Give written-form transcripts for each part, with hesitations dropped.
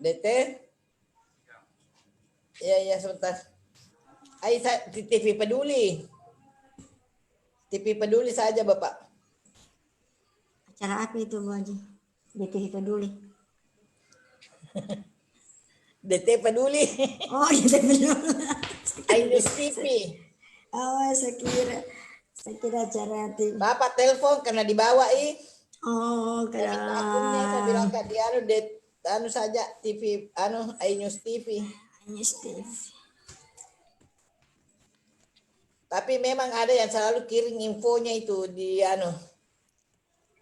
DT. Iya sebentar. Ayo TV Peduli. TV Peduli saja Bapak. Acara apa itu Bu Haji? Di TV Peduli. DT Peduli. Oh, DT Peduli. Ainus TV. Oh, saya kira acara TV. Bapak telepon karena dibawa Oh, karena akunnya saya bilang Kak dia anu saja TV Ainus TV. Ainus TV. Tapi memang ada yang selalu kirim infonya itu di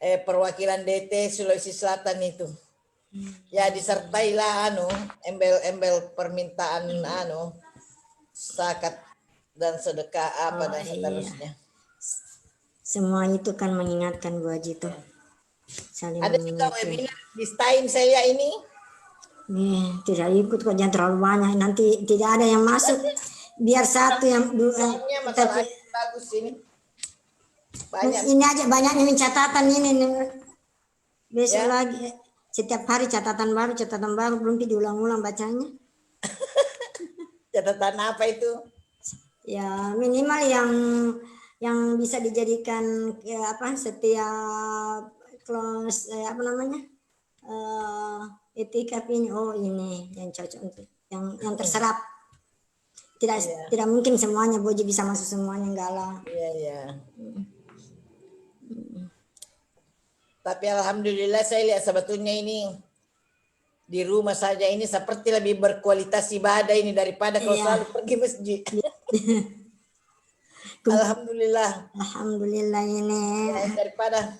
perwakilan DT Sulawesi Selatan itu. Ya disertailah embel-embel permintaan zakat dan sedekah apa dan seterusnya. Semua itu kan mengingatkan Bu Haji tuh. Ada juga webinar di Stein saya ini. Nih, tidak ikut kok, jangan terlalu banyak, nanti tidak ada yang masuk. Biar satu yang masalah bagus ini. Banyak. Ini aja banyaknya catatan ini nih. Besok lagi setiap hari catatan baru belum diulang-ulang bacanya. Catatan apa itu? Ya minimal yang bisa dijadikan setiap close etika ini. Oh ini yang cocok untuk yang terserap. Tidak mungkin semuanya Boji bisa masuk semuanya, enggak lah. Iya. Tapi alhamdulillah saya lihat sebetulnya ini di rumah saja ini seperti lebih berkualitas ibadah ini daripada kalau selalu pergi masjid. Alhamdulillah ini. Daripada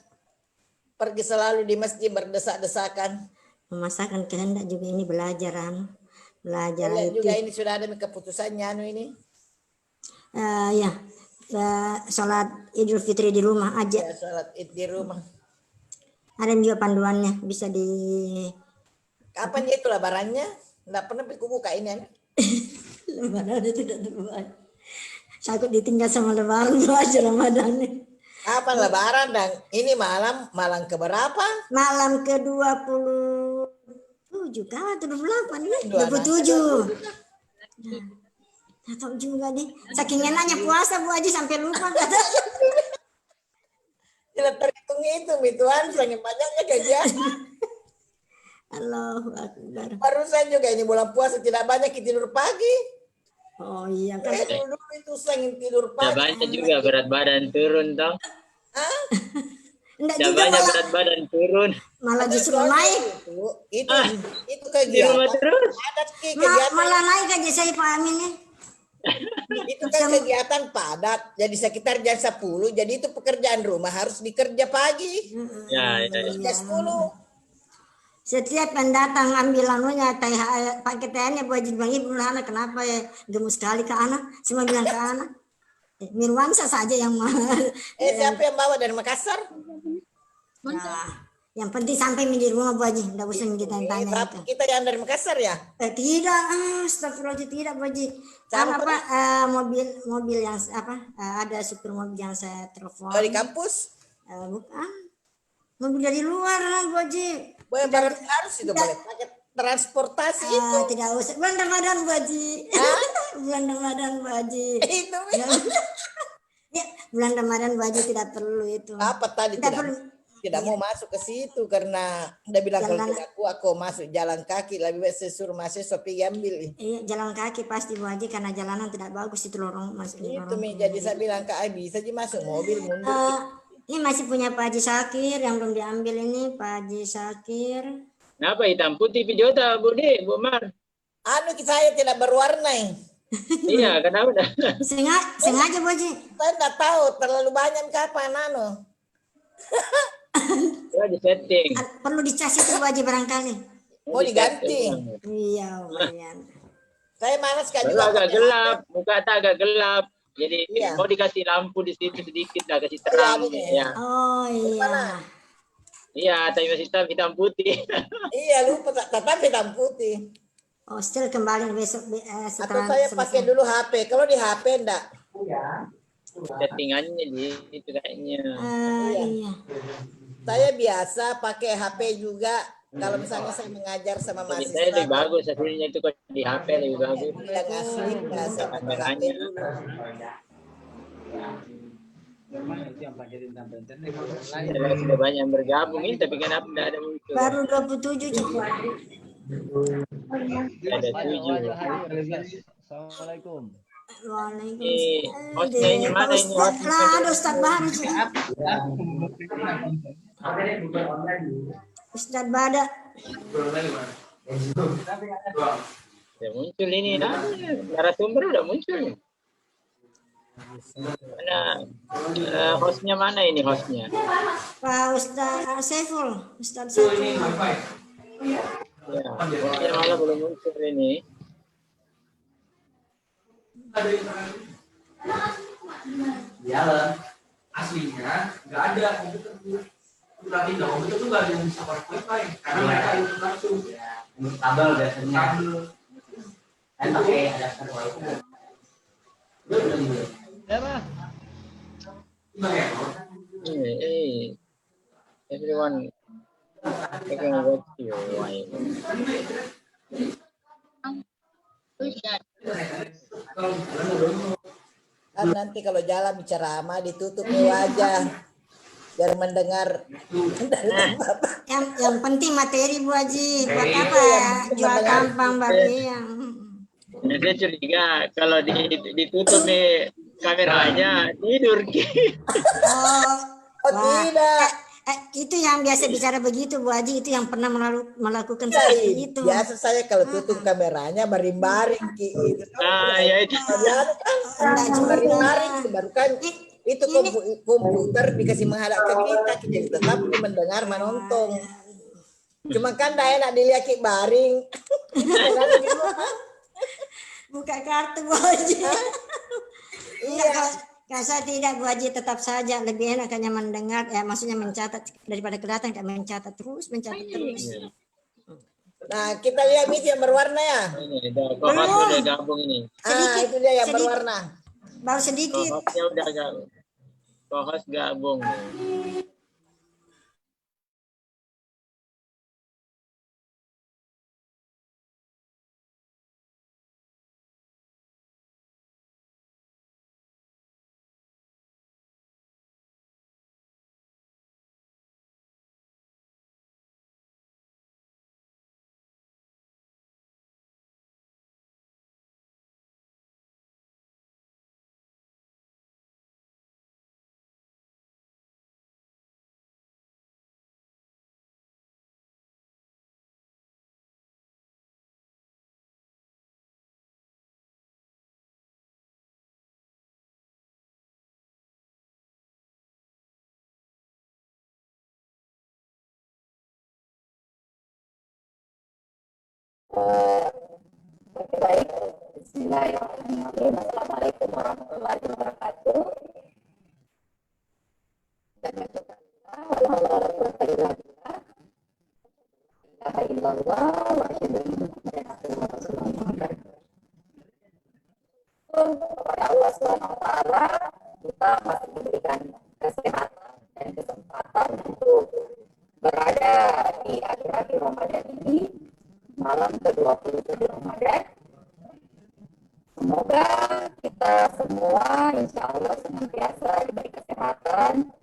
pergi selalu di masjid berdesak-desakan. Memasakkan kehendak juga ini belajar itu. Juga ini sudah ada keputusannya ini. Sholat Idul Fitri di rumah aja. Ya, sholat Id di rumah. Ada juga panduannya bisa di. Kapan itu lebarannya? Nggak pernah buka ini. Lebaran itu tidak terbuat. Takut ditinggal sama lebaran belajar Ramadan. Apa lebaran dan ini malam keberapa? Malam ke-27 kan atau 28 nih? 27. Nah, tahu juga nih. Saking enaknya puasa Bu Haji sampai lupa kata. Tidak terhitung itu Tuhan, saking banyaknya kegiatan. Allahu Akbar. Barusan juga ini bulan puasa tidak banyak tidur pagi. Oh iya kan. Dulu itu sering tidur pagi. Tidak banyak juga berat badan turun toh. Enggak juga banyak malah, berat badan turun. Malah justru naik. Itu kegiatan. Terus. Malah naik aja saya Pak Amin ya. Itu kan kegiatan padat. Jadi sekitar jam 10. Jadi itu pekerjaan rumah harus dikerja pagi. Ya. Jam 10. Setiap pendatang ambil pakai THR-nya Bu Haji bilang, Ibu Hana kenapa ya gemes sekali ke anak? Semua bilang ke anak. Mirwansa saja yang siapa yang bawa dari Makassar? Nah, yang penting sampai di rumah Bu Haji, enggak usah kita tanya itu. Kita yang dari Makassar ya? Tidak, astagfirullah tidak Bu Haji. Mobil yang ada supir mobil yang saya telepon. Oh, di kampus? Bukan. Mobil dari luar Bu Haji. Harus itu boleh pakai transportasi itu. Tidak usah. Bulan Ramadan Bu Haji. Bulan Ramadan Bu Haji. Itu ya, bulan Ramadan Bu Haji tidak perlu itu. Apa tadi tidak mau masuk ke situ karena udah bilang kalau tidak aku masuk jalan kaki lebih baik suruh mahasiswa pergi ambil. Iya, jalan kaki pasti Bu Haji karena jalanan tidak bagus itu lorong masuk. Itu jadi saya bilang ke Abi bisa aja masuk mobil mundur. Ini masih punya Pak Haji Sakir yang belum diambil ini Pak Haji Sakir. Kenapa hitam putih video Bu Bu Mar? Saya tidak berwarna. Iya, kenapa? Sengaja Bu Haji. Saya tidak tahu terlalu banyak kapan Ya di setting. Perlu dicas itu Bu Haji barangkali. Mau diganti. Iya, saya malas kan juga. Agak gelap, muka agak gelap. Jadi mau dikasih lampu di situ sedikit lah, kasih terang. Ya. Oh iya. Iya, tapi masih hitam putih. Iya, lupa tetap hitam putih. Oh, still kembali besok setelah. Atau saya pakai dulu HP. Kalau di HP enggak? Iya. Settingannya di itu kayaknya. Iya. Saya biasa pakai HP juga Kalau misalnya saya mengajar sama Jadi saya lebih mahasiswa bagus hasilnya itu kalau di HP lebih bagus. yang asli saya pakai HP Kameranya. dulu. Sudah banyak yang bergabung ini, tapi kenapa tidak ada muncul? Baru 27 Cik. Ada 7. Assalamualaikum. Hostnya ini mana ini hostnya? Lah, ada Ustaz baru Cik. Ustaz Bada. Ya muncul ini, nah, narasumber udah muncul. Mana hostnya mana ini hostnya? Pak Ustaz Saiful. Ustaz Saiful. Ya, hostnya malah belum muncul ini. Jalan aslinya nggak ada komputer tuh. Berarti nggak komputer tuh nggak ada yang bisa pakai wifi karena mereka itu langsung. Kabel biasanya. Kan pakai adapter wifi. Everyone can watch you. Kan nanti kalau jalan bicara ama ditutup nih wajah biar mendengar. Yang penting materi Bu Haji. Buat apa ya? Jual tampang Bapak yang. Saya curiga kalau ditutup nih kameranya tidur. Oh tidak. Itu yang biasa bicara begitu Bu Haji, itu yang pernah melakukan Ya, seperti itu. biasa saya kalau tutup kameranya baring-baring gitu. Nah, ya itu. Enggak juga. Baring-baring baru kan itu komputer dikasih menghadap ke kita jadi tetap mendengar menonton. Cuma kan tidak enak dilihat baring. Buka kartu Bu Haji. Iya. Kalau saya tidak Bu Haji, tetap saja lebih enak hanya mendengar, ya maksudnya mencatat daripada kelihatan, kayak mencatat terus. Nah, kita lihat ini yang berwarna ya. Ini udah gabung ini. Itu dia yang berwarna. Baru sedikit. Kohosnya udah gabung. Kohos gabung. Baik, bismillahirrahmanirrahim. Assalamualaikum warahmatullahi wabarakatuh. Dan kepada Allah SWT, kita masih diberikan kesehatan dan kesempatan untuk berada di akhir-akhir Ramadan ini, malam ke-27 Ramadan. Semoga kita semua insya Allah senantiasa diberi kesehatan,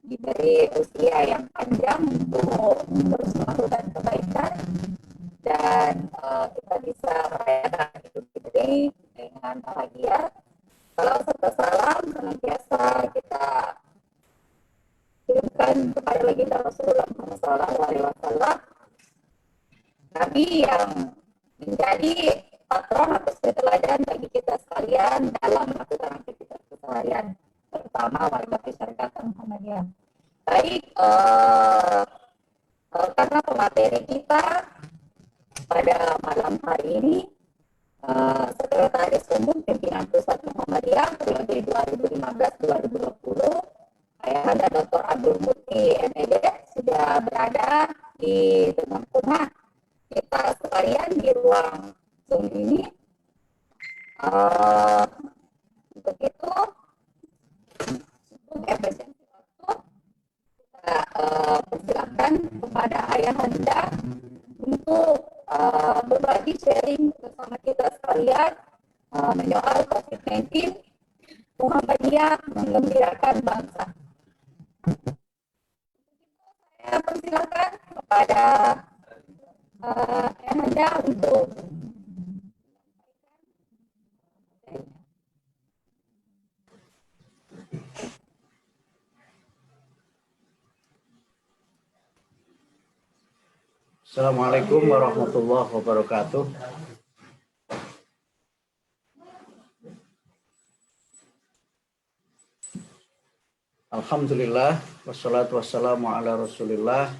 diberi usia yang panjang untuk terus melakukan kebaikan, dan kita bisa merayakan Idul Fitri dengan bahagia. Salam serta salam senantiasa kita kirimkan kepada baginda Rasulullah SAW, Nabi yang menjadi patron atau teladan bagi kita sekalian dalam melakukan aktivitas keseharian, terutama warga masyarakat Muhammadiyah. Baik, karena pemateri kita pada malam hari ini, Sekretaris Umum Pimpinan Pusat Muhammadiyah periode 2015-2020, Ayahanda Dr. Abdul Muti MED sudah berada di tengah-tengah kita sekalian di ruang Zoom ini. Untuk itu, untuk efisiensi waktu, kita persilakan kesempatan kepada Ayahanda untuk berbagi sharing bersama kita sekalian menyoal COVID-19, Muhammadiyah menggembirakan bangsa. Saya persilakan kepada Ayahanda untuk Assalamualaikum warahmatullahi wabarakatuh. Alhamdulillah, wassalatu wassalamu ala rasulillah,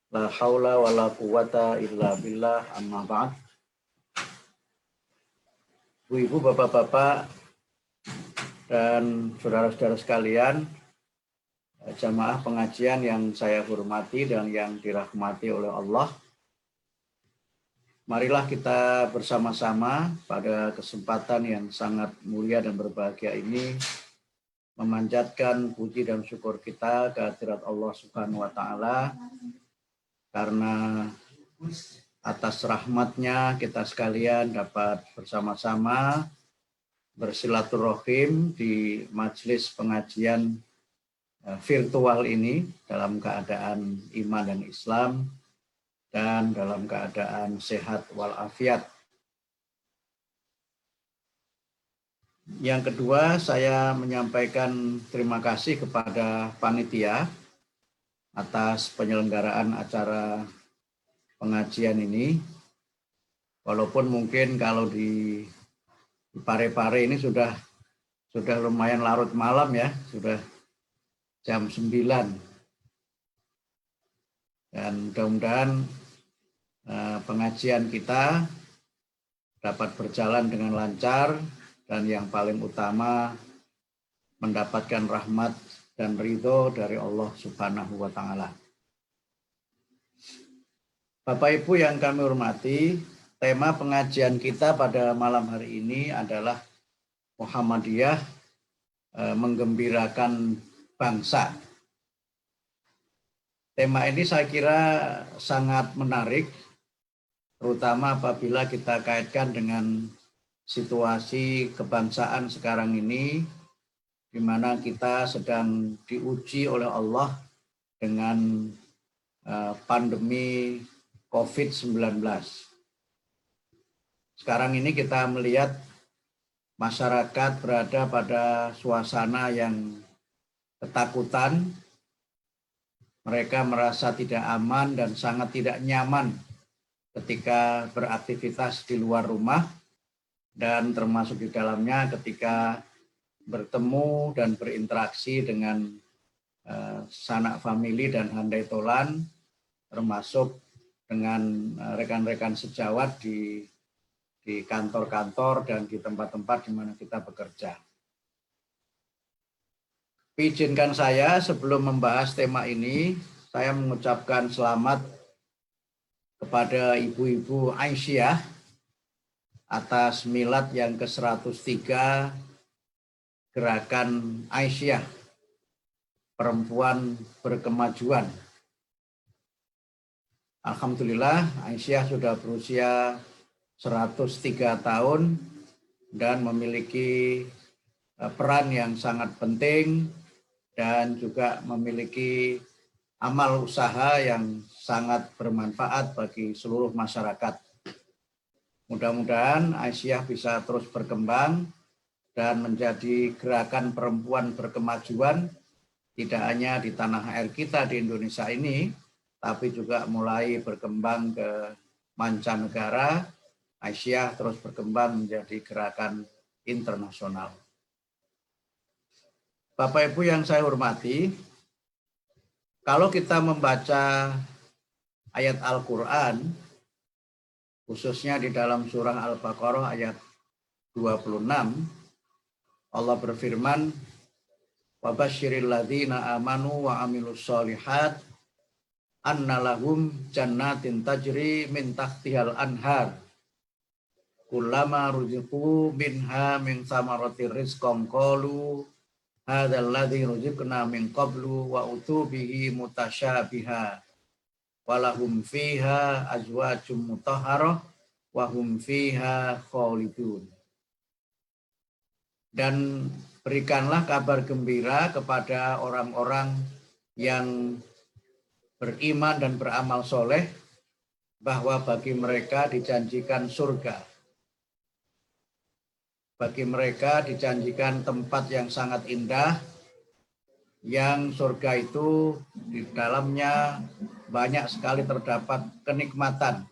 la haula wa la quwata illa billah, amma ba'd. Ibu-ibu, bapak-bapak, dan saudara-saudara sekalian, jamaah pengajian yang saya hormati dan yang dirahmati oleh Allah. Marilah kita bersama-sama pada kesempatan yang sangat mulia dan berbahagia ini memanjatkan puji dan syukur kita ke hadirat Allah Subhanahu wa taala karena atas rahmatnya kita sekalian dapat bersama-sama bersilaturahim di majelis pengajian virtual ini dalam keadaan iman dan Islam dan dalam keadaan sehat walafiat. Yang kedua, saya menyampaikan terima kasih kepada panitia atas penyelenggaraan acara pengajian ini. Walaupun mungkin kalau di Parepare ini sudah lumayan larut malam ya, sudah jam 9. Dan mudah-mudahan pengajian kita dapat berjalan dengan lancar dan yang paling utama mendapatkan rahmat dan ridho dari Allah Subhanahu wa taala. Bapak Ibu yang kami hormati, tema pengajian kita pada malam hari ini adalah Muhammadiyah menggembirakan bangsa. Tema ini saya kira sangat menarik, terutama apabila kita kaitkan dengan situasi kebangsaan sekarang ini, di mana kita sedang diuji oleh Allah dengan pandemi COVID-19. Sekarang ini kita melihat masyarakat berada pada suasana yang ketakutan, mereka merasa tidak aman dan sangat tidak nyaman ketika beraktivitas di luar rumah dan termasuk di dalamnya ketika bertemu dan berinteraksi dengan sanak famili dan handai tolan, termasuk dengan rekan-rekan sejawat di kantor-kantor dan di tempat-tempat di mana kita bekerja. Izinkan saya sebelum membahas tema ini, saya mengucapkan selamat kepada Ibu-Ibu Aisyah atas milad yang ke-103 Gerakan Aisyah, Perempuan Berkemajuan. Alhamdulillah, Aisyah sudah berusia 103 tahun dan memiliki peran yang sangat penting dan juga memiliki amal usaha yang sangat bermanfaat bagi seluruh masyarakat. Mudah-mudahan Aisyah bisa terus berkembang dan menjadi gerakan perempuan berkemajuan, tidak hanya di tanah air kita di Indonesia ini, tapi juga mulai berkembang ke mancanegara. Aisyah terus berkembang menjadi gerakan internasional. Bapak Ibu yang saya hormati, kalau kita membaca ayat Al-Quran, khususnya di dalam surah Al-Baqarah ayat 26, Allah berfirman, "Wabasyiril ladzina amanu wa amilus sholihat, anna lahum jannatin tajri min tahtihal anhar, kullama ruziqu minha min samaratir rizqan qalu hadzal ladzi ruziqna min qablu wa utubihi mutasyabiha walahum fiha azwajum mutahharah wa hum fiha khalidun. Dan berikanlah kabar gembira kepada orang-orang yang beriman dan beramal soleh bahwa bagi mereka dijanjikan surga. Bagi mereka dijanjikan tempat yang sangat indah, yang surga itu di dalamnya banyak sekali terdapat kenikmatan.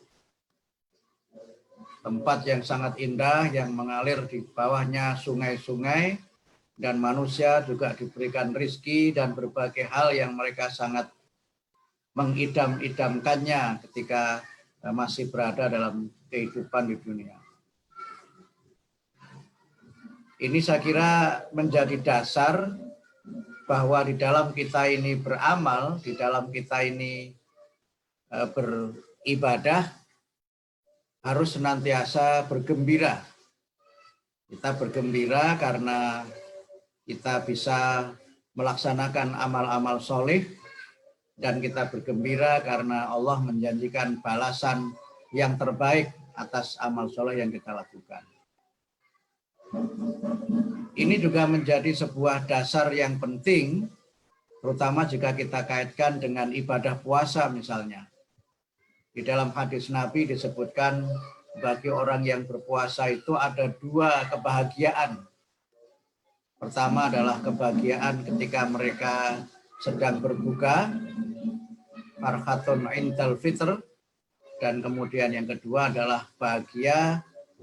Tempat yang sangat indah yang mengalir di bawahnya sungai-sungai, dan manusia juga diberikan rizki dan berbagai hal yang mereka sangat mengidam-idamkannya ketika masih berada dalam kehidupan di dunia. Ini saya kira menjadi dasar bahwa di dalam kita ini beramal, di dalam kita ini beribadah, harus senantiasa bergembira. Kita bergembira karena kita bisa melaksanakan amal-amal soleh, dan kita bergembira karena Allah menjanjikan balasan yang terbaik atas amal soleh yang kita lakukan. Ini juga menjadi sebuah dasar yang penting, terutama jika kita kaitkan dengan ibadah puasa misalnya. Di dalam hadis Nabi disebutkan bagi orang yang berpuasa itu ada 2 kebahagiaan. Pertama adalah kebahagiaan ketika mereka sedang berbuka, farhatun indal fitr, dan kemudian yang kedua adalah bahagia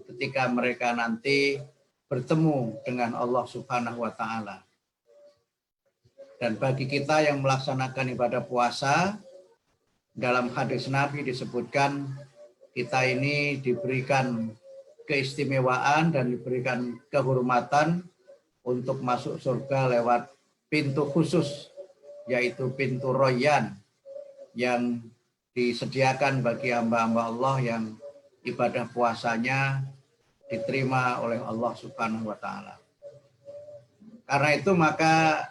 ketika mereka nanti bertemu dengan Allah Subhanahu wa Ta'ala. Dan bagi kita yang melaksanakan ibadah puasa, dalam hadis Nabi disebutkan kita ini diberikan keistimewaan dan diberikan kehormatan untuk masuk surga lewat pintu khusus, yaitu pintu Royan, yang disediakan bagi hamba-hamba Allah yang ibadah puasanya diterima oleh Allah Subhanahu wa Ta'ala. Karena itu maka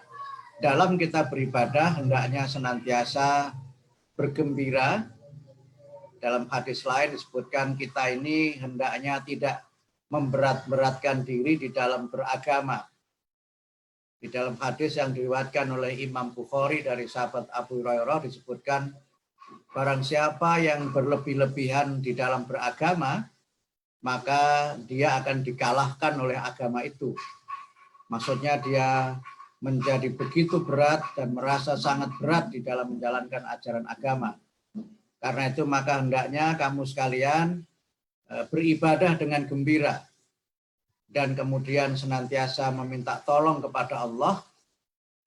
dalam kita beribadah hendaknya senantiasa bergembira. Dalam hadis lain disebutkan kita ini hendaknya tidak memberat-beratkan diri di dalam beragama. Di dalam hadis yang diriwayatkan oleh Imam Bukhari dari sahabat Abu Hurairah disebutkan, barang siapa yang berlebih-lebihan di dalam beragama, maka dia akan dikalahkan oleh agama itu. Maksudnya dia menjadi begitu berat dan merasa sangat berat di dalam menjalankan ajaran agama. Karena itu maka hendaknya kamu sekalian beribadah dengan gembira, dan kemudian senantiasa meminta tolong kepada Allah,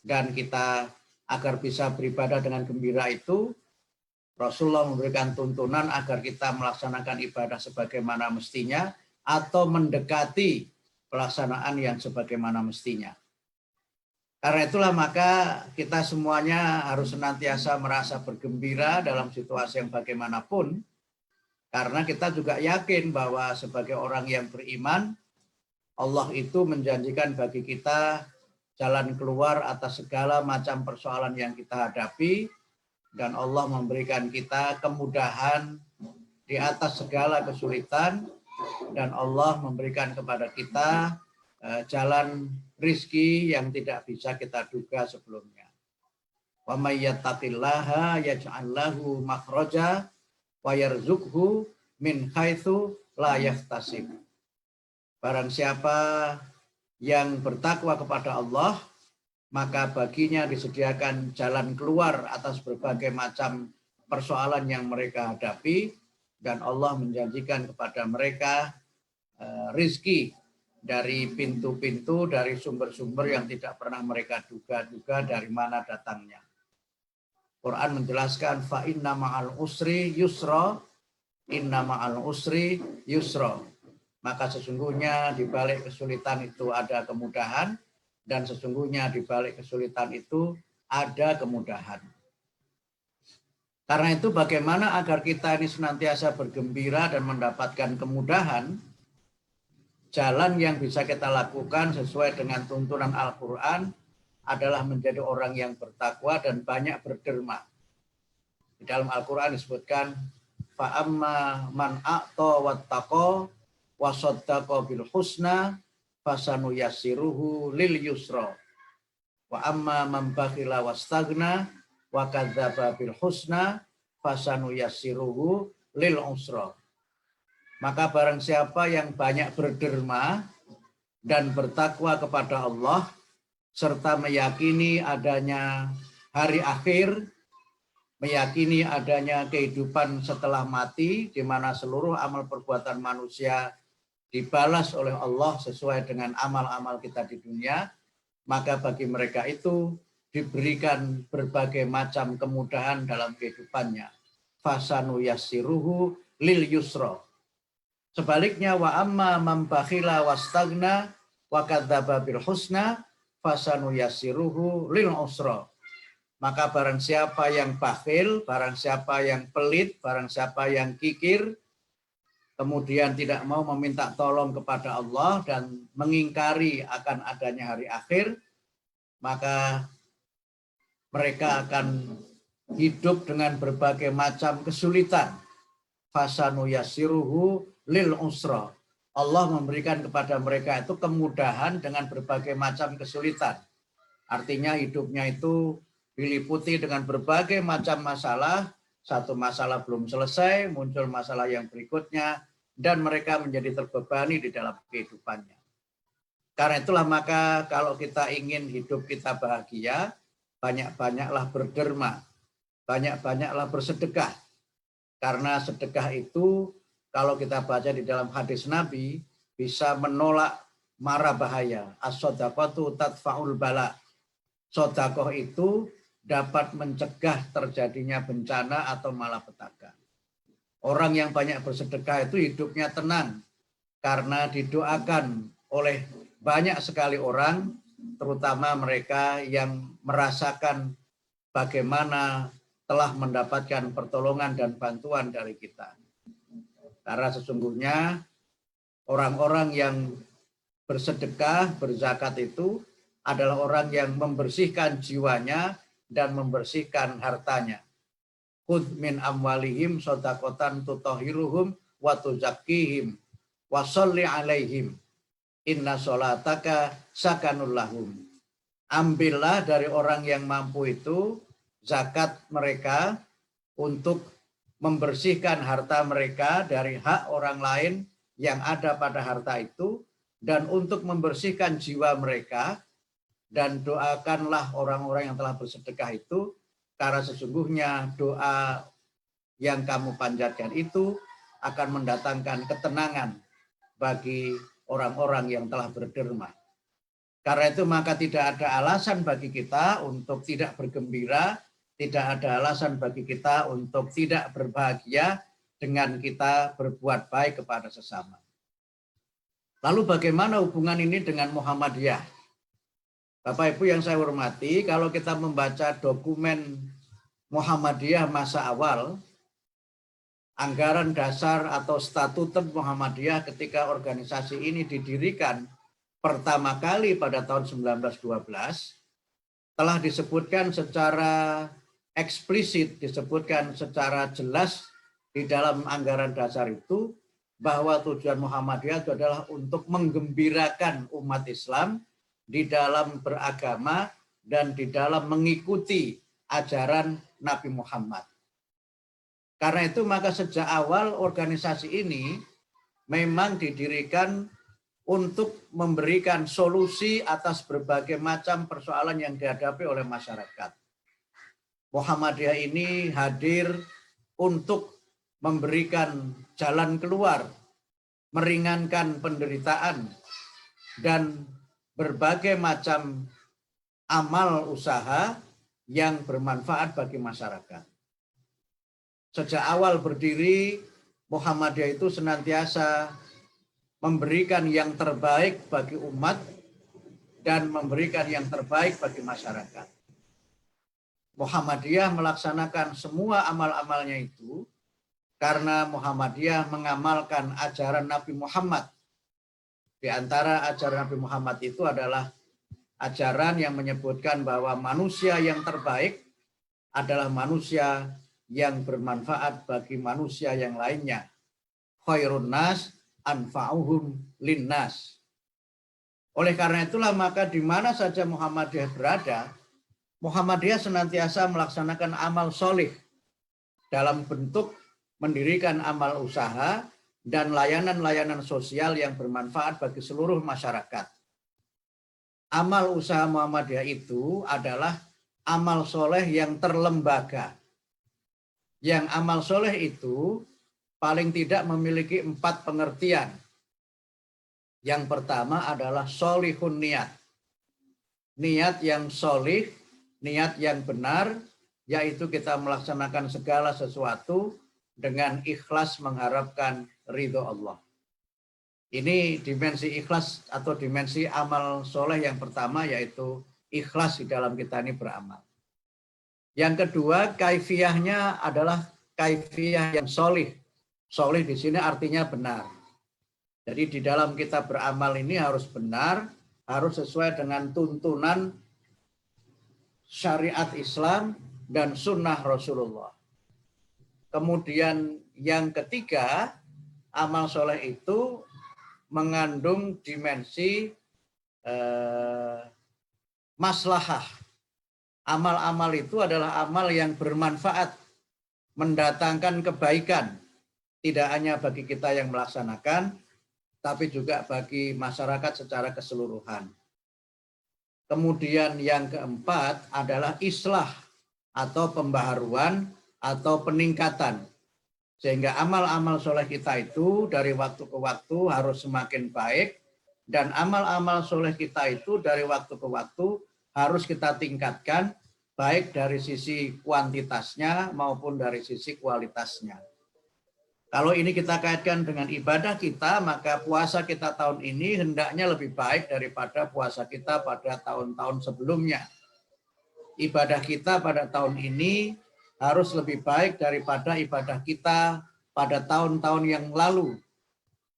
dan kita agar bisa beribadah dengan gembira itu, Rasulullah memberikan tuntunan agar kita melaksanakan ibadah sebagaimana mestinya atau mendekati pelaksanaan yang sebagaimana mestinya. Karena itulah maka kita semuanya harus senantiasa merasa bergembira dalam situasi yang bagaimanapun, karena kita juga yakin bahwa sebagai orang yang beriman, Allah itu menjanjikan bagi kita jalan keluar atas segala macam persoalan yang kita hadapi, dan Allah memberikan kita kemudahan di atas segala kesulitan, dan Allah memberikan kepada kita jalan rizki yang tidak bisa kita duga sebelumnya. Wa may yattaqillaha yaj'al lahu makhraja wa yarzuqhu min haitsu la yahtasib. Barang siapa yang bertakwa kepada Allah, maka baginya disediakan jalan keluar atas berbagai macam persoalan yang mereka hadapi, dan Allah menjanjikan kepada mereka rizki dari pintu-pintu, dari sumber-sumber yang tidak pernah mereka duga-duga dari mana datangnya. Quran menjelaskan fa inna ma'al usri yusra, inna ma'al usri yusra. Maka sesungguhnya di balik kesulitan itu ada kemudahan, dan sesungguhnya di balik kesulitan itu ada kemudahan. Karena itu bagaimana agar kita ini senantiasa bergembira dan mendapatkan kemudahan? Jalan yang bisa kita lakukan sesuai dengan tuntunan Al-Quran adalah menjadi orang yang bertakwa dan banyak berderma. Di Di dalam Al-Quran disebutkan, fa'amma man a'ta wattaqa wa saddaqa bil husna fasanu yassiruhu lil yusra. Wa amma man bakhila wastaghna wa kadzdzaba bil husna fasanu yassiruhu lil usra. Maka barang siapa yang banyak berderma dan bertakwa kepada Allah serta meyakini adanya hari akhir, meyakini adanya kehidupan setelah mati di mana seluruh amal perbuatan manusia dibalas oleh Allah sesuai dengan amal-amal kita di dunia, maka bagi mereka itu diberikan berbagai macam kemudahan dalam kehidupannya. Fasanu yassiruhu lil yusra. Sebaliknya wa amma man bakhila wastaghna wa kadzdzaba bil husna fasanu yassiruhu lil usra. Maka barang siapa yang bakhil, barang siapa yang pelit, barang siapa yang kikir, kemudian tidak mau meminta tolong kepada Allah dan mengingkari akan adanya hari akhir, maka mereka akan hidup dengan berbagai macam kesulitan. Fasanu yassiruhu lil usra. Allah memberikan kepada mereka itu kemudahan dengan berbagai macam kesulitan. Artinya hidupnya itu diliputi dengan berbagai macam masalah. Satu masalah belum selesai, muncul masalah yang berikutnya, dan mereka menjadi terbebani di dalam kehidupannya. Karena itulah maka kalau kita ingin hidup kita bahagia, banyak-banyaklah berderma, banyak-banyaklah bersedekah. Karena sedekah itu kalau kita baca di dalam hadis Nabi bisa menolak mara bahaya. As-shadaqatu tadfa'ul bala. Sedekah itu dapat mencegah terjadinya bencana atau malapetaka. Orang yang banyak bersedekah itu hidupnya tenang karena didoakan oleh banyak sekali orang, terutama mereka yang merasakan bagaimana telah mendapatkan pertolongan dan bantuan dari kita. Karena sesungguhnya orang-orang yang bersedekah, berzakat itu adalah orang yang membersihkan jiwanya dan membersihkan hartanya. Khudh min amwalihim shadaqatan tutahhiruhum wa tuzakkihim wa sholli alaihim inna sholataka sakanul lahum. Ambillah dari orang yang mampu itu zakat mereka untuk membersihkan harta mereka dari hak orang lain yang ada pada harta itu dan untuk membersihkan jiwa mereka. Dan doakanlah orang-orang yang telah bersedekah itu, karena sesungguhnya doa yang kamu panjatkan itu akan mendatangkan ketenangan bagi orang-orang yang telah berderma. Karena itu maka tidak ada alasan bagi kita untuk tidak bergembira, tidak ada alasan bagi kita untuk tidak berbahagia dengan kita berbuat baik kepada sesama. Lalu bagaimana hubungan ini dengan Muhammadiyah? Bapak Ibu yang saya hormati, kalau kita membaca dokumen Muhammadiyah masa awal, anggaran dasar atau statute Muhammadiyah ketika organisasi ini didirikan pertama kali pada tahun 1912, telah disebutkan secara eksplisit, disebutkan secara jelas di dalam anggaran dasar itu, bahwa tujuan Muhammadiyah itu adalah untuk menggembirakan umat Islam di dalam beragama dan di dalam mengikuti ajaran Nabi Muhammad. Karena itu maka sejak awal organisasi ini memang didirikan untuk memberikan solusi atas berbagai macam persoalan yang dihadapi oleh masyarakat. Muhammadiyah ini hadir untuk memberikan jalan keluar, meringankan penderitaan, dan berbagai macam amal usaha yang bermanfaat bagi masyarakat. Sejak awal berdiri, Muhammadiyah itu senantiasa memberikan yang terbaik bagi umat dan memberikan yang terbaik bagi masyarakat. Muhammadiyah melaksanakan semua amal-amalnya itu karena Muhammadiyah mengamalkan ajaran Nabi Muhammad. Di antara ajaran Nabi Muhammad itu adalah ajaran yang menyebutkan bahwa manusia yang terbaik adalah manusia yang bermanfaat bagi manusia yang lainnya. Khairun nas anfa'uhum linnas. Oleh karena itulah maka di mana saja Muhammadiyah berada, Muhammadiyah senantiasa melaksanakan amal solih dalam bentuk mendirikan amal usaha dan layanan-layanan sosial yang bermanfaat bagi seluruh masyarakat. Amal usaha Muhammadiyah itu adalah amal soleh yang terlembaga. Yang amal soleh itu paling tidak memiliki 4 pengertian. Yang pertama adalah solihun niat. Niat yang solih, niat yang benar, yaitu kita melaksanakan segala sesuatu dengan ikhlas mengharapkan ridho Allah. Ini dimensi ikhlas atau dimensi amal soleh yang pertama, yaitu ikhlas di dalam kita ini beramal. Yang kedua, kaifiyahnya adalah kaifiyah yang solih. Solih di sini artinya benar. Jadi di dalam kita beramal ini harus benar, harus sesuai dengan tuntunan syariat Islam dan sunnah Rasulullah. Kemudian yang ketiga, amal soleh itu mengandung dimensi maslahah. Amal-amal itu adalah amal yang bermanfaat, mendatangkan kebaikan, tidak hanya bagi kita yang melaksanakan, tapi juga bagi masyarakat secara keseluruhan. Kemudian yang keempat adalah islah atau pembaharuan atau peningkatan. Sehingga amal-amal soleh kita itu dari waktu ke waktu harus semakin baik, dan amal-amal soleh kita itu dari waktu ke waktu harus kita tingkatkan, baik dari sisi kuantitasnya maupun dari sisi kualitasnya. Kalau ini kita kaitkan dengan ibadah kita, maka puasa kita tahun ini hendaknya lebih baik daripada puasa kita pada tahun-tahun sebelumnya. Ibadah kita pada tahun ini harus lebih baik daripada ibadah kita pada tahun-tahun yang lalu.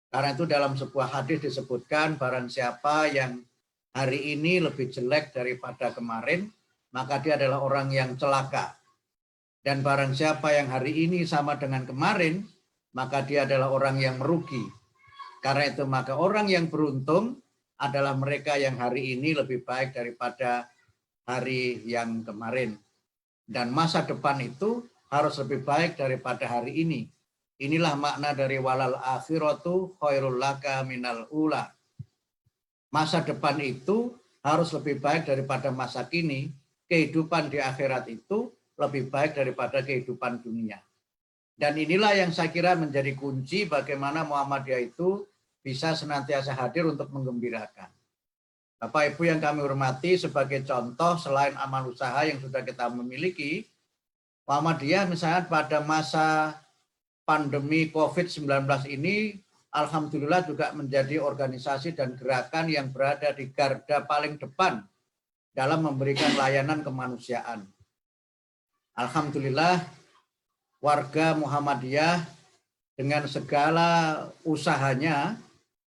Karena itu dalam sebuah hadis disebutkan, barang siapa yang hari ini lebih jelek daripada kemarin, maka dia adalah orang yang celaka. Dan barang siapa yang hari ini sama dengan kemarin, maka dia adalah orang yang merugi. Karena itu maka orang yang beruntung adalah mereka yang hari ini lebih baik daripada hari yang kemarin. Dan masa depan itu harus lebih baik daripada hari ini. Inilah makna dari walal akhiratu khairul laka minal ula. Masa depan itu harus lebih baik daripada masa kini. Kehidupan di akhirat itu lebih baik daripada kehidupan dunia. Dan inilah yang saya kira menjadi kunci bagaimana Muhammadiyah itu bisa senantiasa hadir untuk menggembirakan. Bapak Ibu yang kami hormati, sebagai contoh selain amal usaha yang sudah kita memiliki, Muhammadiyah misalnya pada masa pandemi COVID-19 ini, alhamdulillah juga menjadi organisasi dan gerakan yang berada di garda paling depan dalam memberikan layanan kemanusiaan. Alhamdulillah, warga Muhammadiyah dengan segala usahanya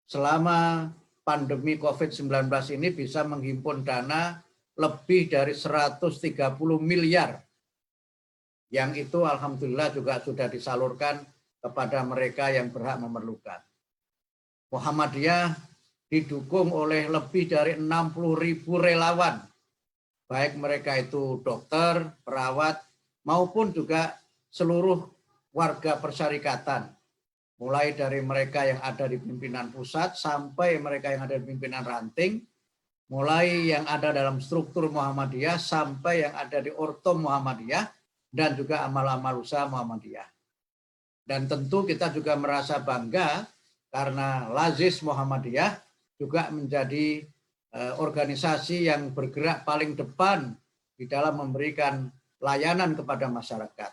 selama pandemi COVID-19 ini bisa menghimpun dana lebih dari 130 miliar. Yang itu alhamdulillah juga sudah disalurkan kepada mereka yang berhak memerlukan. Muhammadiyah didukung oleh lebih dari 60.000 relawan, baik mereka itu dokter, perawat, maupun juga seluruh warga persyarikatan, mulai dari mereka yang ada di pimpinan pusat sampai mereka yang ada di pimpinan ranting, mulai yang ada dalam struktur Muhammadiyah sampai yang ada di ortom Muhammadiyah dan juga amal-amal usaha Muhammadiyah. Dan tentu kita juga merasa bangga karena Lazis Muhammadiyah juga menjadi organisasi yang bergerak paling depan di dalam memberikan layanan kepada masyarakat.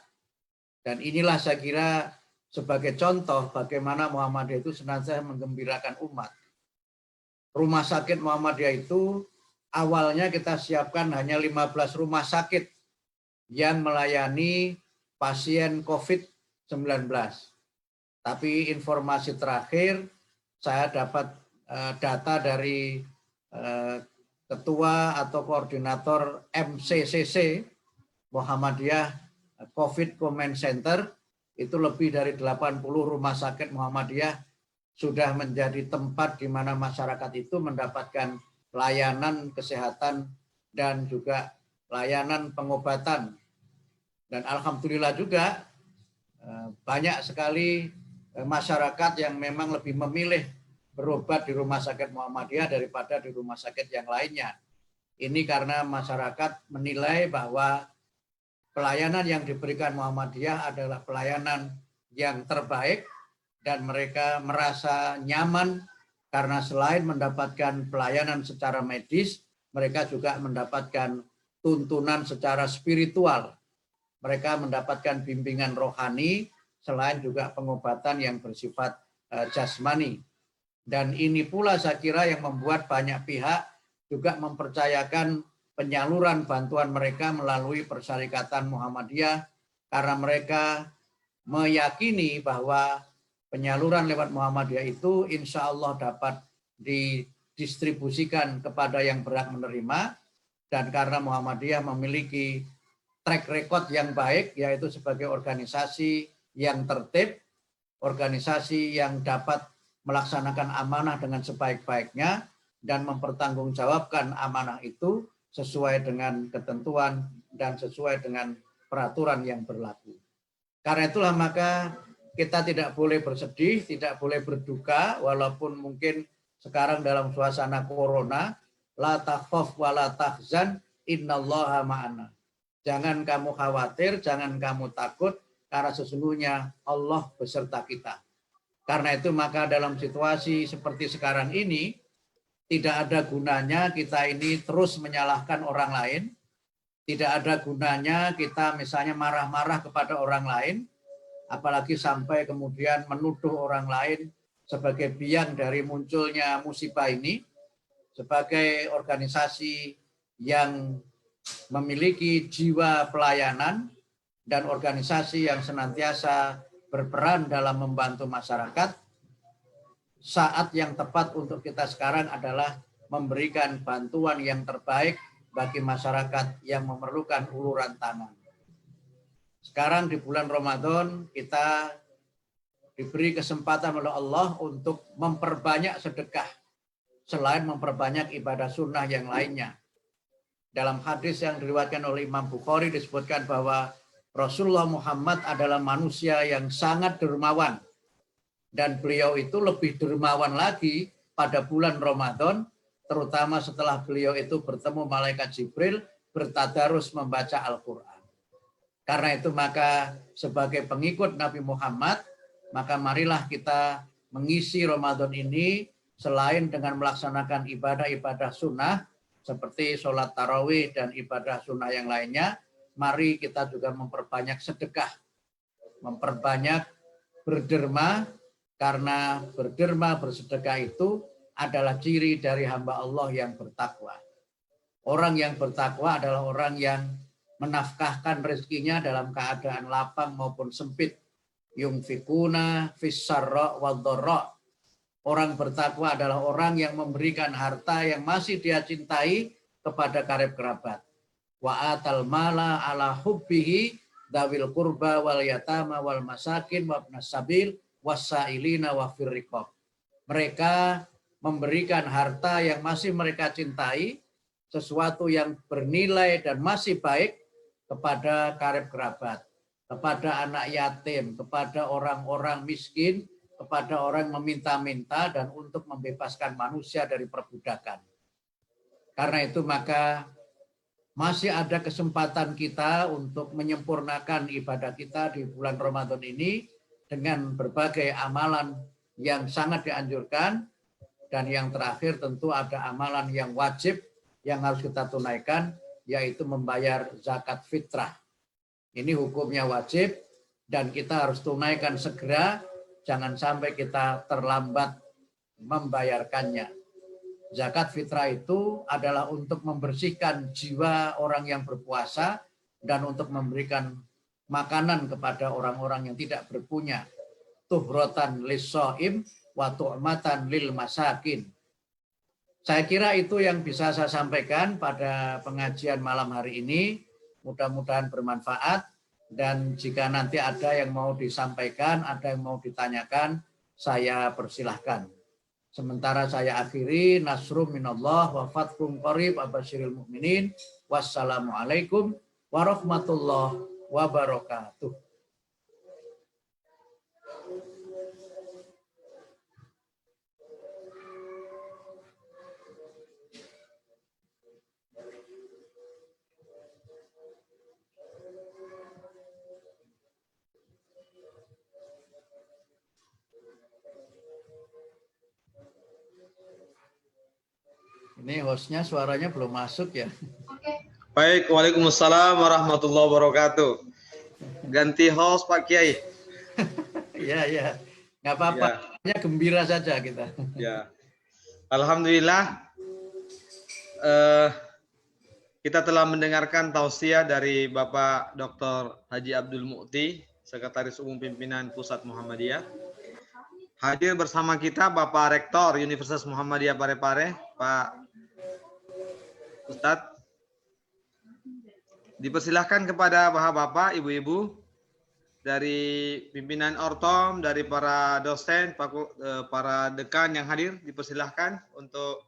Dan inilah saya kira sebagai contoh bagaimana Muhammadiyah itu senantiasa menggembirakan umat. Rumah sakit Muhammadiyah itu awalnya kita siapkan hanya 15 rumah sakit yang melayani pasien COVID-19. Tapi informasi terakhir saya dapat data dari ketua atau koordinator MCCC Muhammadiyah COVID Command Center, itu lebih dari 80 rumah sakit Muhammadiyah sudah menjadi tempat di mana masyarakat itu mendapatkan layanan kesehatan dan juga layanan pengobatan. Dan alhamdulillah juga banyak sekali masyarakat yang memang lebih memilih berobat di rumah sakit Muhammadiyah daripada di rumah sakit yang lainnya. Ini karena masyarakat menilai bahwa pelayanan yang diberikan Muhammadiyah adalah pelayanan yang terbaik dan mereka merasa nyaman karena selain mendapatkan pelayanan secara medis, mereka juga mendapatkan tuntunan secara spiritual. Mereka mendapatkan bimbingan rohani selain juga pengobatan yang bersifat jasmani. Dan ini pula saya kira yang membuat banyak pihak juga mempercayakan penyaluran bantuan mereka melalui Persyarikatan Muhammadiyah karena mereka meyakini bahwa penyaluran lewat Muhammadiyah itu insya Allah dapat didistribusikan kepada yang berhak menerima, dan karena Muhammadiyah memiliki track record yang baik, yaitu sebagai organisasi yang tertib, organisasi yang dapat melaksanakan amanah dengan sebaik-baiknya dan mempertanggungjawabkan amanah itu sesuai dengan ketentuan dan sesuai dengan peraturan yang berlaku. Karena itulah maka kita tidak boleh bersedih, tidak boleh berduka, walaupun mungkin sekarang dalam suasana corona, la takhaf wa la tahzan, innallaha ma'ana. Jangan kamu khawatir, jangan kamu takut, karena sesungguhnya Allah beserta kita. Karena itu maka dalam situasi seperti sekarang ini, tidak ada gunanya kita ini terus menyalahkan orang lain. Tidak ada gunanya kita misalnya marah-marah kepada orang lain, apalagi sampai kemudian menuduh orang lain sebagai biang dari munculnya musibah ini. Sebagai organisasi yang memiliki jiwa pelayanan dan organisasi yang senantiasa berperan dalam membantu masyarakat, saat yang tepat untuk kita sekarang adalah memberikan bantuan yang terbaik bagi masyarakat yang memerlukan uluran tangan. Sekarang di bulan Ramadan kita diberi kesempatan oleh Allah untuk memperbanyak sedekah selain memperbanyak ibadah sunnah yang lainnya. Dalam hadis yang diriwayatkan oleh Imam Bukhari disebutkan bahwa Rasulullah Muhammad adalah manusia yang sangat dermawan. Dan beliau itu lebih dermawan lagi pada bulan Ramadan, terutama setelah beliau itu bertemu malaikat Jibril, bertadarus membaca Al-Quran. Karena itu maka sebagai pengikut Nabi Muhammad, maka marilah kita mengisi Ramadan ini selain dengan melaksanakan ibadah-ibadah sunnah, seperti sholat tarawih dan ibadah sunnah yang lainnya, mari kita juga memperbanyak sedekah, memperbanyak berderma, karena berderma bersedekah itu adalah ciri dari hamba Allah yang bertakwa. Orang yang bertakwa adalah orang yang menafkahkan rezekinya dalam keadaan lapang maupun sempit. Yunfikuna fis-sarra wad-dharra. Orang bertakwa adalah orang yang memberikan harta yang masih dia cintai kepada karib kerabat. Wa atal mala ala hubbihi dawil qurba wal yatama wal masakin wa ibnas sabil wasailina wa firriqab. Mereka memberikan harta yang masih mereka cintai, sesuatu yang bernilai dan masih baik kepada karib kerabat, kepada anak yatim, kepada orang-orang miskin, kepada orang meminta-minta, dan untuk membebaskan manusia dari perbudakan. Karena itu maka masih ada kesempatan kita untuk menyempurnakan ibadah kita di bulan Ramadan ini dengan berbagai amalan yang sangat dianjurkan, dan yang terakhir tentu ada amalan yang wajib yang harus kita tunaikan, yaitu membayar zakat fitrah. Ini hukumnya wajib dan kita harus tunaikan segera, jangan sampai kita terlambat membayarkannya. Zakat fitrah itu adalah untuk membersihkan jiwa orang yang berpuasa dan untuk memberikan makanan kepada orang-orang yang tidak berpunya. Tuhrotan lis-shaim wa tu'matan lil masakin. Saya kira itu yang bisa saya sampaikan pada pengajian malam hari ini. Mudah-mudahan bermanfaat. Dan jika nanti ada yang mau disampaikan, ada yang mau ditanyakan, saya persilahkan. Sementara saya akhiri, nasrum minallah wa fathun qarib abasyiril mu'minin. Wassalamualaikum warahmatullahi wabarakatuh. Ini hostnya suaranya belum masuk ya. Baik, waalaikumsalam warahmatullahi wabarakatuh. Ganti host Pak Kiai. Iya, nggak apa-apa. Hanya gembira saja kita. Ya, alhamdulillah kita telah mendengarkan tausiah dari Bapak Dr. Haji Abdul Mu'ti, Sekretaris Umum Pimpinan Pusat Muhammadiyah. Hadir bersama kita Bapak Rektor Universitas Muhammadiyah Parepare, Pak Ustadz. Dipersilahkan kepada bapak-bapak, ibu-ibu dari pimpinan Ortom, dari para dosen, para dekan yang hadir, dipersilahkan untuk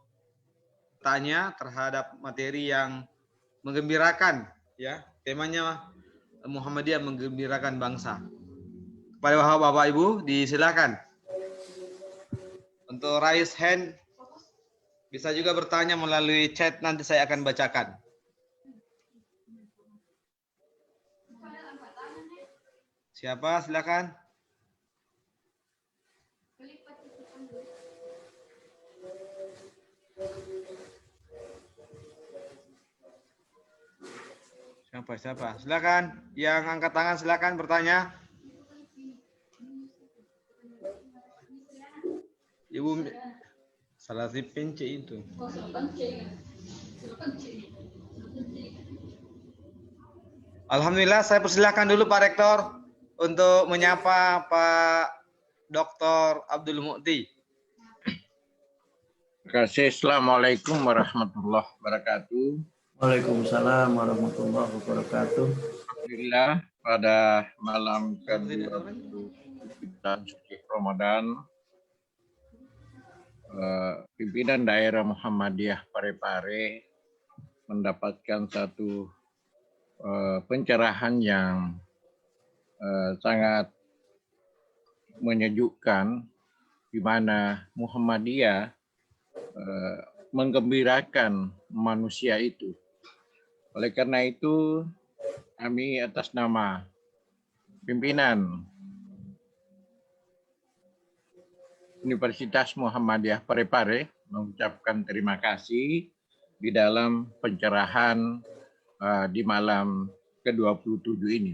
tanya terhadap materi yang menggembirakan, ya. Temanya Muhammadiyah menggembirakan bangsa. Kepada bapak-bapak, ibu, disilakan untuk raise hand. Bisa juga bertanya melalui chat, nanti saya akan bacakan. Siapa? Silakan. Siapa? Silakan. Yang angkat tangan silakan bertanya. Ibu salah si penci itu. Alhamdulillah, saya persilakan dulu Pak Rektor untuk menyapa Pak Dr. Abdul Mu'ti. Terima kasih. Assalamualaikum warahmatullahi wabarakatuh. Waalaikumsalam warahmatullahi wabarakatuh. Alhamdulillah, pada malam ke-29 suci Ramadan, pimpinan daerah Muhammadiyah Parepare mendapatkan satu pencerahan yang sangat menyejukkan, di mana Muhammadiyah menggembirakan manusia itu. Oleh karena itu, kami atas nama pimpinan Universitas Muhammadiyah Parepare mengucapkan terima kasih di dalam pencerahan di malam ke-27 ini.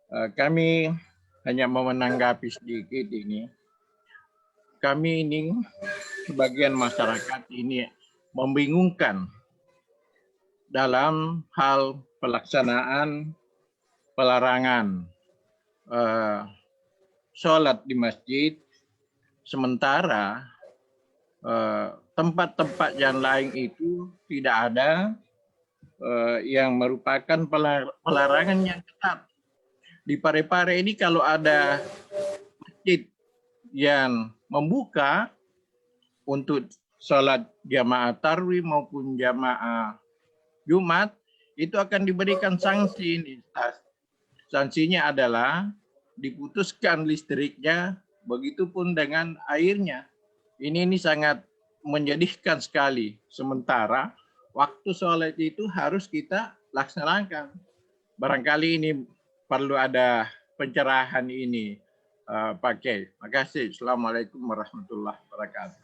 Kami hanya mau menanggapi sedikit ini. Kami ini, sebagian masyarakat ini membingungkan dalam hal pelaksanaan pelarangan sholat di masjid, sementara tempat-tempat yang lain itu tidak ada yang merupakan pelarangan yang ketat. Di Parepare ini kalau ada masjid yang membuka untuk sholat jamaah tarwih maupun jamaah Jumat, itu akan diberikan sanksi ini. Sanksinya adalah diputuskan listriknya, begitupun dengan airnya. Ini sangat menyedihkan sekali. Sementara waktu sholat itu harus kita laksanakan. Barangkali ini perlu ada pencerahan ini, Pak Kiai. Terima kasih. Assalamualaikum warahmatullahi wabarakatuh.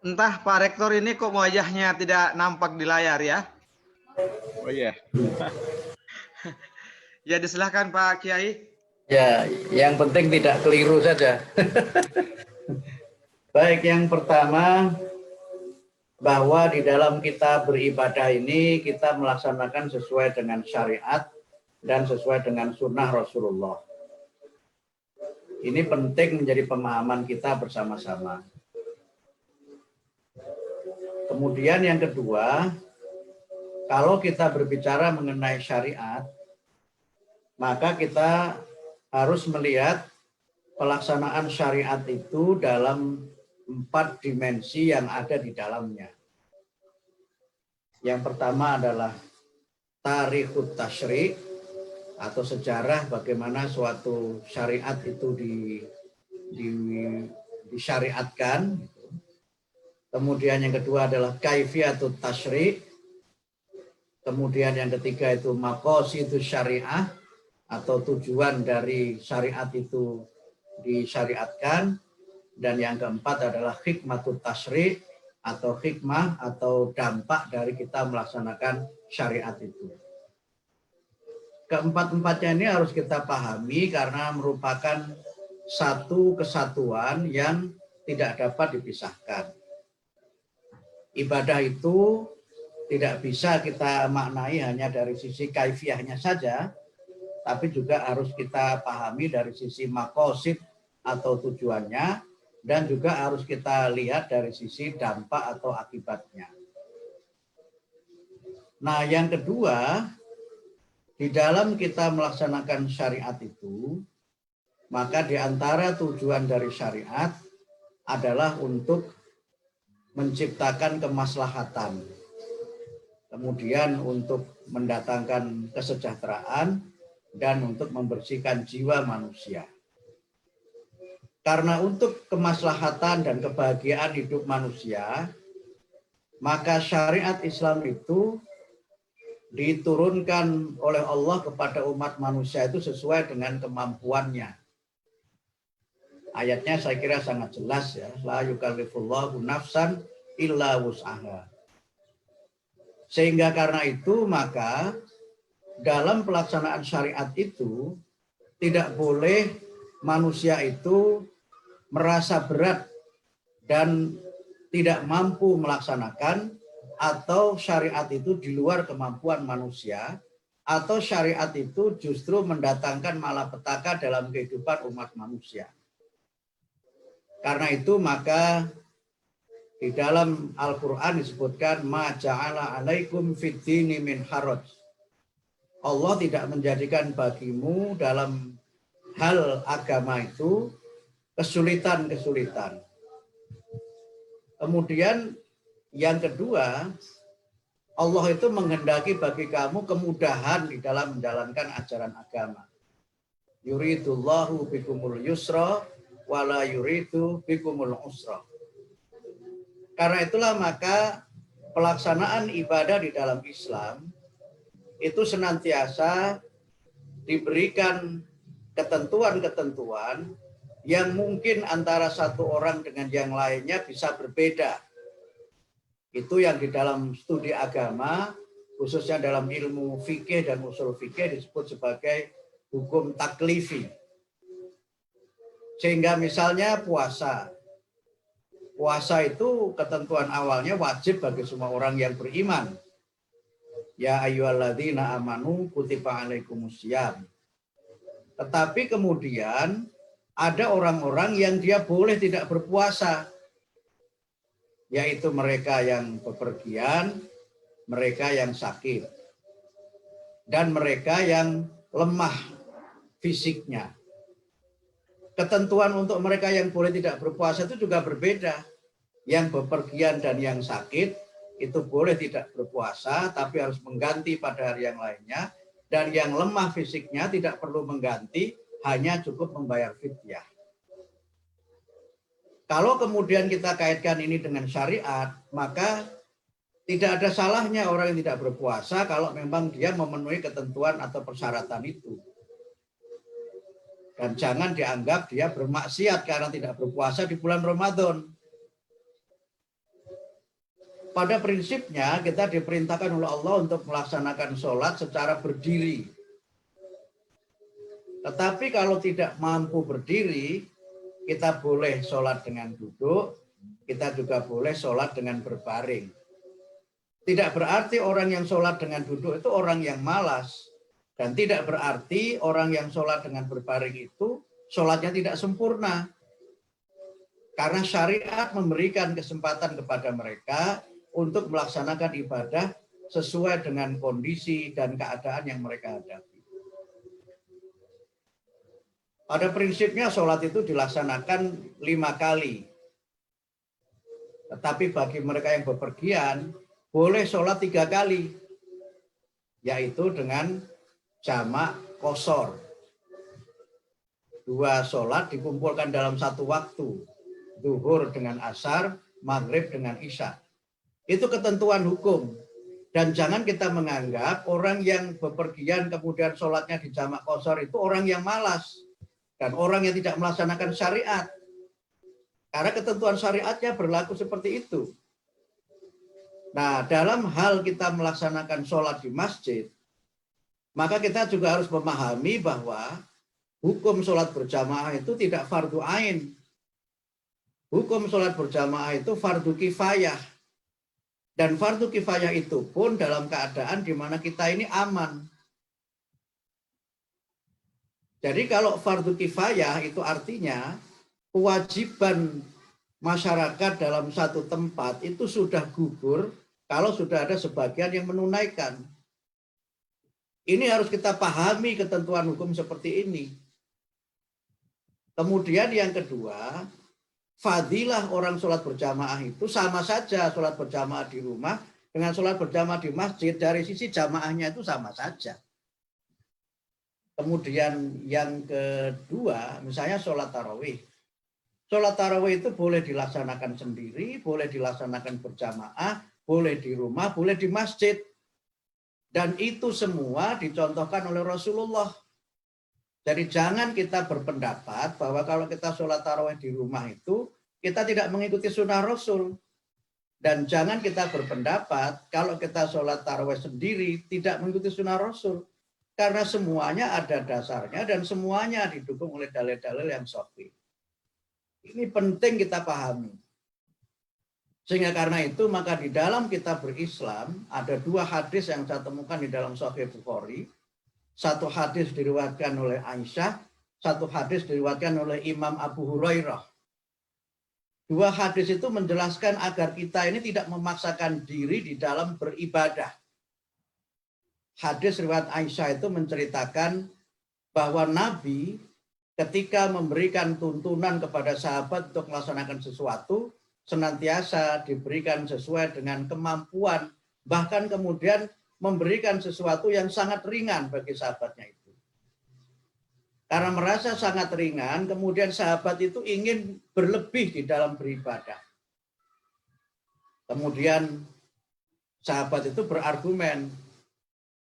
Entah Pak Rektor ini kok wajahnya tidak nampak di layar ya? Oh iya. Ya, disilahkan Pak Kiai. Ya, yang penting tidak keliru saja. Baik, yang pertama, bahwa di dalam kita beribadah ini kita melaksanakan sesuai dengan syariat dan sesuai dengan sunnah Rasulullah. Ini penting menjadi pemahaman kita bersama-sama. Kemudian yang kedua, kalau kita berbicara mengenai syariat, maka kita harus melihat pelaksanaan syariat itu dalam 4 dimensi yang ada di dalamnya. Yang pertama adalah tarikhut tasyri' atau sejarah bagaimana suatu syariat itu disyariatkan. Kemudian yang kedua adalah kaifiyatut tasyri'. Kemudian yang ketiga itu maqasidus syariah atau tujuan dari syariat itu disyariatkan. Dan yang keempat adalah hikmatut tasyri' atau hikmah atau dampak dari kita melaksanakan syariat itu. Keempat-empatnya ini harus kita pahami karena merupakan satu kesatuan yang tidak dapat dipisahkan. Ibadah itu tidak bisa kita maknai hanya dari sisi kaifiyahnya saja, tapi juga harus kita pahami dari sisi maqasid atau tujuannya, dan juga harus kita lihat dari sisi dampak atau akibatnya. Nah, yang kedua, di dalam kita melaksanakan syariat itu, maka di antara tujuan dari syariat adalah untuk menciptakan kemaslahatan, kemudian untuk mendatangkan kesejahteraan, dan untuk membersihkan jiwa manusia. Karena untuk kemaslahatan dan kebahagiaan hidup manusia, maka syariat Islam itu diturunkan oleh Allah kepada umat manusia itu sesuai dengan kemampuannya. Ayatnya saya kira sangat jelas ya, la yukallifullahu nafsan illa wus'aha. Sehingga karena itu maka dalam pelaksanaan syariat itu tidak boleh manusia itu merasa berat dan tidak mampu melaksanakan, atau syariat itu di luar kemampuan manusia, atau syariat itu justru mendatangkan malapetaka dalam kehidupan umat manusia. Karena itu maka di dalam Al-Quran disebutkan ma ja'ala alaikum fid dini min haraj. Allah tidak menjadikan bagimu dalam hal agama itu kesulitan-kesulitan. Kemudian yang kedua, Allah itu menghendaki bagi kamu kemudahan di dalam menjalankan ajaran agama. Yuridullahu bikumul yusra wala yuridu bikumul usra. Karena itulah maka pelaksanaan ibadah di dalam Islam itu senantiasa diberikan ketentuan-ketentuan yang mungkin antara satu orang dengan yang lainnya bisa berbeda. Itu yang di dalam studi agama, khususnya dalam ilmu fikih dan usul fikih disebut sebagai hukum taklifi. Sehingga misalnya puasa. Puasa itu ketentuan awalnya wajib bagi semua orang yang beriman. Ya ayyuhalladzina amanu kutiba alaikumusiyam. Tetapi kemudian ada orang-orang yang dia boleh tidak berpuasa, yaitu mereka yang bepergian, mereka yang sakit, dan mereka yang lemah fisiknya. Ketentuan untuk mereka yang boleh tidak berpuasa itu juga berbeda. Yang bepergian dan yang sakit itu boleh tidak berpuasa, tapi harus mengganti pada hari yang lainnya. Dan yang lemah fisiknya tidak perlu mengganti, hanya cukup membayar fidyah. Kalau kemudian kita kaitkan ini dengan syariat, maka tidak ada salahnya orang yang tidak berpuasa kalau memang dia memenuhi ketentuan atau persyaratan itu. Dan jangan dianggap dia bermaksiat karena tidak berpuasa di bulan Ramadan. Pada prinsipnya kita diperintahkan oleh Allah untuk melaksanakan sholat secara berdiri. Tetapi kalau tidak mampu berdiri, kita boleh sholat dengan duduk, kita juga boleh sholat dengan berbaring. Tidak berarti orang yang sholat dengan duduk itu orang yang malas. Dan tidak berarti orang yang sholat dengan berbaring itu sholatnya tidak sempurna. Karena syariat memberikan kesempatan kepada mereka untuk melaksanakan ibadah sesuai dengan kondisi dan keadaan yang mereka hadapi. Pada prinsipnya sholat itu dilaksanakan 5 kali. Tetapi bagi mereka yang bepergian, boleh sholat 3 kali. Yaitu dengan jamak qashar. 2 sholat dikumpulkan dalam satu waktu. Zuhur dengan asar, maghrib dengan isya. Itu ketentuan hukum. Dan jangan kita menganggap orang yang bepergian kemudian sholatnya di jamak qashar itu orang yang malas. Dan orang yang tidak melaksanakan syariat. Karena ketentuan syariatnya berlaku seperti itu. Nah, dalam hal kita melaksanakan sholat di masjid, maka kita juga harus memahami bahwa hukum sholat berjamaah itu tidak fardu ain. Hukum sholat berjamaah itu fardu kifayah. Dan fardu kifayah itu pun dalam keadaan di mana kita ini aman. Jadi kalau fardu kifayah itu artinya kewajiban masyarakat dalam satu tempat itu sudah gugur kalau sudah ada sebagian yang menunaikan. Ini harus kita pahami ketentuan hukum seperti ini. Kemudian yang kedua, fadilah orang sholat berjamaah itu sama saja sholat berjamaah di rumah dengan sholat berjamaah di masjid, dari sisi jamaahnya itu sama saja. Kemudian yang kedua, misalnya sholat tarawih. Sholat tarawih itu boleh dilaksanakan sendiri, boleh dilaksanakan berjamaah, boleh di rumah, boleh di masjid. Dan itu semua dicontohkan oleh Rasulullah. Jadi jangan kita berpendapat bahwa kalau kita sholat tarawih di rumah itu, kita tidak mengikuti sunnah Rasul. Dan jangan kita berpendapat kalau kita sholat tarawih sendiri, tidak mengikuti sunnah Rasul. Karena semuanya ada dasarnya dan semuanya didukung oleh dalil-dalil yang sahih. Ini penting kita pahami. Sehingga karena itu maka di dalam kitab berislam ada 2 hadis yang saya temukan di dalam Sahih Bukhari. 1 hadis diriwayatkan oleh Aisyah, 1 hadis diriwayatkan oleh Imam Abu Hurairah. 2 hadis itu menjelaskan agar kita ini tidak memaksakan diri di dalam beribadah. Hadis riwayat Aisyah itu menceritakan bahwa Nabi ketika memberikan tuntunan kepada sahabat untuk melaksanakan sesuatu, senantiasa diberikan sesuai dengan kemampuan, bahkan kemudian memberikan sesuatu yang sangat ringan bagi sahabatnya itu. Karena merasa sangat ringan, kemudian sahabat itu ingin berlebih di dalam beribadah. Kemudian sahabat itu berargumen,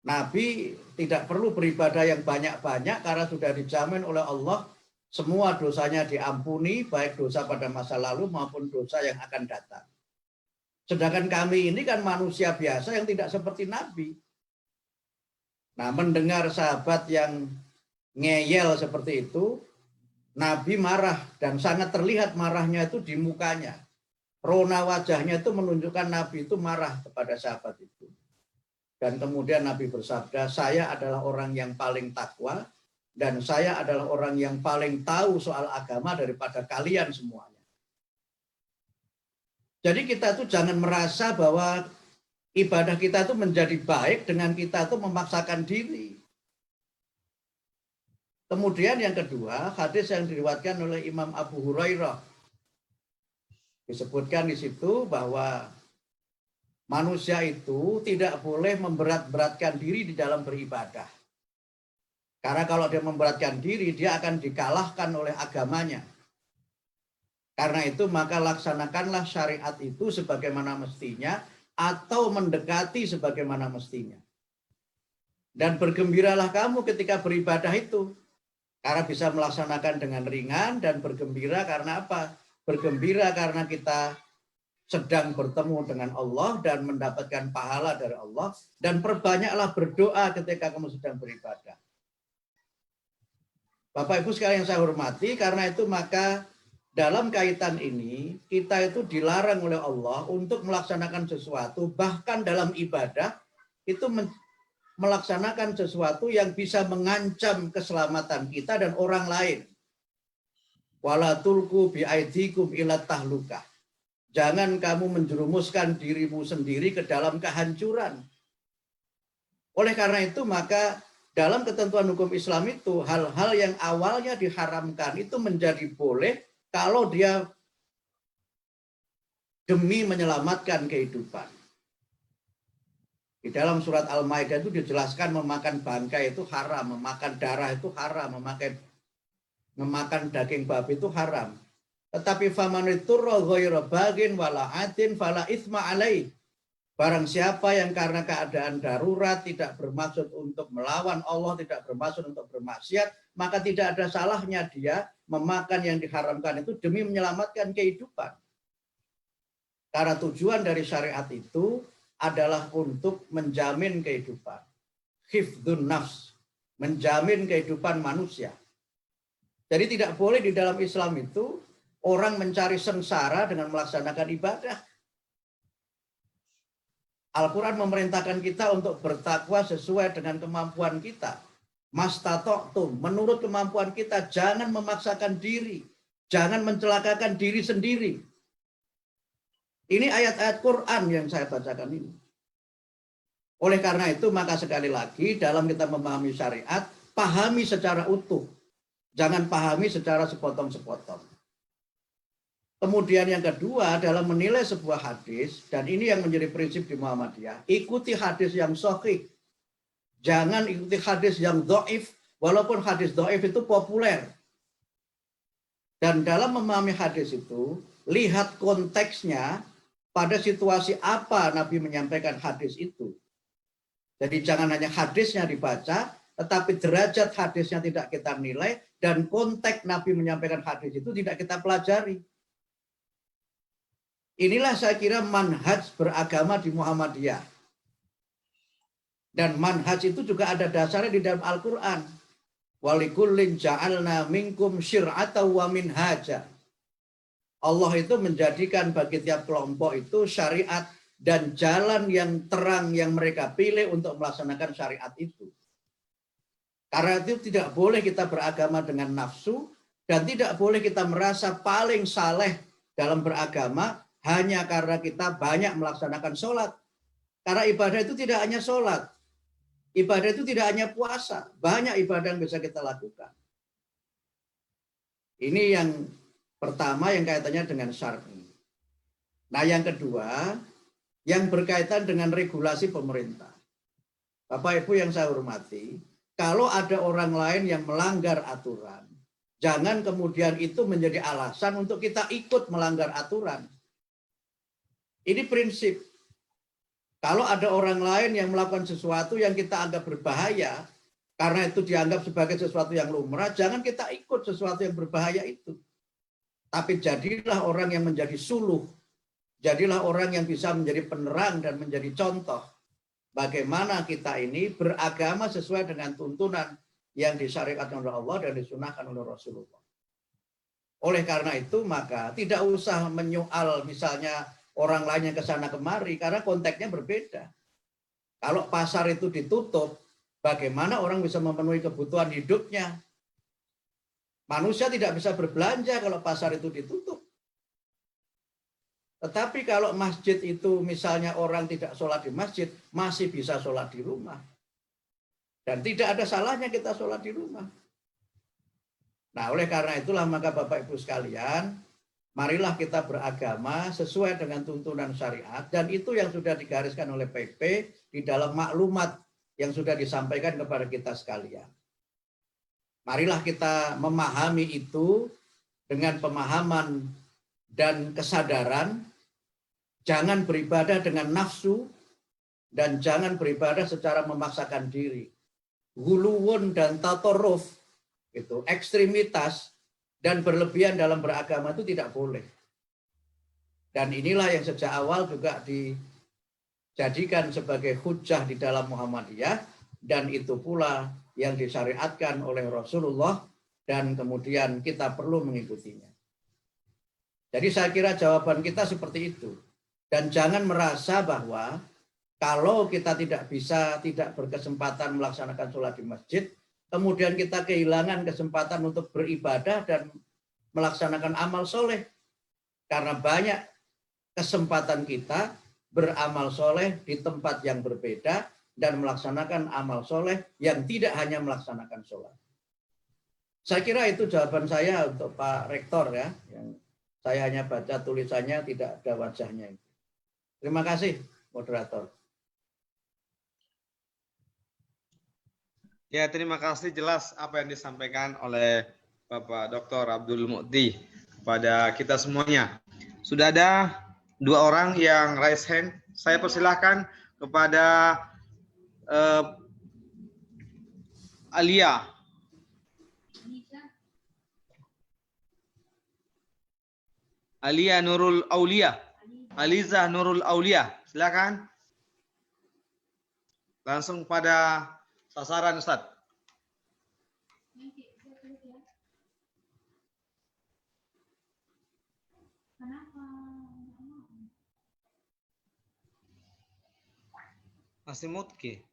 Nabi tidak perlu beribadah yang banyak-banyak karena sudah dijamin oleh Allah semua dosanya diampuni, baik dosa pada masa lalu maupun dosa yang akan datang. Sedangkan kami ini kan manusia biasa yang tidak seperti Nabi. Nah, mendengar sahabat yang ngeyel seperti itu, Nabi marah dan sangat terlihat marahnya itu di mukanya. Rona wajahnya itu menunjukkan Nabi itu marah kepada sahabat itu. Dan kemudian Nabi bersabda, saya adalah orang yang paling takwa dan saya adalah orang yang paling tahu soal agama daripada kalian semuanya. Jadi kita tuh jangan merasa bahwa ibadah kita itu menjadi baik dengan kita itu memaksakan diri. Kemudian yang kedua, hadis yang diriwayatkan oleh Imam Abu Hurairah. Disebutkan di situ bahwa manusia itu tidak boleh memberat-beratkan diri di dalam beribadah. Karena kalau dia memberatkan diri, dia akan dikalahkan oleh agamanya. Karena itu maka laksanakanlah syariat itu sebagaimana mestinya atau mendekati sebagaimana mestinya. Dan bergembiralah kamu ketika beribadah itu. Karena bisa melaksanakan dengan ringan dan bergembira karena apa? Bergembira karena kita sedang bertemu dengan Allah dan mendapatkan pahala dari Allah, dan perbanyaklah berdoa ketika kamu sedang beribadah. Bapak Ibu sekalian yang saya hormati, karena itu maka dalam kaitan ini kita itu dilarang oleh Allah untuk melaksanakan sesuatu, bahkan dalam ibadah itu melaksanakan sesuatu yang bisa mengancam keselamatan kita dan orang lain. Wala tulqu biaidikum ila tahlukah. Jangan kamu menjerumuskan dirimu sendiri ke dalam kehancuran. Oleh karena itu maka dalam ketentuan hukum Islam itu hal-hal yang awalnya diharamkan itu menjadi boleh kalau dia demi menyelamatkan kehidupan. Di dalam surat Al-Maidah itu dijelaskan memakan bangkai itu haram, memakan darah itu haram, memakan daging babi itu haram. Tetapi famaniturra ghairu bagin wala atin fala itsma alaih. Barang siapa yang karena keadaan darurat tidak bermaksud untuk melawan Allah, tidak bermaksud untuk bermaksiat, maka tidak ada salahnya dia memakan yang diharamkan itu demi menyelamatkan kehidupan. Karena tujuan dari syariat itu adalah untuk menjamin kehidupan. Hifdzun nafs, menjamin kehidupan manusia. Jadi tidak boleh di dalam Islam itu orang mencari sengsara dengan melaksanakan ibadah. Al-Quran memerintahkan kita untuk bertakwa sesuai dengan kemampuan kita. Mastatoktum, menurut kemampuan kita, jangan memaksakan diri. Jangan mencelakakan diri sendiri. Ini ayat-ayat Quran yang saya bacakan ini. Oleh karena itu, maka sekali lagi dalam kita memahami syariat, pahami secara utuh. Jangan pahami secara sepotong-sepotong. Kemudian yang kedua dalam menilai sebuah hadis, dan ini yang menjadi prinsip di Muhammadiyah, ikuti hadis yang sahih. Jangan ikuti hadis yang dhaif, walaupun hadis dhaif itu populer. Dan dalam memahami hadis itu, lihat konteksnya pada situasi apa Nabi menyampaikan hadis itu. Jadi jangan hanya hadisnya dibaca, tetapi derajat hadisnya tidak kita nilai, dan konteks Nabi menyampaikan hadis itu tidak kita pelajari. Inilah saya kira manhaj beragama di Muhammadiyah. Dan manhaj itu juga ada dasarnya di dalam Al-Quran. Walikullin ja'alna minkum syir'ata wa minhaja. Allah itu menjadikan bagi tiap kelompok itu syariat dan jalan yang terang yang mereka pilih untuk melaksanakan syariat itu. Karena itu tidak boleh kita beragama dengan nafsu dan tidak boleh kita merasa paling saleh dalam beragama hanya karena kita banyak melaksanakan sholat. Karena ibadah itu tidak hanya sholat. Ibadah itu tidak hanya puasa. Banyak ibadah yang bisa kita lakukan. Ini yang pertama yang kaitannya dengan syar'i. Nah yang kedua, yang berkaitan dengan regulasi pemerintah. Bapak Ibu yang saya hormati, kalau ada orang lain yang melanggar aturan, jangan kemudian itu menjadi alasan untuk kita ikut melanggar aturan. Ini prinsip. Kalau ada orang lain yang melakukan sesuatu yang kita anggap berbahaya, karena itu dianggap sebagai sesuatu yang lumrah, jangan kita ikut sesuatu yang berbahaya itu. Tapi jadilah orang yang menjadi suluh. Jadilah orang yang bisa menjadi penerang dan menjadi contoh. Bagaimana kita ini beragama sesuai dengan tuntunan yang disyariatkan oleh Allah dan disunahkan oleh Rasulullah. Oleh karena itu, maka tidak usah menyoal misalnya orang lain yang ke sana kemari, karena konteksnya berbeda. Kalau pasar itu ditutup, bagaimana orang bisa memenuhi kebutuhan hidupnya? Manusia tidak bisa berbelanja kalau pasar itu ditutup. Tetapi kalau masjid itu misalnya orang tidak sholat di masjid, masih bisa sholat di rumah. Dan tidak ada salahnya kita sholat di rumah. Nah, oleh karena itulah maka Bapak Ibu sekalian, marilah kita beragama sesuai dengan tuntunan syariat, dan itu yang sudah digariskan oleh PP di dalam maklumat yang sudah disampaikan kepada kita sekalian. Marilah kita memahami itu dengan pemahaman dan kesadaran, jangan beribadah dengan nafsu, dan jangan beribadah secara memaksakan diri. Guluwun dan tatoruf, itu ekstremitas, dan berlebihan dalam beragama itu tidak boleh. Dan inilah yang sejak awal juga dijadikan sebagai hujah di dalam Muhammadiyah, dan itu pula yang disyariatkan oleh Rasulullah, dan kemudian kita perlu mengikutinya. Jadi saya kira jawaban kita seperti itu. Dan jangan merasa bahwa kalau kita tidak berkesempatan melaksanakan sholat di masjid, kemudian kita kehilangan kesempatan untuk beribadah dan melaksanakan amal soleh. Karena banyak kesempatan kita beramal soleh di tempat yang berbeda, dan melaksanakan amal soleh yang tidak hanya melaksanakan sholat. Saya kira itu jawaban saya untuk Pak Rektor ya. Yang saya hanya baca tulisannya, tidak ada wajahnya. Terima kasih, moderator. Ya, terima kasih, jelas apa yang disampaikan oleh Bapak Dr. Abdul Mu'ti kepada kita semuanya. Sudah ada 2 orang yang raise hand. Saya persilahkan kepada Alia. Alia Nurul Aulia. Aliza Nurul Aulia. Silakan. Langsung pada sasaran, Ustaz. Masih mute.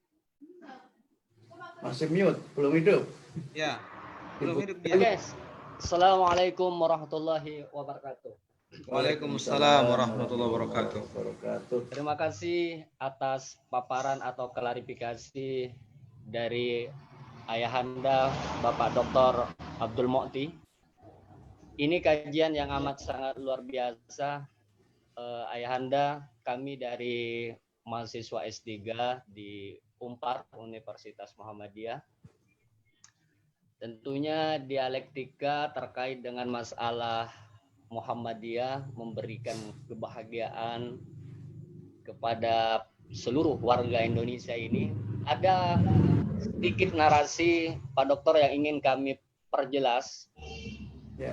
Masih mute, belum hidup. Ya, belum hidup dia. Oke. Assalamualaikum warahmatullahi wabarakatuh. Waalaikumsalam warahmatullahi wabarakatuh. Terima kasih atas paparan atau klarifikasi dari Ayahanda Bapak Dr. Abdul Mu'ti. Ini kajian yang amat sangat luar biasa. Ayahanda, kami dari mahasiswa S3 di Unpar, Universitas Muhammadiyah. Tentunya dialektika terkait dengan masalah Muhammadiyah memberikan kebahagiaan kepada seluruh warga Indonesia ini. Ada sedikit narasi Pak Dokter yang ingin kami perjelas,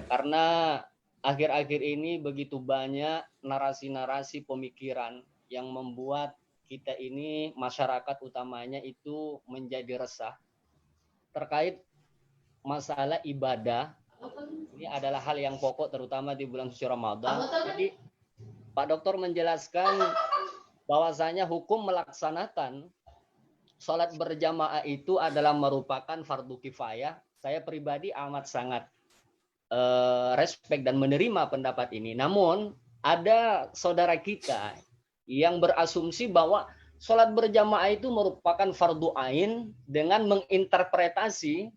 karena akhir-akhir ini begitu banyak narasi-narasi pemikiran yang membuat kita ini, masyarakat utamanya itu menjadi resah terkait masalah ibadah. Ini adalah hal yang pokok terutama di bulan suci Ramadan. Jadi Pak Dokter menjelaskan bahwasanya hukum melaksanakan sholat berjamaah itu adalah merupakan fardu kifayah. Saya pribadi amat sangat respect dan menerima pendapat ini. Namun ada saudara kita yang berasumsi bahwa sholat berjamaah itu merupakan fardu ain dengan menginterpretasi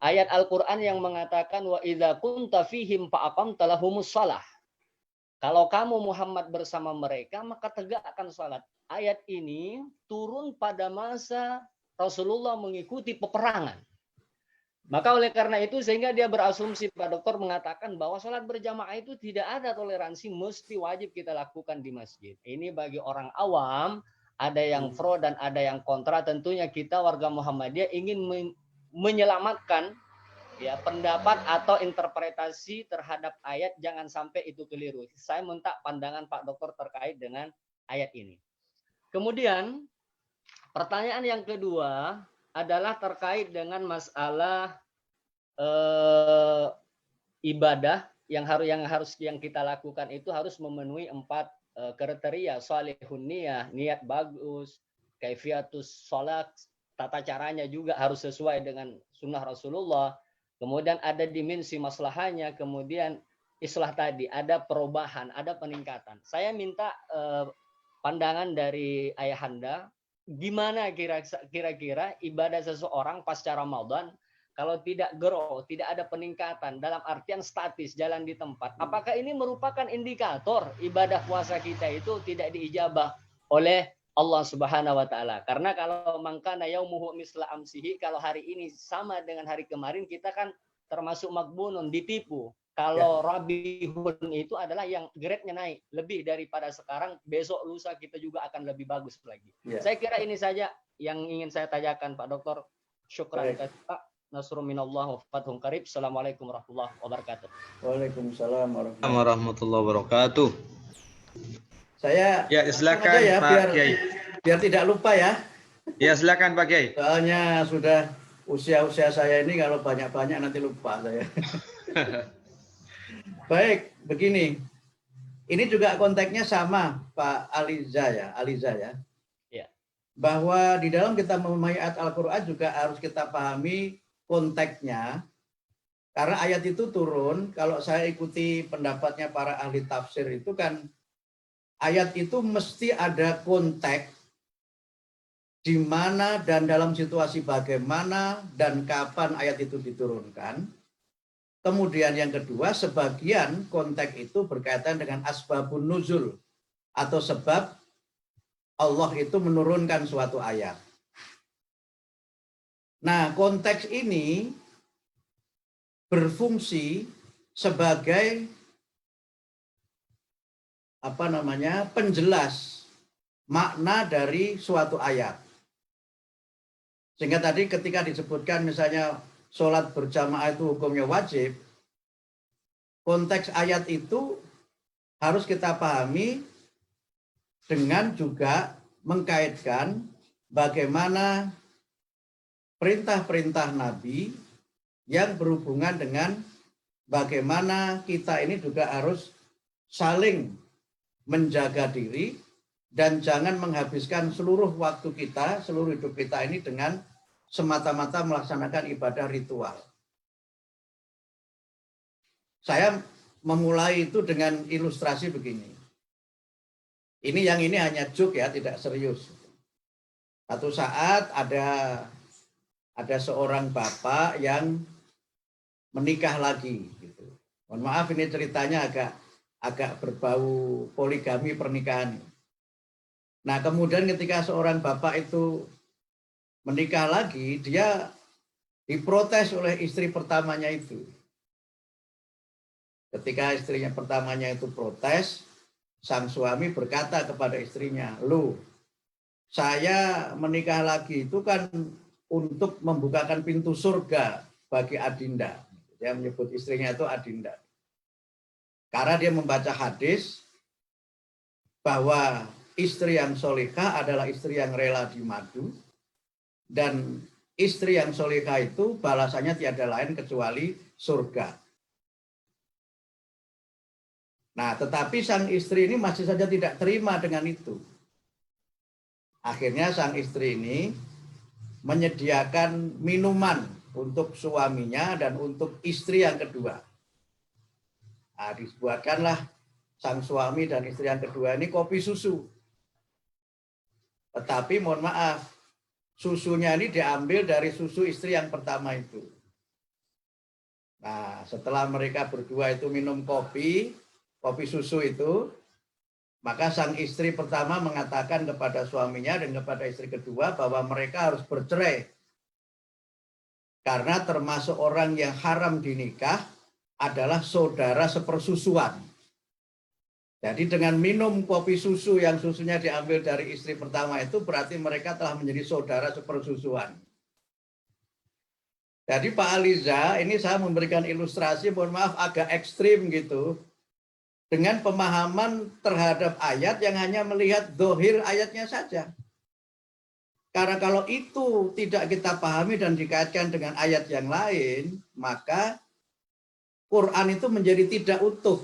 ayat Al-Quran yang mengatakan wa idza kunta fihim fa aqamta lahumus shalah. Kalau kamu Muhammad bersama mereka maka tegakkan salat. Ayat ini turun pada masa Rasulullah mengikuti peperangan. Maka oleh karena itu sehingga dia berasumsi, Pak Dokter mengatakan bahwa sholat berjamaah itu tidak ada toleransi, mesti wajib kita lakukan di masjid. Ini bagi orang awam, ada yang pro dan ada yang kontra. Tentunya kita warga Muhammadiyah ingin menyelamatkan ya pendapat atau interpretasi terhadap ayat, jangan sampai itu keliru. Saya minta pandangan Pak Dokter terkait dengan ayat ini. Kemudian pertanyaan yang kedua adalah terkait dengan masalah ibadah yang kita lakukan itu harus memenuhi 4 kriteria: shalihun niyah, niat bagus, kaifiatus sholat, tata caranya juga harus sesuai dengan sunnah Rasulullah. Kemudian ada dimensi maslahanya, kemudian islah tadi, ada perubahan, ada peningkatan. Saya minta pandangan dari Ayahanda, gimana kira-kira ibadah seseorang pasca Ramadan kalau tidak grow, tidak ada peningkatan dalam artian statis, jalan di tempat. Apakah ini merupakan indikator ibadah puasa kita itu tidak diijabah oleh Allah Subhanahu wa taala? Karena kalau mangkana yaumuhu misla amsihi, kalau hari ini sama dengan hari kemarin, kita kan termasuk makbunun, ditipu. Kalau Rabihun itu adalah yang grade-nya naik lebih daripada sekarang, besok lusa kita juga akan lebih bagus lagi. Saya kira ini saja yang ingin saya tanyakan Pak Dokter. Syukran Pak. Nasrun minallah wa fathun qarib. Assalamualaikum warahmatullahi wabarakatuh. Waalaikumsalam warahmatullahi wabarakatuh. Saya silakan ya, Pak Kiai. Biar tidak lupa ya. Ya silakan Pak Kiai. Soalnya sudah usia saya ini kalau banyak-banyak nanti lupa saya. Baik, begini. Ini juga konteksnya sama Pak Aliza ya. Bahwa di dalam kita memahami ayat Al-Quran juga harus kita pahami konteksnya. Karena ayat itu turun, kalau saya ikuti pendapatnya para ahli tafsir itu kan ayat itu mesti ada konteks di mana dan dalam situasi bagaimana dan kapan ayat itu diturunkan. Kemudian yang kedua, sebagian konteks itu berkaitan dengan asbabun nuzul atau sebab Allah itu menurunkan suatu ayat. Nah, konteks ini berfungsi sebagai penjelas makna dari suatu ayat. Sehingga tadi ketika disebutkan misalnya sholat berjamaah itu hukumnya wajib, konteks ayat itu harus kita pahami dengan juga mengkaitkan bagaimana perintah-perintah Nabi yang berhubungan dengan bagaimana kita ini juga harus saling menjaga diri dan jangan menghabiskan seluruh waktu kita, seluruh hidup kita ini dengan semata-mata melaksanakan ibadah ritual. Saya memulai itu dengan ilustrasi begini. Yang ini hanya joke ya, tidak serius. Satu saat ada seorang bapak yang menikah lagi. Gitu. Mohon maaf ini ceritanya agak berbau poligami pernikahan. Nah kemudian ketika seorang bapak itu menikah lagi, dia diprotes oleh istri pertamanya itu. Ketika istrinya pertamanya itu protes, sang suami berkata kepada istrinya, "Loh, saya menikah lagi itu kan untuk membukakan pintu surga bagi Adinda." Dia menyebut istrinya itu Adinda. Karena dia membaca hadis bahwa istri yang solihah adalah istri yang rela dimadu, dan istri yang solihah itu balasannya tiada lain kecuali surga. Nah, tetapi sang istri ini masih saja tidak terima dengan itu. Akhirnya sang istri ini menyediakan minuman untuk suaminya dan untuk istri yang kedua. Nah, dibuatkanlah sang suami dan istri yang kedua ini kopi susu. Tetapi mohon maaf, susunya ini diambil dari susu istri yang pertama itu. Nah, setelah mereka berdua itu minum kopi susu itu, maka sang istri pertama mengatakan kepada suaminya dan kepada istri kedua bahwa mereka harus bercerai. Karena termasuk orang yang haram dinikah adalah saudara sepersusuan. Jadi dengan minum kopi susu yang susunya diambil dari istri pertama itu berarti mereka telah menjadi saudara sepersusuan. Jadi Pak Aliza, ini saya memberikan ilustrasi, mohon maaf agak ekstrim gitu. Dengan pemahaman terhadap ayat yang hanya melihat dohir ayatnya saja. Karena kalau itu tidak kita pahami dan dikaitkan dengan ayat yang lain, maka Quran itu menjadi tidak utuh.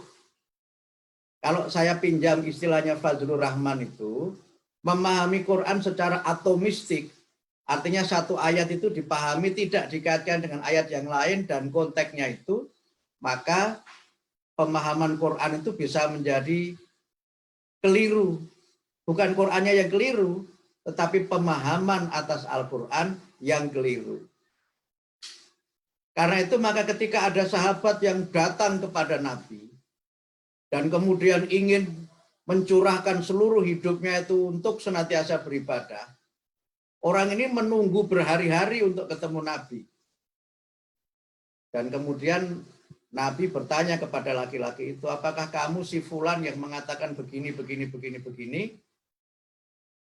Kalau saya pinjam istilahnya Fazlur Rahman itu, memahami Quran secara atomistik, artinya satu ayat itu dipahami tidak dikaitkan dengan ayat yang lain dan konteksnya itu, maka pemahaman Quran itu bisa menjadi keliru. Bukan Qurannya yang keliru, tetapi pemahaman atas Al-Quran yang keliru. Karena itu maka ketika ada sahabat yang datang kepada Nabi, dan kemudian ingin mencurahkan seluruh hidupnya itu untuk senantiasa beribadah, orang ini menunggu berhari-hari untuk ketemu Nabi. Dan kemudian Nabi bertanya kepada laki-laki itu, apakah kamu si fulan yang mengatakan begini.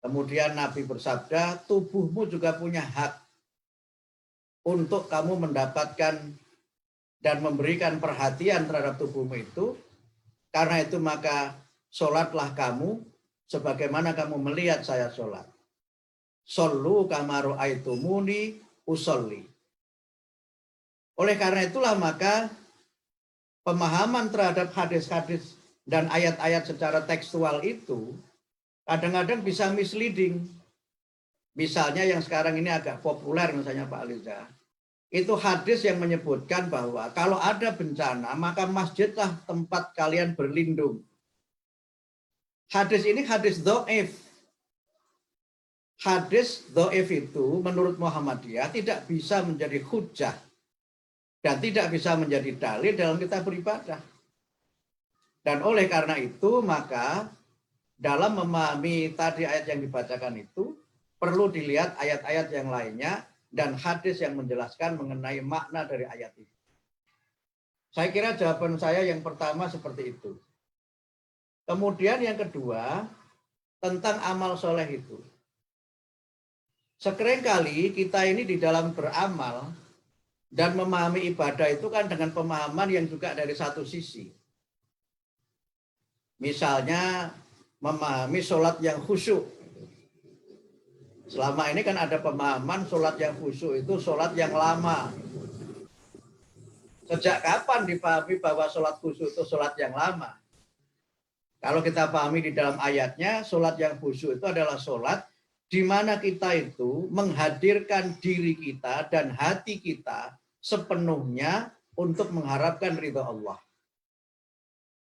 Kemudian Nabi bersabda, tubuhmu juga punya hak untuk kamu mendapatkan dan memberikan perhatian terhadap tubuhmu itu. Karena itu maka sholatlah kamu sebagaimana kamu melihat saya sholat. Shollu kama ra'aitumuni usolli. Oleh karena itulah maka pemahaman terhadap hadis-hadis dan ayat-ayat secara tekstual itu kadang-kadang bisa misleading. Misalnya yang sekarang ini agak populer misalnya Pak Aliza. Itu hadis yang menyebutkan bahwa kalau ada bencana maka masjidlah tempat kalian berlindung. Hadis ini hadis dhaif. hadis dhaif itu menurut Muhammadiyah tidak bisa menjadi hujjah dan tidak bisa menjadi dalil dalam kita beribadah. Dan oleh karena itu maka dalam memahami tadi ayat yang dibacakan itu perlu dilihat ayat-ayat yang lainnya dan hadis yang menjelaskan mengenai makna dari ayat itu. Saya kira jawaban saya yang pertama seperti itu. Kemudian yang kedua tentang amal soleh itu. Seringkali kita ini di dalam beramal dan memahami ibadah itu kan dengan pemahaman yang juga dari satu sisi. Misalnya memahami sholat yang khusyuk. Selama ini kan ada pemahaman sholat yang khusyuk itu sholat yang lama. Sejak kapan dipahami bahwa sholat khusyuk itu sholat yang lama? Kalau kita pahami di dalam ayatnya, sholat yang khusyuk itu adalah sholat di mana kita itu menghadirkan diri kita dan hati kita sepenuhnya untuk mengharapkan ridha Allah.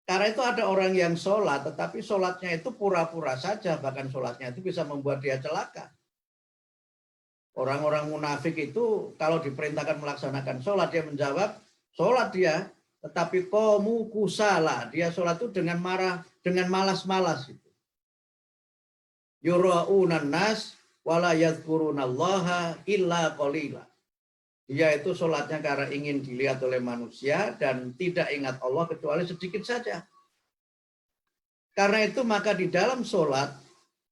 Karena itu ada orang yang sholat, tetapi sholatnya itu pura-pura saja, bahkan sholatnya itu bisa membuat dia celaka. Orang-orang munafik itu kalau diperintahkan melaksanakan sholat, dia menjawab, sholat dia, tetapi qamu kusala, dia sholat itu dengan marah, dengan malas-malas. Yura'unan nas wala yadhkurunallaha illa qalila. Dia itu sholatnya karena ingin dilihat oleh manusia dan tidak ingat Allah kecuali sedikit saja. Karena itu maka di dalam sholat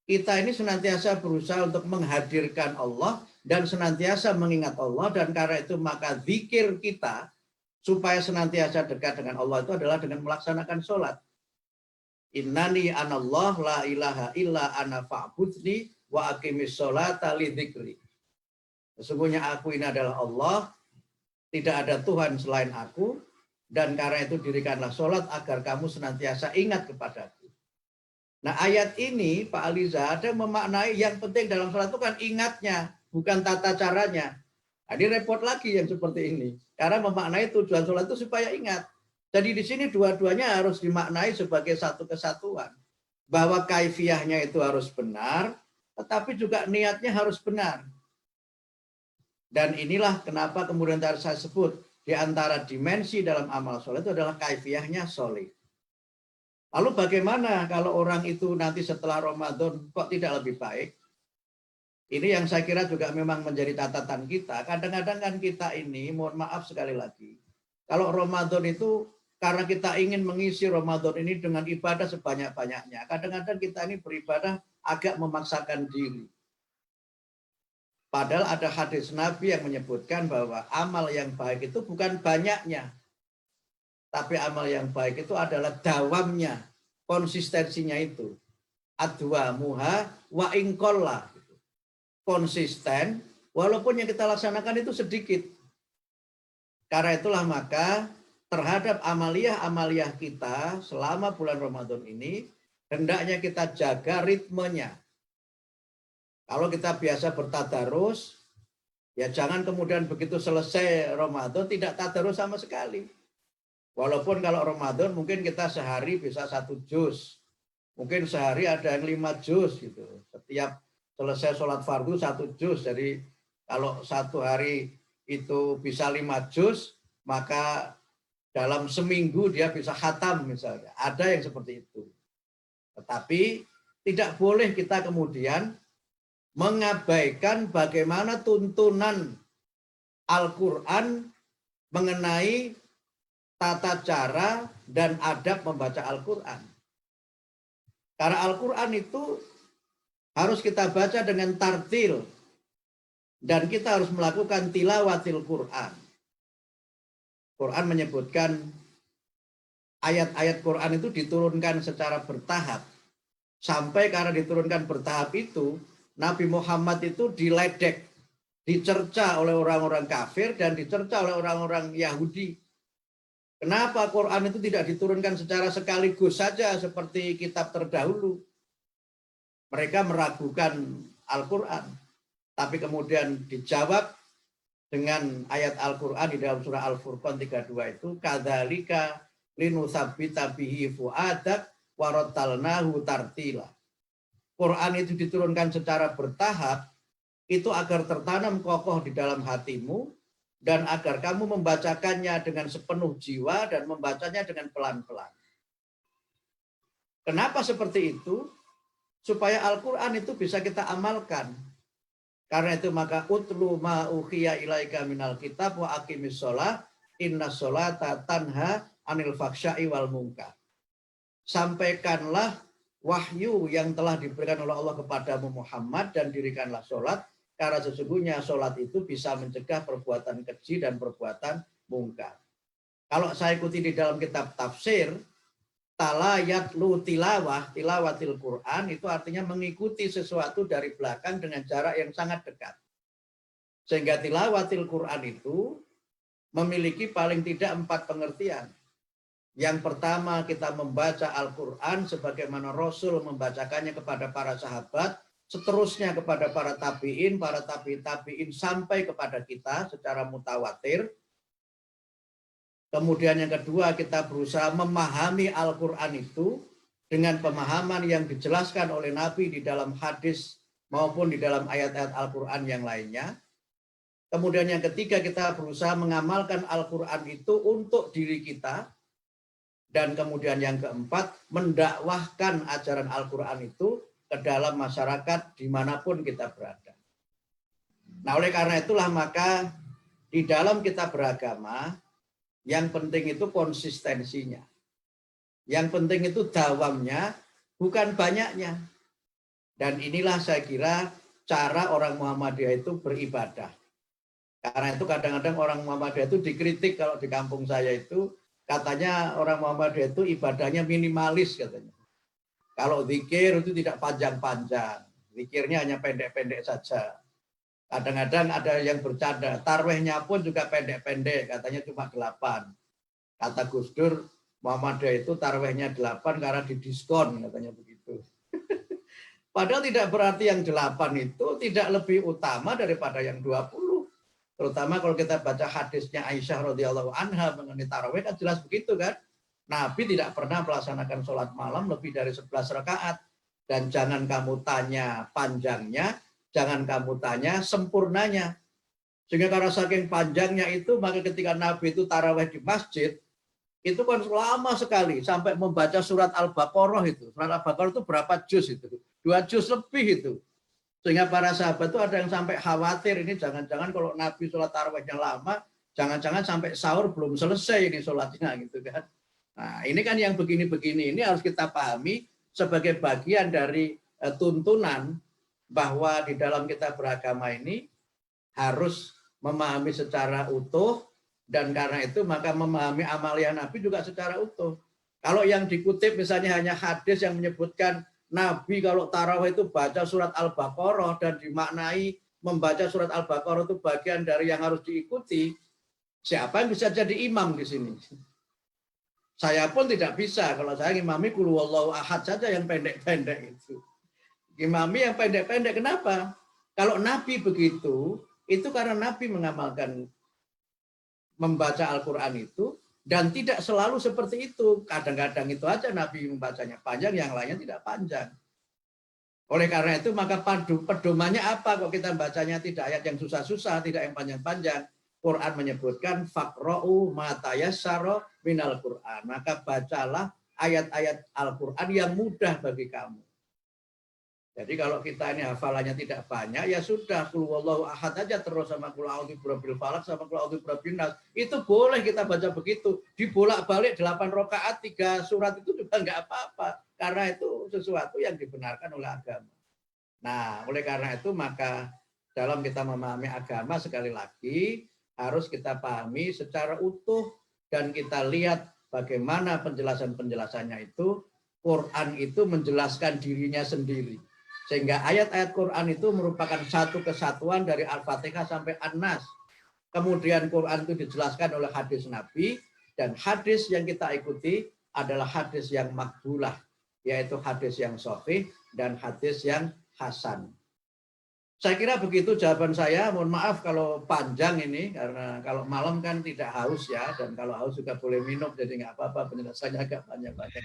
kita ini senantiasa berusaha untuk menghadirkan Allah dan senantiasa mengingat Allah, dan karena itu maka zikir kita supaya senantiasa dekat dengan Allah itu adalah dengan melaksanakan sholat. Innani anallah la ilaha illa ana fa'budni wa aqimis sholata li dzikri. Sesungguhnya aku ini adalah Allah, tidak ada Tuhan selain aku, dan karena itu dirikanlah sholat agar kamu senantiasa ingat kepadaku. Nah ayat ini Pak Aliza ada memaknai yang penting dalam sholat itu kan ingatnya, bukan tata caranya. Nah, ini repot lagi yang seperti ini, karena memaknai tujuan sholat itu supaya ingat. Jadi di sini dua-duanya harus dimaknai sebagai satu kesatuan. Bahwa kaifiyahnya itu harus benar, tetapi juga niatnya harus benar. Dan inilah kenapa kemudian tadi saya sebut di antara dimensi dalam amal soleh itu adalah kaifiyahnya soleh. Lalu bagaimana kalau orang itu nanti setelah Ramadan kok tidak lebih baik? Ini yang saya kira juga memang menjadi catatan kita. Kadang-kadang kan kita ini, mohon maaf sekali lagi, kalau Ramadan itu karena kita ingin mengisi Ramadan ini dengan ibadah sebanyak-banyaknya, kadang-kadang kita ini beribadah agak memaksakan diri. Padahal ada hadis Nabi yang menyebutkan bahwa amal yang baik itu bukan banyaknya. Tapi amal yang baik itu adalah dawamnya, konsistensinya itu. Adwa muha wa ingkolla. Konsisten, walaupun yang kita laksanakan itu sedikit. Karena itulah maka terhadap amaliyah kita selama bulan Ramadan ini, hendaknya kita jaga ritmenya. Kalau kita biasa bertadarus, ya jangan kemudian begitu selesai Ramadan tidak tadarus sama sekali. Walaupun kalau Ramadan mungkin kita sehari bisa 1 juz. Mungkin sehari ada yang 5 juz gitu. Setiap selesai sholat fardu 1 juz. Jadi kalau satu hari itu bisa 5 juz, maka dalam seminggu dia bisa khatam misalnya. Ada yang seperti itu. Tetapi tidak boleh kita kemudian mengabaikan bagaimana tuntunan Al-Quran mengenai tata cara dan adab membaca Al-Quran. Karena Al-Quran itu harus kita baca dengan tartil dan kita harus melakukan tilawatil Quran. Quran menyebutkan ayat-ayat Quran itu diturunkan secara bertahap. Sampai karena diturunkan bertahap itu, Nabi Muhammad itu diledek, dicerca oleh orang-orang kafir dan dicerca oleh orang-orang Yahudi. Kenapa Quran itu tidak diturunkan secara sekaligus saja seperti kitab terdahulu? Mereka meragukan Al-Quran. Tapi kemudian dijawab dengan ayat Al-Quran di dalam surah Al-Furqan 32 itu, kadzalika linusabbita bihi fuadak warattalnahu tartila. Quran itu diturunkan secara bertahap, itu agar tertanam kokoh di dalam hatimu, dan agar kamu membacakannya dengan sepenuh jiwa dan membacanya dengan pelan-pelan. Kenapa seperti itu? Supaya Al-Quran itu bisa kita amalkan. Karena itu maka utlu ma uhiya ilaika minal kitab wa aqimis sholah inna sholata tanha anil faksya'i wal munkar. Sampaikanlah wahyu yang telah diberikan oleh Allah kepadamu Muhammad dan dirikanlah sholat, karena sesungguhnya sholat itu bisa mencegah perbuatan keji dan perbuatan mungkar. Kalau saya ikuti di dalam kitab tafsir, talayat lu tilawatil Quran itu artinya mengikuti sesuatu dari belakang dengan jarak yang sangat dekat. Sehingga tilawatil Quran itu memiliki paling tidak 4 pengertian. Yang pertama, kita membaca Al-Quran sebagaimana Rasul membacakannya kepada para sahabat, seterusnya kepada para tabi'in sampai kepada kita secara mutawatir. Kemudian yang kedua, kita berusaha memahami Al-Quran itu dengan pemahaman yang dijelaskan oleh Nabi di dalam hadis maupun di dalam ayat-ayat Al-Quran yang lainnya. Kemudian yang ketiga, kita berusaha mengamalkan Al-Quran itu untuk diri kita. Dan kemudian yang keempat, mendakwahkan ajaran Al-Quran itu ke dalam masyarakat dimanapun kita berada. Nah, oleh karena itulah maka di dalam kita beragama, yang penting itu konsistensinya. Yang penting itu dawamnya, bukan banyaknya. Dan inilah saya kira cara orang Muhammadiyah itu beribadah. Karena itu kadang-kadang orang Muhammadiyah itu dikritik kalau di kampung saya itu, katanya orang Muhammadiyah itu ibadahnya minimalis katanya. Kalau zikir itu tidak panjang-panjang. Zikirnya hanya pendek-pendek saja. Kadang-kadang ada yang bercanda, tarwehnya pun juga pendek-pendek, katanya cuma 8. Kata Gus Dur, Muhammadiyah itu tarwehnya 8 karena didiskon, katanya begitu. Padahal tidak berarti yang 8 itu tidak lebih utama daripada yang 20. Terutama kalau kita baca hadisnya Aisyah radhiyallahu anha mengenai tarawih, kan jelas begitu kan. Nabi tidak pernah melaksanakan sholat malam lebih dari 11 rakaat. Dan jangan kamu tanya panjangnya, jangan kamu tanya sempurnanya. Sehingga karena saking panjangnya itu, maka ketika Nabi itu tarawih di masjid, itu kan lama sekali, sampai membaca surat Al-Baqarah itu. Surat Al-Baqarah itu berapa juz itu? 2 juz lebih itu. Sehingga para sahabat itu ada yang sampai khawatir, ini jangan-jangan kalau Nabi sholat tarawihnya lama, jangan-jangan sampai sahur belum selesai ini sholatnya gitu kan. Nah ini kan yang begini-begini, ini harus kita pahami sebagai bagian dari tuntunan bahwa di dalam kita beragama ini harus memahami secara utuh, dan karena itu maka memahami amalia Nabi juga secara utuh. Kalau yang dikutip misalnya hanya hadis yang menyebutkan Nabi kalau tarawih itu baca surat Al-Baqarah dan dimaknai membaca surat Al-Baqarah itu bagian dari yang harus diikuti, siapa yang bisa jadi imam di sini? Saya pun tidak bisa, kalau saya imami qul huwallahu ahad saja yang pendek-pendek itu. Imami yang pendek-pendek, kenapa? Kalau Nabi begitu, itu karena Nabi mengamalkan membaca Al-Quran itu, dan tidak selalu seperti itu. Kadang-kadang itu aja Nabi membacanya panjang, yang lainnya tidak panjang. Oleh karena itu, maka pedomannya apa? Kok kita bacanya tidak ayat yang susah-susah, tidak yang panjang-panjang. Quran menyebutkan faqra'u ma tayassara minal Quran. Maka bacalah ayat-ayat Al-Quran yang mudah bagi kamu. Jadi kalau kita ini hafalannya tidak banyak, ya sudah, qul huwallahu ahad aja terus sama qul a'udzu birabbil falaq sama qul a'udzu birabbin nas. Itu boleh kita baca begitu. Dibolak-balik 8 rakaat 3 surat itu juga enggak apa-apa, karena itu sesuatu yang dibenarkan oleh agama. Nah, oleh karena itu maka dalam kita memahami agama sekali lagi harus kita pahami secara utuh, dan kita lihat bagaimana penjelasan-penjelasannya itu. Quran itu menjelaskan dirinya sendiri. Sehingga ayat-ayat Quran itu merupakan satu kesatuan dari Al-Fatihah sampai An-Nas. Kemudian Quran itu dijelaskan oleh hadis Nabi, dan hadis yang kita ikuti adalah hadis yang makbulah, yaitu hadis yang sahih dan hadis yang hasan. Saya kira begitu jawaban saya. Mohon maaf kalau panjang ini, karena kalau malam kan tidak haus ya, dan kalau haus juga boleh minum, jadi nggak apa-apa penjelasannya agak banyak-banyak.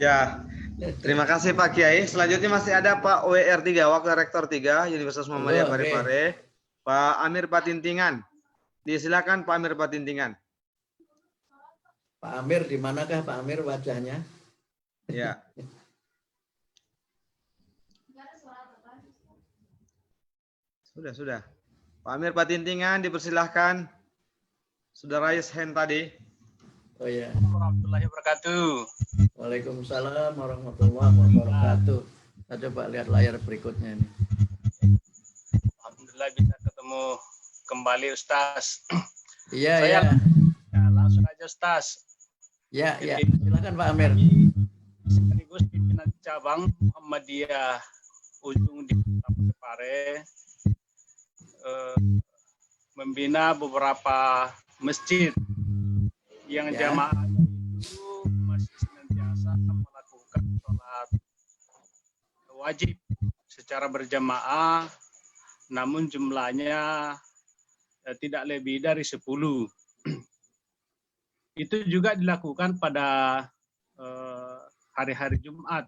Ya, terima kasih Pak Kiai. Selanjutnya masih ada Pak WR3, Wakil Rektor 3, Universitas Muhammadiyah Parepare, Pak Amir Patintingan. Disilakan Pak Amir Patintingan. Pak Amir, di manakah Pak Amir wajahnya? Ya. Sudah. Pak Amir Patintingan dipersilahkan. Sudah raise hand tadi. Oh ya. Warahmatullahi wabarakatuh. Waalaikumsalam warahmatullahi wabarakatuh. Saya coba lihat layar berikutnya ini. Alhamdulillah bisa ketemu kembali Ustaz. Iya, Saya langsung aja Ustaz. Ya. Silakan Pak Amir. Sekaligus pimpinan cabang Muhammadiyah Ujung di Parepare membina beberapa masjid yang jamaah itu masih senantiasa melakukan sholat wajib secara berjamaah, namun jumlahnya tidak lebih dari 10. Itu juga dilakukan pada hari-hari Jumat.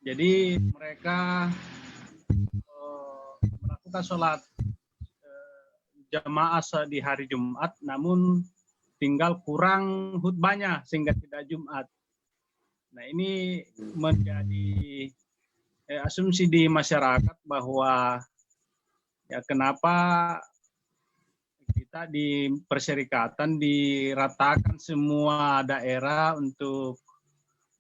Jadi mereka melakukan sholat jamaah di hari Jumat, namun tinggal kurang khutbahnya sehingga tidak Jumat. Nah, ini menjadi asumsi di masyarakat bahwa ya kenapa kita di perserikatan diratakan semua daerah untuk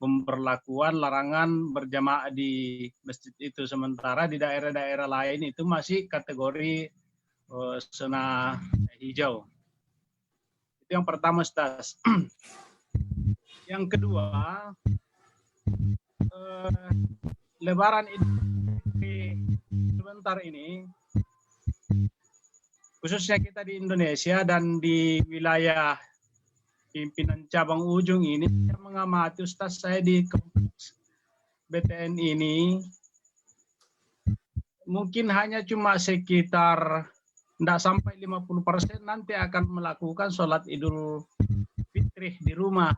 pemberlakuan larangan berjamaah di masjid itu, sementara di daerah-daerah lain itu masih kategori zona hijau. Itu yang pertama, Ustaz. Yang kedua, Lebaran ini sebentar ini, khususnya kita di Indonesia dan di wilayah pimpinan cabang Ujung ini, saya mengamati Ustaz, saya di kompleks BTN ini mungkin hanya cuma sekitar tidak sampai 50% nanti akan melakukan sholat Idul Fitri di rumah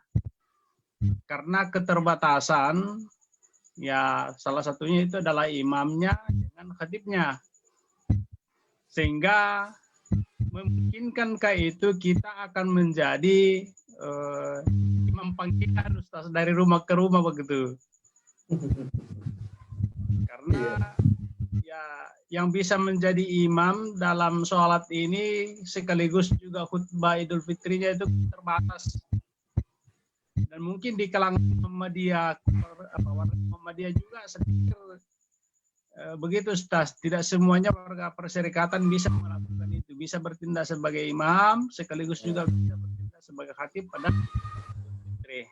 karena keterbatasan. Ya, salah satunya itu adalah imamnya dengan khatibnya, sehingga memungkinkankah itu kita akan menjadi imam panggilan Ustaz dari rumah ke rumah begitu. Karena ya yang bisa menjadi imam dalam sholat ini sekaligus juga khutbah Idul Fitrinya itu terbatas. Dan mungkin di kalangan Muhammadiyah juga sedikit begitu Ustaz. Tidak semuanya warga perserikatan bisa melakukan itu, bisa bertindak sebagai imam sekaligus juga bisa bertindak sebagai khatib pada Fitri.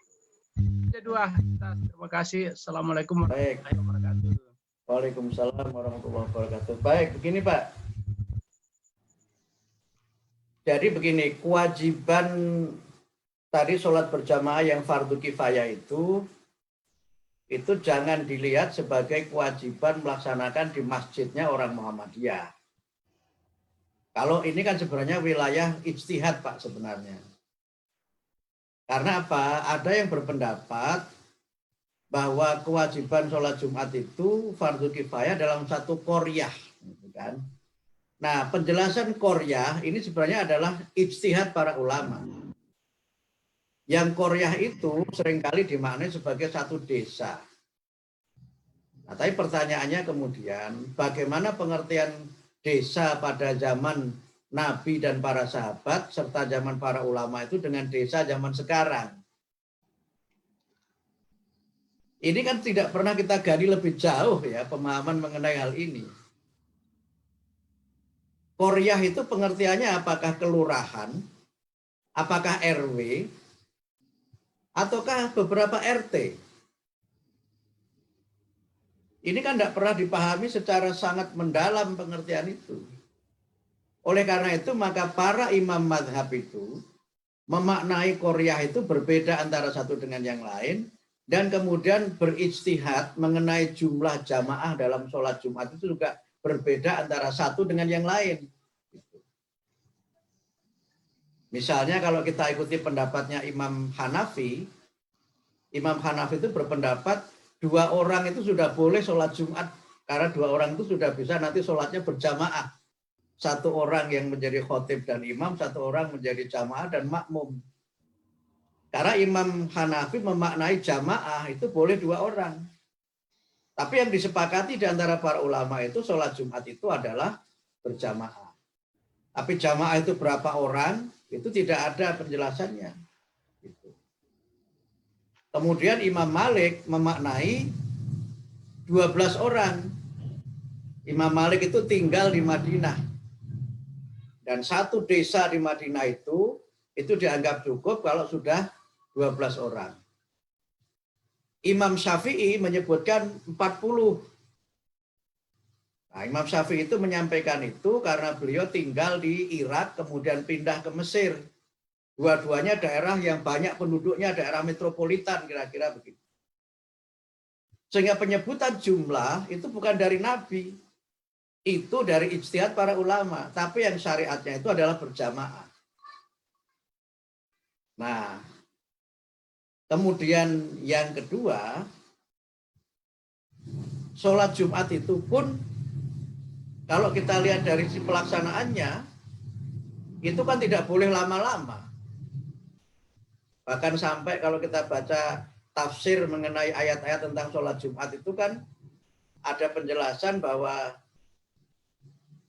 Kedua, Ustaz, terima kasih. Assalamualaikum warahmatullahi wabarakatuh. Waalaikumsalam warahmatullahi wabarakatuh. Baik, begini Pak. Jadi begini, kewajiban tadi sholat berjamaah yang fardu kifayah itu jangan dilihat sebagai kewajiban melaksanakan di masjidnya orang Muhammadiyah. Kalau ini kan sebenarnya wilayah ijtihad Pak sebenarnya. Karena apa? Ada yang berpendapat bahwa kewajiban sholat Jumat itu fardu kifayah dalam satu qaryah, gitu kan? Nah, penjelasan qaryah ini sebenarnya adalah ijtihad para ulama. Yang qaryah itu seringkali dimaknai sebagai satu desa. Nah, tapi pertanyaannya kemudian, bagaimana pengertian desa pada zaman Nabi dan para sahabat, serta zaman para ulama itu dengan desa zaman sekarang? Ini kan tidak pernah kita gali lebih jauh ya, pemahaman mengenai hal ini. Qaryah itu pengertiannya apakah kelurahan, apakah RW, ataukah beberapa RT? Ini kan tidak pernah dipahami secara sangat mendalam pengertian itu. Oleh karena itu, maka para imam madhab itu memaknai qaryah itu berbeda antara satu dengan yang lain, dan kemudian berijtihad mengenai jumlah jamaah dalam sholat Jumat itu juga berbeda antara satu dengan yang lain. Misalnya kalau kita ikuti pendapatnya Imam Hanafi, Imam Hanafi itu berpendapat 2 orang itu sudah boleh sholat Jumat, karena 2 orang itu sudah bisa nanti sholatnya berjamaah. 1 orang yang menjadi khotib dan imam, 1 orang menjadi jamaah dan makmum. Karena Imam Hanafi memaknai jamaah itu boleh 2 orang. Tapi yang disepakati di antara para ulama itu sholat Jumat itu adalah berjamaah. Tapi jamaah itu berapa orang, itu tidak ada penjelasannya. Gitu. Kemudian Imam Malik memaknai 12 orang. Imam Malik itu tinggal di Madinah. Dan 1 desa di Madinah itu dianggap cukup kalau sudah 12 orang. Imam Syafi'i menyebutkan 40. Nah, Imam Syafi'i itu menyampaikan itu karena beliau tinggal di Irak, kemudian pindah ke Mesir. Dua-duanya daerah yang banyak penduduknya, daerah metropolitan, kira-kira begitu. Sehingga penyebutan jumlah itu bukan dari Nabi. Itu dari ijtihad para ulama. Tapi yang syariatnya itu adalah berjamaah. Nah, kemudian yang kedua, sholat Jumat itu pun kalau kita lihat dari si pelaksanaannya, itu kan tidak boleh lama-lama. Bahkan sampai kalau kita baca tafsir mengenai ayat-ayat tentang sholat Jumat itu kan ada penjelasan bahwa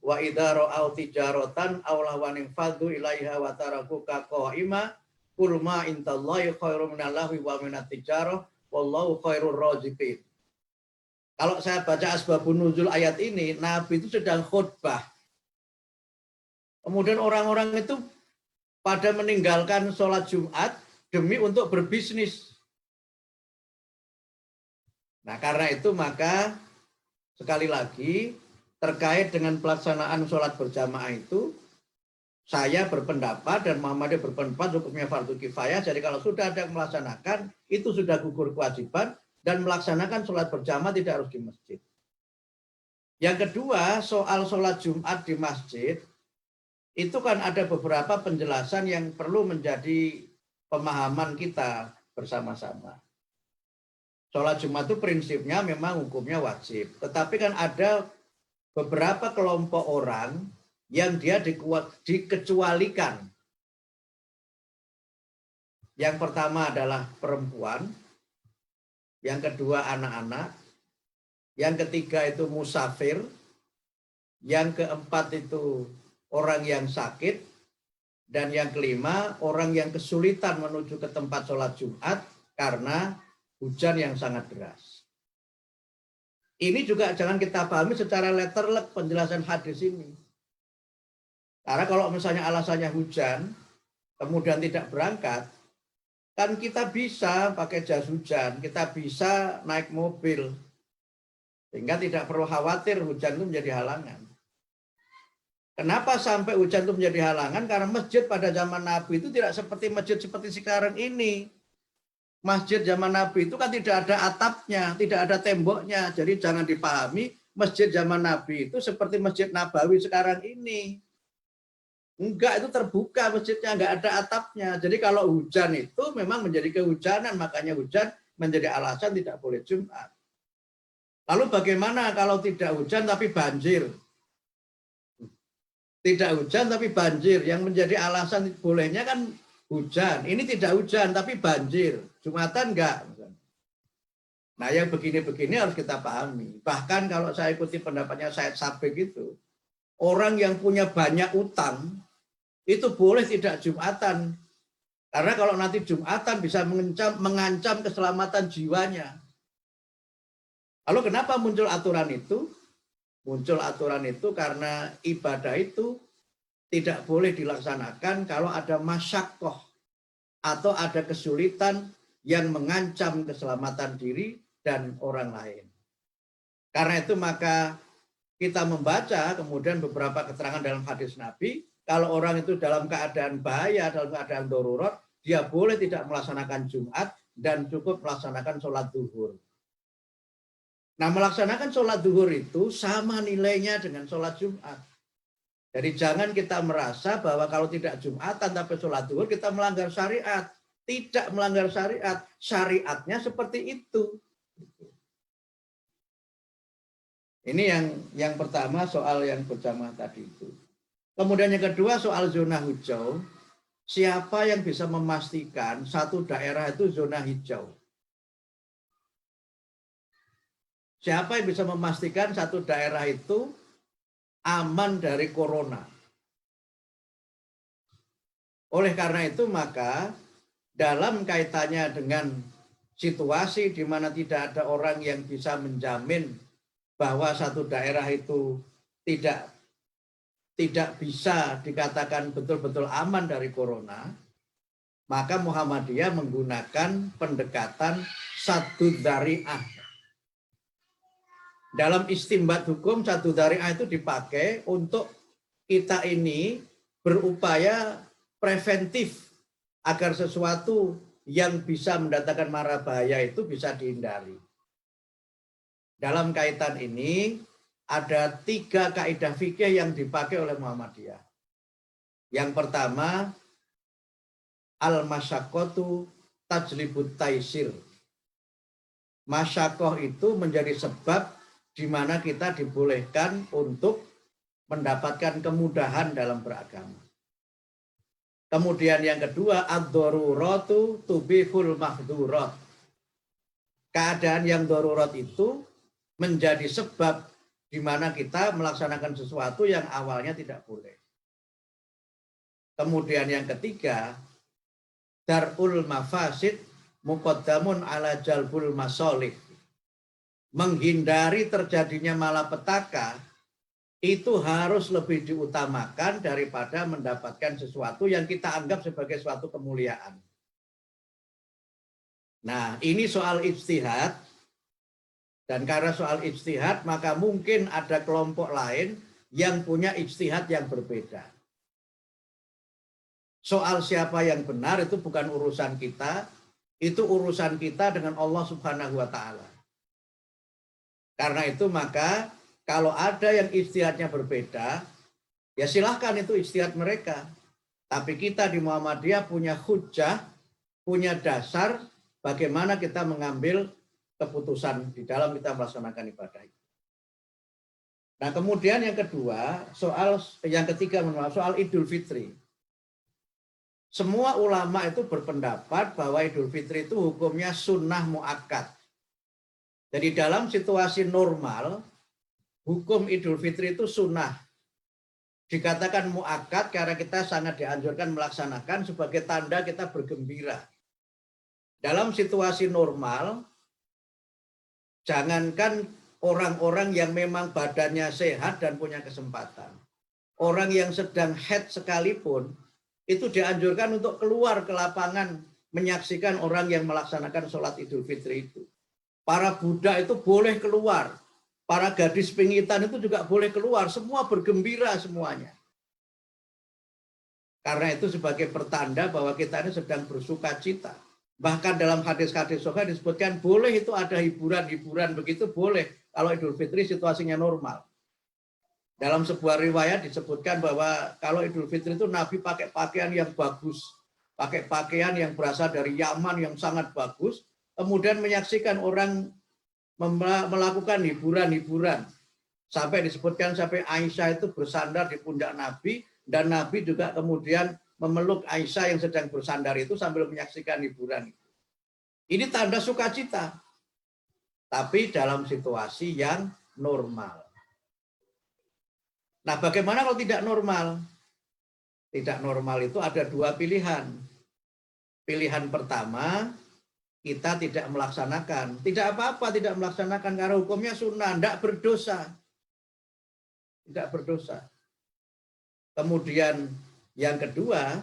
wa idza ra'au tijaratan aw lawanin fadhu ilaiha wa tarakuka qa'ima qul ma intallahi khairum minallahi wa minat tijarah wallahu khairur raziqin. Kalau saya baca asbabun nuzul ayat ini, Nabi itu sedang khutbah. Kemudian orang-orang itu pada meninggalkan sholat Jumat demi untuk berbisnis. Nah, karena itu maka sekali lagi terkait dengan pelaksanaan sholat berjamaah itu, saya berpendapat dan Muhammadiyah berpendapat hukumnya fardu kifayah. Jadi kalau sudah ada yang melaksanakan, itu sudah gugur kewajiban dan melaksanakan sholat berjamaah tidak harus di masjid. Yang kedua, soal sholat Jumat di masjid, itu kan ada beberapa penjelasan yang perlu menjadi pemahaman kita bersama-sama. Sholat Jumat itu prinsipnya memang hukumnya wajib. Tetapi kan ada beberapa kelompok orang yang dia dikecualikan. Yang pertama adalah perempuan, yang kedua anak-anak, yang ketiga itu musafir, yang keempat itu orang yang sakit, dan yang kelima orang yang kesulitan menuju ke tempat sholat Jumat karena hujan yang sangat deras. Ini juga jangan kita pahami secara letterlek penjelasan hadis ini. Karena kalau misalnya alasannya hujan, kemudian tidak berangkat, kan kita bisa pakai jas hujan, kita bisa naik mobil, sehingga tidak perlu khawatir hujan itu menjadi halangan. Kenapa sampai hujan itu menjadi halangan? Karena masjid pada zaman Nabi itu tidak seperti masjid seperti sekarang ini. Masjid zaman Nabi itu kan tidak ada atapnya, tidak ada temboknya. Jadi jangan dipahami masjid zaman Nabi itu seperti Masjid Nabawi sekarang ini. Enggak, itu terbuka masjidnya, enggak ada atapnya. Jadi kalau hujan itu memang menjadi kehujanan, makanya hujan menjadi alasan tidak boleh Jumat. Lalu bagaimana kalau tidak hujan tapi banjir? Tidak hujan tapi banjir, yang menjadi alasan bolehnya kan hujan. Ini tidak hujan tapi banjir. Jumatan enggak. Nah, yang begini-begini harus kita pahami. Bahkan kalau saya ikuti pendapatnya Said Sabiq itu, orang yang punya banyak utang itu boleh tidak Jumatan. Karena kalau nanti Jumatan bisa mengancam keselamatan jiwanya. Lalu kenapa muncul aturan itu? Muncul aturan itu karena ibadah itu tidak boleh dilaksanakan kalau ada masyakoh atau ada kesulitan yang mengancam keselamatan diri dan orang lain. Karena itu maka kita membaca kemudian beberapa keterangan dalam hadis Nabi, kalau orang itu dalam keadaan bahaya, dalam keadaan darurat, dia boleh tidak melaksanakan Jumat dan cukup melaksanakan sholat zuhur. Nah, melaksanakan sholat zuhur itu sama nilainya dengan sholat Jumat. Jadi jangan kita merasa bahwa kalau tidak Jumatan tapi sholat zuhur kita melanggar syariat. tidak melanggar syariat, syariatnya seperti itu. Ini yang pertama soal yang berjamaah tadi itu. Kemudian yang kedua soal zona hijau. Siapa yang bisa memastikan satu daerah itu zona hijau? Siapa yang bisa memastikan satu daerah itu aman dari corona? Oleh karena itu maka dalam kaitannya dengan situasi di mana tidak ada orang yang bisa menjamin bahwa satu daerah itu tidak bisa dikatakan betul-betul aman dari corona, maka Muhammadiyah menggunakan pendekatan sadu dzari'ah. Dalam istimbat hukum, sadu dzari'ah itu dipakai untuk kita ini berupaya preventif agar sesuatu yang bisa mendatangkan mara bahaya itu bisa dihindari. Dalam kaitan ini, ada 3 kaidah fikih yang dipakai oleh Muhammadiyah. Yang pertama, al-masyaqqatu tajlibut taisir. Masyaqqah itu menjadi sebab di mana kita dibolehkan untuk mendapatkan kemudahan dalam beragama. Kemudian yang kedua, ad-daruratu tubihul mahdurat. Keadaan yang darurat itu menjadi sebab di mana kita melaksanakan sesuatu yang awalnya tidak boleh. Kemudian yang ketiga, darul mafasid muqaddamun ala jalbul masolih. Menghindari terjadinya malapetaka itu harus lebih diutamakan daripada mendapatkan sesuatu yang kita anggap sebagai suatu kemuliaan. Nah, ini soal ijtihad. Dan karena soal ijtihad, maka mungkin ada kelompok lain yang punya ijtihad yang berbeda. Soal siapa yang benar itu bukan urusan kita, itu urusan kita dengan Allah Subhanahu wa Ta'ala. Karena itu maka kalau ada yang ijtihadnya berbeda, ya silahkan itu ijtihad mereka. Tapi kita di Muhammadiyah punya hujjah, punya dasar bagaimana kita mengambil keputusan di dalam kita melaksanakan ibadah itu. Nah, kemudian yang kedua, yang ketiga soal Idul Fitri. Semua ulama itu berpendapat bahwa Idul Fitri itu hukumnya sunnah muakkad. Jadi dalam situasi normal, hukum Idul Fitri itu sunnah. Dikatakan muakkad karena kita sangat dianjurkan melaksanakan sebagai tanda kita bergembira. Dalam situasi normal, jangankan orang-orang yang memang badannya sehat dan punya kesempatan. Orang yang sedang haid sekalipun, itu dianjurkan untuk keluar ke lapangan menyaksikan orang yang melaksanakan sholat Idul Fitri itu. Para Buddha itu boleh keluar. Para gadis pingitan itu juga boleh keluar. Semua bergembira semuanya. Karena itu sebagai pertanda bahwa kita ini sedang bersuka cita. Bahkan dalam hadis-hadis sahih disebutkan boleh itu ada hiburan-hiburan begitu boleh kalau Idul Fitri situasinya normal. Dalam sebuah riwayat disebutkan bahwa kalau Idul Fitri itu Nabi pakai pakaian yang bagus, pakai pakaian yang berasal dari Yaman yang sangat bagus, kemudian menyaksikan orang melakukan hiburan-hiburan. Sampai disebutkan sampai Aisyah itu bersandar di pundak Nabi dan Nabi juga kemudian memeluk Aisyah yang sedang bersandar itu sambil menyaksikan hiburan itu. Ini tanda sukacita. Tapi dalam situasi yang normal. Nah, bagaimana kalau tidak normal? Tidak normal itu ada 2 pilihan. Pilihan pertama, kita tidak melaksanakan. Tidak apa-apa tidak melaksanakan karena hukumnya sunnah, tidak berdosa. Tidak berdosa. Kemudian yang kedua,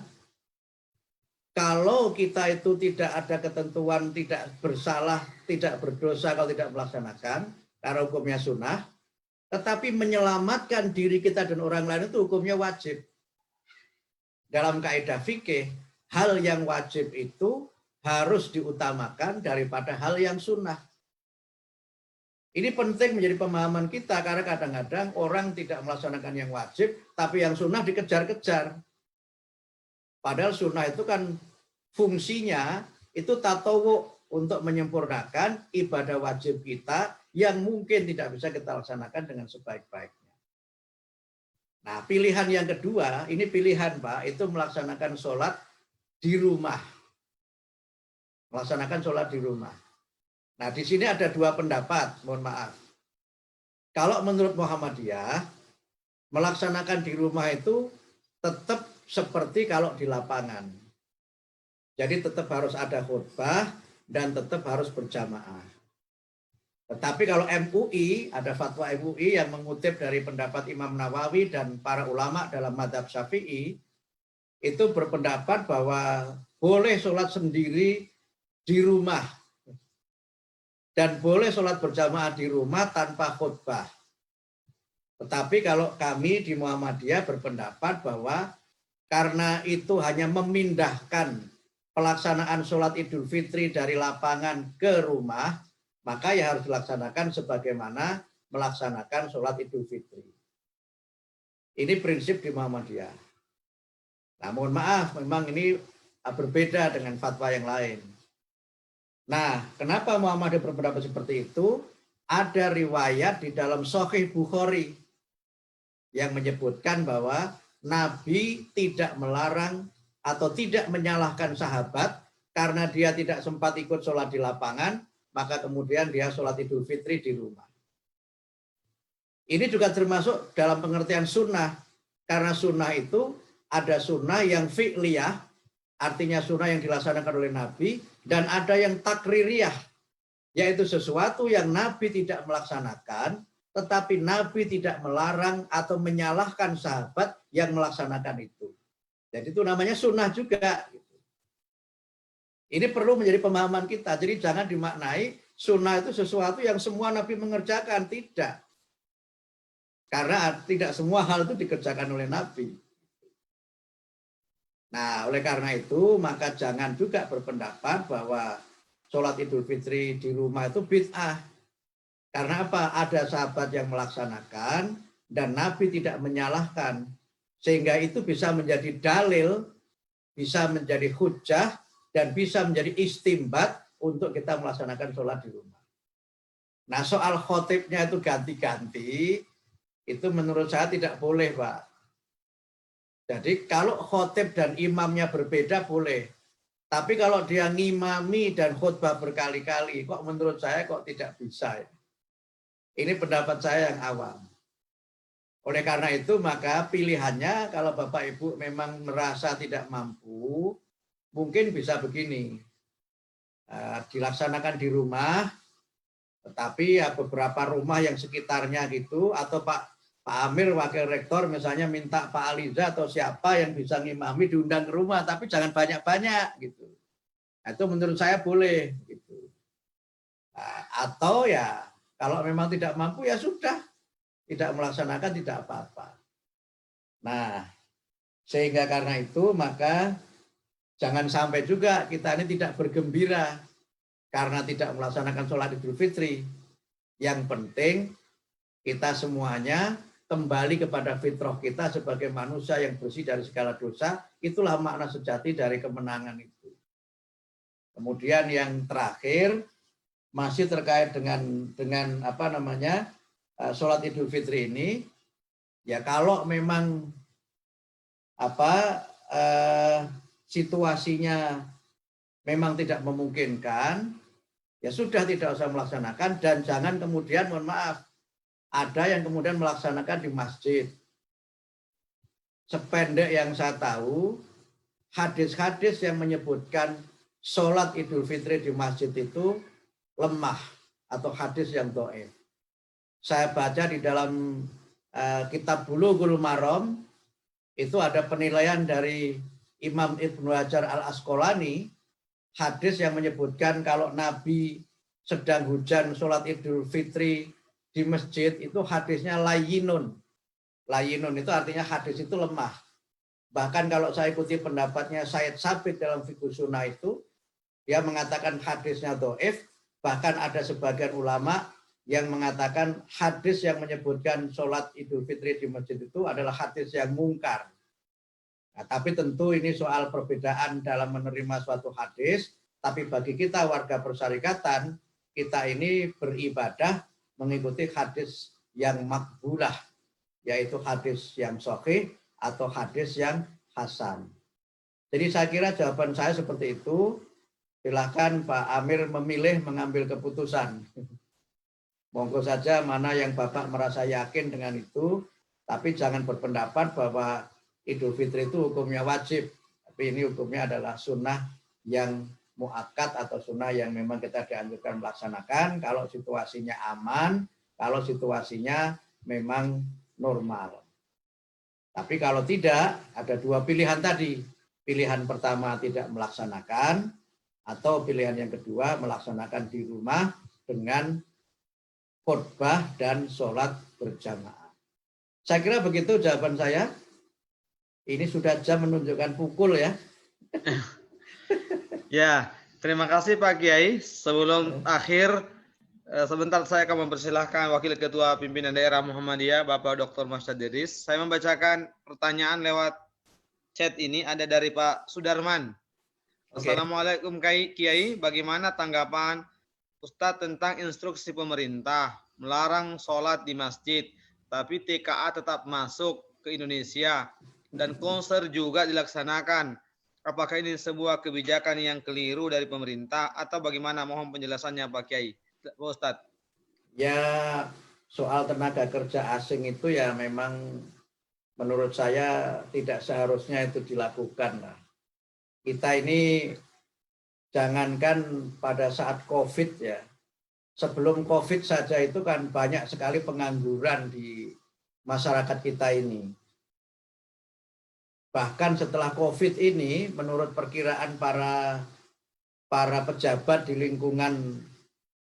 kalau kita itu tidak ada ketentuan tidak bersalah, tidak berdosa kalau tidak melaksanakan, karena hukumnya sunnah, tetapi menyelamatkan diri kita dan orang lain itu hukumnya wajib. Dalam kaidah fikih, hal yang wajib itu harus diutamakan daripada hal yang sunnah. Ini penting menjadi pemahaman kita karena kadang-kadang orang tidak melaksanakan yang wajib, tapi yang sunnah dikejar-kejar. Padahal sunnah itu kan fungsinya itu tatawu untuk menyempurnakan ibadah wajib kita yang mungkin tidak bisa kita laksanakan dengan sebaik-baiknya. Nah, pilihan yang kedua, ini pilihan Pak, itu melaksanakan sholat di rumah. Melaksanakan sholat di rumah. Nah, di sini ada dua pendapat, mohon maaf. Kalau menurut Muhammadiyah, melaksanakan di rumah itu tetap seperti kalau di lapangan. Jadi tetap harus ada khutbah dan tetap harus berjamaah. Tetapi kalau MUI, ada fatwa MUI yang mengutip dari pendapat Imam Nawawi dan para ulama dalam mazhab Syafi'i, itu berpendapat bahwa boleh sholat sendiri di rumah dan boleh sholat berjamaah di rumah tanpa khutbah. Tetapi kalau kami di Muhammadiyah berpendapat bahwa karena itu hanya memindahkan pelaksanaan sholat Idul Fitri dari lapangan ke rumah, maka ya harus dilaksanakan sebagaimana melaksanakan sholat Idul Fitri. Ini prinsip di Muhammadiyah. Nah, mohon maaf, memang ini berbeda dengan fatwa yang lain. Nah, kenapa Muhammadiyah berpendapat seperti itu? Ada riwayat di dalam Sahih Bukhari yang menyebutkan bahwa Nabi tidak melarang atau tidak menyalahkan sahabat karena dia tidak sempat ikut sholat di lapangan, maka kemudian dia sholat Idul Fitri di rumah. Ini juga termasuk dalam pengertian sunnah, karena sunnah itu ada sunnah yang fi'liyah, artinya sunnah yang dilaksanakan oleh Nabi, dan ada yang takririyah, yaitu sesuatu yang Nabi tidak melaksanakan, tetapi Nabi tidak melarang atau menyalahkan sahabat yang melaksanakan itu. Jadi itu namanya sunnah juga. Ini perlu menjadi pemahaman kita. Jadi jangan dimaknai sunnah itu sesuatu yang semua Nabi mengerjakan. Tidak. Karena tidak semua hal itu dikerjakan oleh Nabi. Nah, oleh karena itu, maka jangan juga berpendapat bahwa sholat Idul Fitri di rumah itu bid'ah. Karena apa? Ada sahabat yang melaksanakan dan Nabi tidak menyalahkan. Sehingga itu bisa menjadi dalil, bisa menjadi hujjah, dan bisa menjadi istimbat untuk kita melaksanakan sholat di rumah. Nah, soal khotibnya itu ganti-ganti, itu menurut saya tidak boleh, Pak. Jadi kalau khotib dan imamnya berbeda boleh. Tapi kalau dia ngimami dan khutbah berkali-kali, kok menurut saya kok tidak bisa. Ini pendapat saya yang awam. Oleh karena itu maka pilihannya kalau Bapak Ibu memang merasa tidak mampu, mungkin bisa begini. Dilaksanakan di rumah, tetapi ya beberapa rumah yang sekitarnya gitu, atau Pak Amir Wakil Rektor misalnya minta Pak Aliza atau siapa yang bisa ngimami diundang ke rumah, tapi jangan banyak-banyak gitu. Itu menurut saya boleh gitu. Atau ya kalau memang tidak mampu ya sudah, tidak melaksanakan tidak apa-apa. Nah, sehingga karena itu maka jangan sampai juga kita ini tidak bergembira karena tidak melaksanakan sholat Idul Fitri. Yang penting kita semuanya kembali kepada fitrah kita sebagai manusia yang bersih dari segala dosa. Itulah makna sejati dari kemenangan itu. Kemudian yang terakhir masih terkait dengan apa namanya sholat Idul Fitri ini, ya kalau memang situasinya memang tidak memungkinkan, ya sudah tidak usah melaksanakan, dan jangan kemudian mohon maaf ada yang kemudian melaksanakan di masjid. Sependek yang saya tahu, hadis-hadis yang menyebutkan sholat Idul Fitri di masjid itu lemah atau hadis yang dhaif. Saya baca di dalam kitab Bulughul Maram, itu ada penilaian dari Imam Ibnu Hajar Al-Asqalani, hadis yang menyebutkan kalau Nabi sedang hujan sholat Idul Fitri di masjid, itu hadisnya layinun. Layinun itu artinya hadis itu lemah. Bahkan kalau saya ikuti pendapatnya Said Sabit dalam Fiqh Sunnah itu, dia mengatakan hadisnya dhaif. Bahkan ada sebagian ulama yang mengatakan hadis yang menyebutkan sholat Idul Fitri di masjid itu adalah hadis yang mungkar. Nah, tapi tentu ini soal perbedaan dalam menerima suatu hadis, tapi bagi kita warga persyarikatan, kita ini beribadah mengikuti hadis yang makbulah, yaitu hadis yang sahih atau hadis yang hasan. Jadi saya kira jawaban saya seperti itu. Silakan Pak Amir memilih mengambil keputusan. Monggo saja mana yang Bapak merasa yakin dengan itu, tapi jangan berpendapat bahwa Idul Fitri itu hukumnya wajib, tapi ini hukumnya adalah sunnah yang muakkad atau sunnah yang memang kita dianjurkan melaksanakan kalau situasinya aman, kalau situasinya memang normal. Tapi kalau tidak, ada dua pilihan tadi. Pilihan pertama tidak melaksanakan, atau pilihan yang kedua melaksanakan di rumah dengan khutbah dan sholat berjamaah. Saya kira begitu jawaban saya. Ini sudah jam menunjukkan pukul ya. Ya, terima kasih Pak Kiai. Sebelum akhir, sebentar saya akan mempersilahkan Wakil Ketua Pimpinan Daerah Muhammadiyah, Bapak Dr. Masyad Deris. Saya membacakan pertanyaan lewat chat ini, ada dari Pak Sudarman. Assalamualaikum Kiai, bagaimana tanggapan Ustadz tentang instruksi pemerintah melarang sholat di masjid, tapi TKA tetap masuk ke Indonesia dan konser juga dilaksanakan? Apakah ini sebuah kebijakan yang keliru dari pemerintah atau bagaimana? Mohon penjelasannya Pak Kiai. Pak Ustadz. Ya, soal tenaga kerja asing itu ya memang menurut saya tidak seharusnya itu dilakukan lah. Kita ini jangankan pada saat COVID ya, sebelum COVID saja itu kan banyak sekali pengangguran di masyarakat kita ini. Bahkan setelah COVID ini, menurut perkiraan para pejabat di lingkungan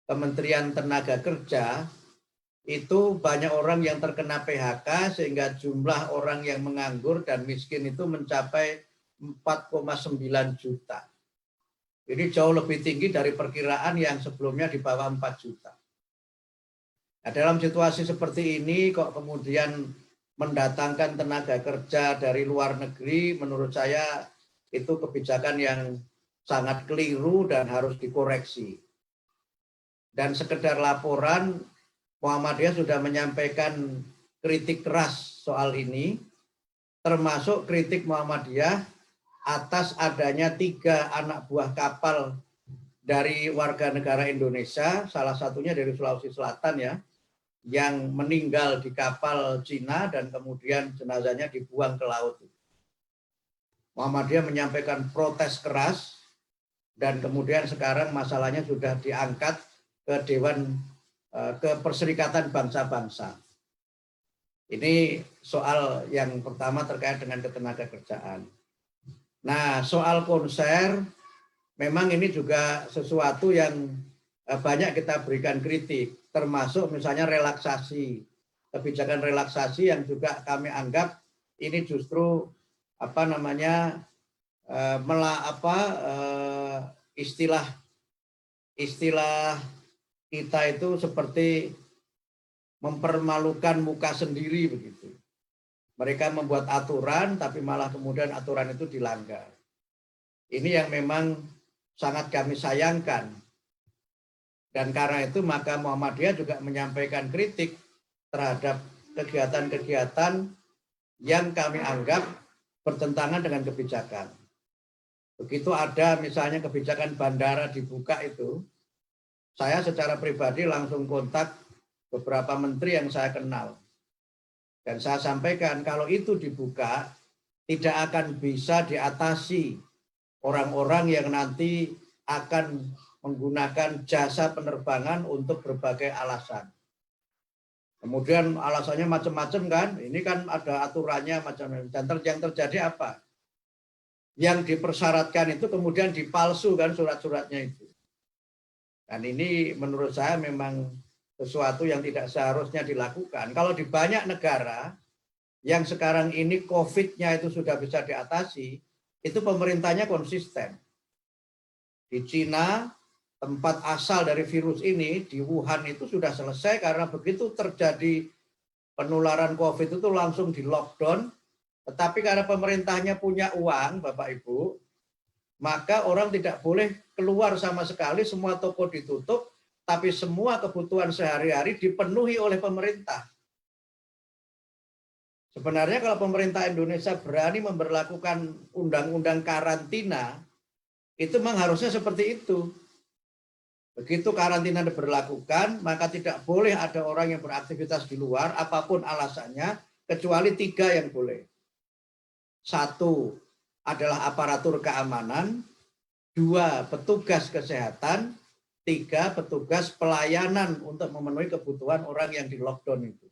Kementerian Tenaga Kerja, itu banyak orang yang terkena PHK sehingga jumlah orang yang menganggur dan miskin itu mencapai 4,9 juta. Ini jauh lebih tinggi dari perkiraan yang sebelumnya di bawah 4 juta. Nah, dalam situasi seperti ini kok kemudian mendatangkan tenaga kerja dari luar negeri, menurut saya itu kebijakan yang sangat keliru dan harus dikoreksi. Dan sekedar laporan, Muhammadiyah sudah menyampaikan kritik keras soal ini, termasuk kritik Muhammadiyah atas adanya 3 anak buah kapal dari warga negara Indonesia, salah satunya dari Sulawesi Selatan ya, yang meninggal di kapal Cina dan kemudian jenazahnya dibuang ke laut. Muhammadiyah menyampaikan protes keras dan kemudian sekarang masalahnya sudah diangkat ke ke Perserikatan Bangsa-Bangsa. Ini soal yang pertama terkait dengan ketenagakerjaan. Nah, soal konser memang ini juga sesuatu yang banyak kita berikan kritik, termasuk misalnya relaksasi, kebijakan relaksasi yang juga kami anggap ini justru istilah kita itu seperti mempermalukan muka sendiri begitu. Mereka membuat aturan tapi malah kemudian aturan itu dilanggar. Ini yang memang sangat kami sayangkan. Dan karena itu maka Muhammadiyah juga menyampaikan kritik terhadap kegiatan-kegiatan yang kami anggap bertentangan dengan kebijakan. Begitu ada misalnya kebijakan bandara dibuka itu, saya secara pribadi langsung kontak beberapa menteri yang saya kenal. Dan saya sampaikan kalau itu dibuka, tidak akan bisa diatasi orang-orang yang nanti akan menggunakan jasa penerbangan untuk berbagai alasan. Kemudian alasannya macam-macam kan, ini kan ada aturannya macam-macam. Dan yang terjadi apa? Yang dipersyaratkan itu kemudian dipalsukan surat-suratnya itu. Dan ini menurut saya memang sesuatu yang tidak seharusnya dilakukan. Kalau di banyak negara yang sekarang ini COVID-nya itu sudah bisa diatasi, itu pemerintahnya konsisten. Di Cina, tempat asal dari virus ini, di Wuhan itu sudah selesai karena begitu terjadi penularan COVID itu langsung di lockdown, Tetapi karena pemerintahnya punya uang, Bapak Ibu, maka orang tidak boleh keluar sama sekali, semua toko ditutup, tapi semua kebutuhan sehari-hari dipenuhi oleh pemerintah. Sebenarnya kalau pemerintah Indonesia berani memberlakukan undang-undang karantina, itu memang harusnya seperti itu. Begitu karantina diberlakukan, maka tidak boleh ada orang yang beraktivitas di luar, apapun alasannya, kecuali 3 yang boleh. 1 adalah aparatur keamanan, 2 petugas kesehatan, 3 petugas pelayanan untuk memenuhi kebutuhan orang yang di lockdown itu.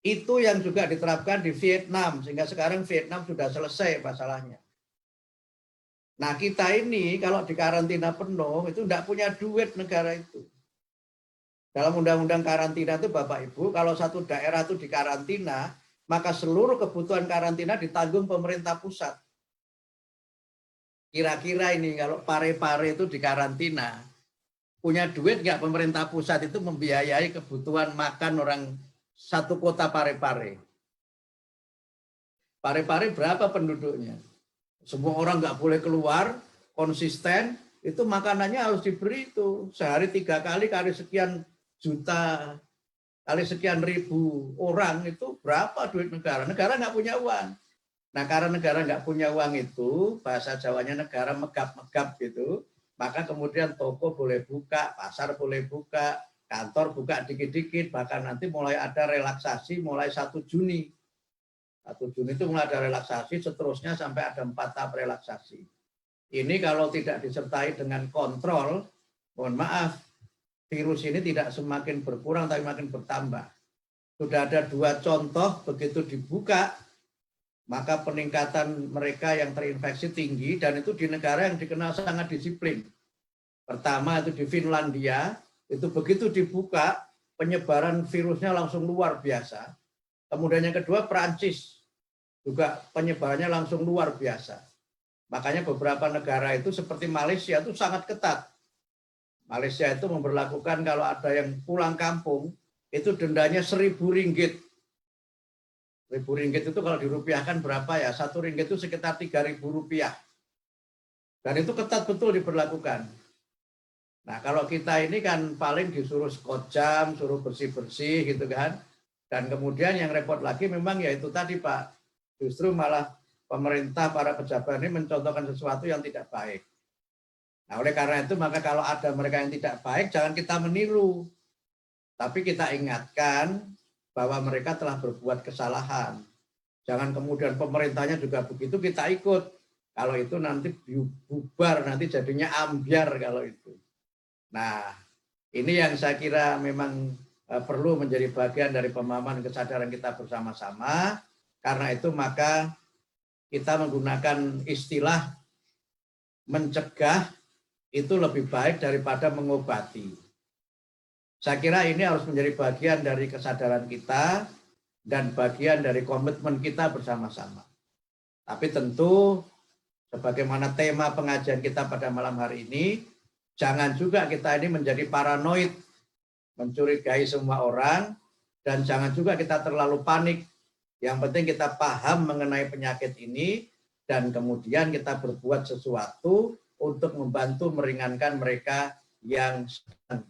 Itu yang juga diterapkan di Vietnam, sehingga sekarang Vietnam sudah selesai masalahnya. Nah kita ini kalau di karantina penuh itu tidak punya duit negara itu. Dalam undang-undang karantina itu Bapak Ibu, kalau satu daerah itu dikarantina, maka seluruh kebutuhan karantina ditanggung pemerintah pusat. Kira-kira ini kalau Pare-Pare itu dikarantina, punya duit nggak pemerintah pusat itu membiayai kebutuhan makan orang satu kota Pare-Pare? Pare-Pare berapa penduduknya? Semua orang nggak boleh keluar, konsisten, itu makanannya harus diberi itu. Sehari 3 kali, kali sekian juta, kali sekian ribu orang, itu berapa duit negara? Negara nggak punya uang. Nah karena negara nggak punya uang itu, bahasa Jawanya negara megap-megap gitu, maka kemudian toko boleh buka, pasar boleh buka, kantor buka dikit-dikit, bahkan nanti mulai ada relaksasi mulai 1 Juni. 1 Juni itu mulai ada relaksasi, seterusnya sampai ada 4 tahap relaksasi. Ini kalau tidak disertai dengan kontrol, mohon maaf, virus ini tidak semakin berkurang, tapi makin bertambah. Sudah ada 2 contoh, begitu dibuka, maka peningkatan mereka yang terinfeksi tinggi, dan itu di negara yang dikenal sangat disiplin. Pertama itu di Finlandia, itu begitu dibuka, penyebaran virusnya langsung luar biasa. Kemudian yang kedua Perancis, juga penyebarannya langsung luar biasa. Makanya beberapa negara itu seperti Malaysia itu sangat ketat. Malaysia itu memberlakukan kalau ada yang pulang kampung, itu dendanya 1.000 ringgit. 1.000 ringgit itu kalau dirupiahkan berapa ya? 1 ringgit itu sekitar 3.000 rupiah. Dan itu ketat betul diberlakukan. Nah kalau kita ini kan paling disuruh sekojam, suruh bersih-bersih gitu kan. Dan kemudian yang repot lagi memang ya itu tadi Pak, justru malah pemerintah, para pejabat ini mencontohkan sesuatu yang tidak baik. Nah oleh karena itu maka kalau ada mereka yang tidak baik, jangan kita meniru. Tapi kita ingatkan bahwa mereka telah berbuat kesalahan. Jangan kemudian pemerintahnya juga begitu, kita ikut. Kalau itu nanti bubar, nanti jadinya ambyar kalau itu. Nah ini yang saya kira memang perlu menjadi bagian dari pemahaman kesadaran kita bersama-sama. Karena itu maka kita menggunakan istilah mencegah itu lebih baik daripada mengobati. Saya kira ini harus menjadi bagian dari kesadaran kita dan bagian dari komitmen kita bersama-sama. Tapi tentu sebagaimana tema pengajian kita pada malam hari ini, jangan juga kita ini menjadi paranoid, mencurigai semua orang, dan jangan juga kita terlalu panik. Yang penting kita paham mengenai penyakit ini, dan kemudian kita berbuat sesuatu untuk membantu meringankan mereka yang sedang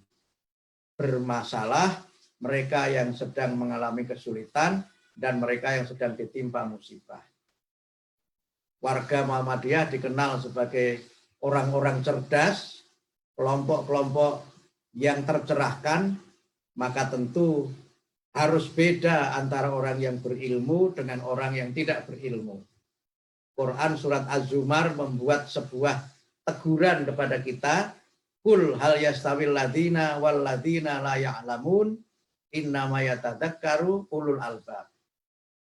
bermasalah, mereka yang sedang mengalami kesulitan, dan mereka yang sedang ditimpa musibah. Warga Muhammadiyah dikenal sebagai orang-orang cerdas, kelompok-kelompok yang tercerahkan, maka tentu harus beda antara orang yang berilmu dengan orang yang tidak berilmu. Quran surat Az-Zumar membuat sebuah teguran kepada kita, kul hal yastawil ladina wal ladina la ya'lamun innama yatadzakkaru ulul albab.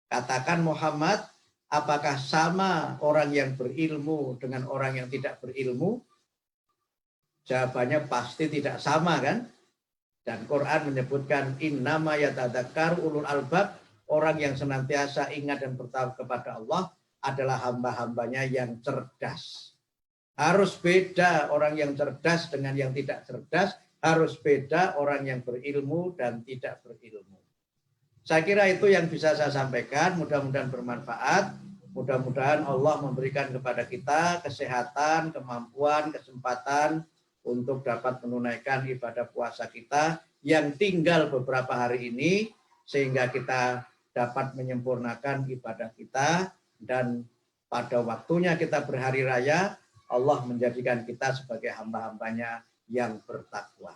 Katakan Muhammad, apakah sama orang yang berilmu dengan orang yang tidak berilmu? Jawabannya pasti tidak sama kan? Dan Quran menyebutkan innama yatadzakkaru ulul albab, orang yang senantiasa ingat dan bertawakal kepada Allah adalah hamba-hambanya yang cerdas. Harus beda orang yang cerdas dengan yang tidak cerdas, harus beda orang yang berilmu dan tidak berilmu. Saya kira itu yang bisa saya sampaikan, mudah-mudahan bermanfaat. Mudah-mudahan Allah memberikan kepada kita kesehatan, kemampuan, kesempatan untuk dapat menunaikan ibadah puasa kita yang tinggal beberapa hari ini, sehingga kita dapat menyempurnakan ibadah kita, dan pada waktunya kita berhari raya, Allah menjadikan kita sebagai hamba-hambanya yang bertakwa.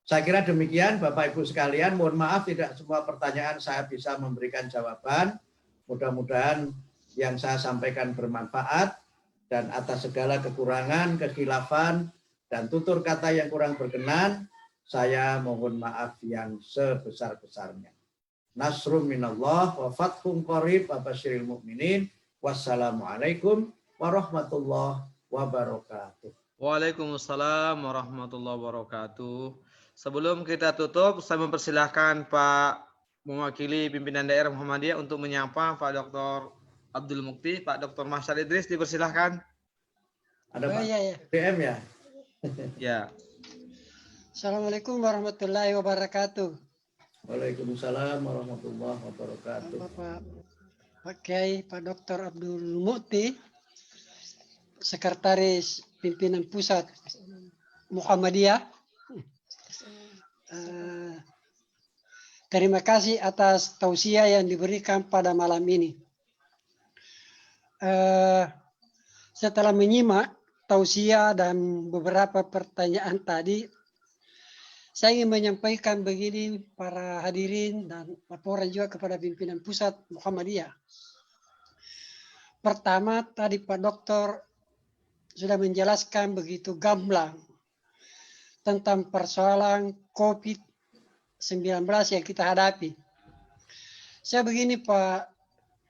Saya kira demikian Bapak Ibu sekalian. Mohon maaf tidak semua pertanyaan saya bisa memberikan jawaban. Mudah-mudahan yang saya sampaikan bermanfaat, dan atas segala kekurangan, kekhilafan, dan tutur kata yang kurang berkenan, saya mohon maaf yang sebesar-besarnya. Nasrum minallah wa fathun qarib wa basyiril mu'minin. Wassalamualaikum warahmatullahi wabarakatuh. Waalaikumsalam warahmatullahi wabarakatuh. Sebelum kita tutup, saya mempersilahkan Pak mewakili pimpinan daerah Muhammadiyah untuk menyapa Pak Dr. Abdul Mukti. Pak Dr. Masyar Idris, dipersilahkan. Ada Pak DM ya? Ya. Assalamualaikum warahmatullahi wabarakatuh. Waalaikumsalam warahmatullahi wabarakatuh. Pak Kiai, Pak Dr. Abdul Mukti, Sekretaris Pimpinan Pusat Muhammadiyah. Terima kasih atas tausiah yang diberikan pada malam ini. Setelah menyimak tausiah dan beberapa pertanyaan tadi, saya ingin menyampaikan begini para hadirin dan laporan juga kepada pimpinan pusat Muhammadiyah. Pertama, tadi Pak Dokter sudah menjelaskan begitu gamblang tentang persoalan COVID-19 yang kita hadapi. Saya begini Pak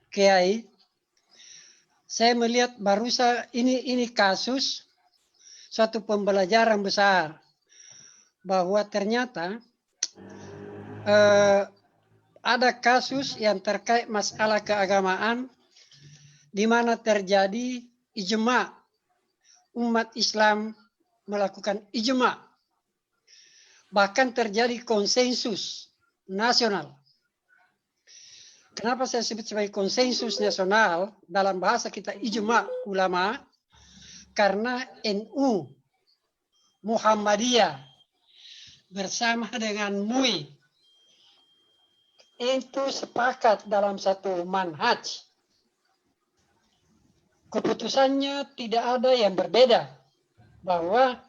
Kiai, saya melihat barusan ini kasus suatu pembelajaran besar bahwa ternyata ada kasus yang terkait masalah keagamaan di mana terjadi ijma, umat Islam melakukan ijma, bahkan terjadi konsensus nasional. Kenapa saya sebut sebagai konsensus nasional? Dalam bahasa kita ijma ulama, karena NU Muhammadiyah bersama dengan MUI itu sepakat dalam satu manhaj. Keputusannya tidak ada yang berbeda, bahwa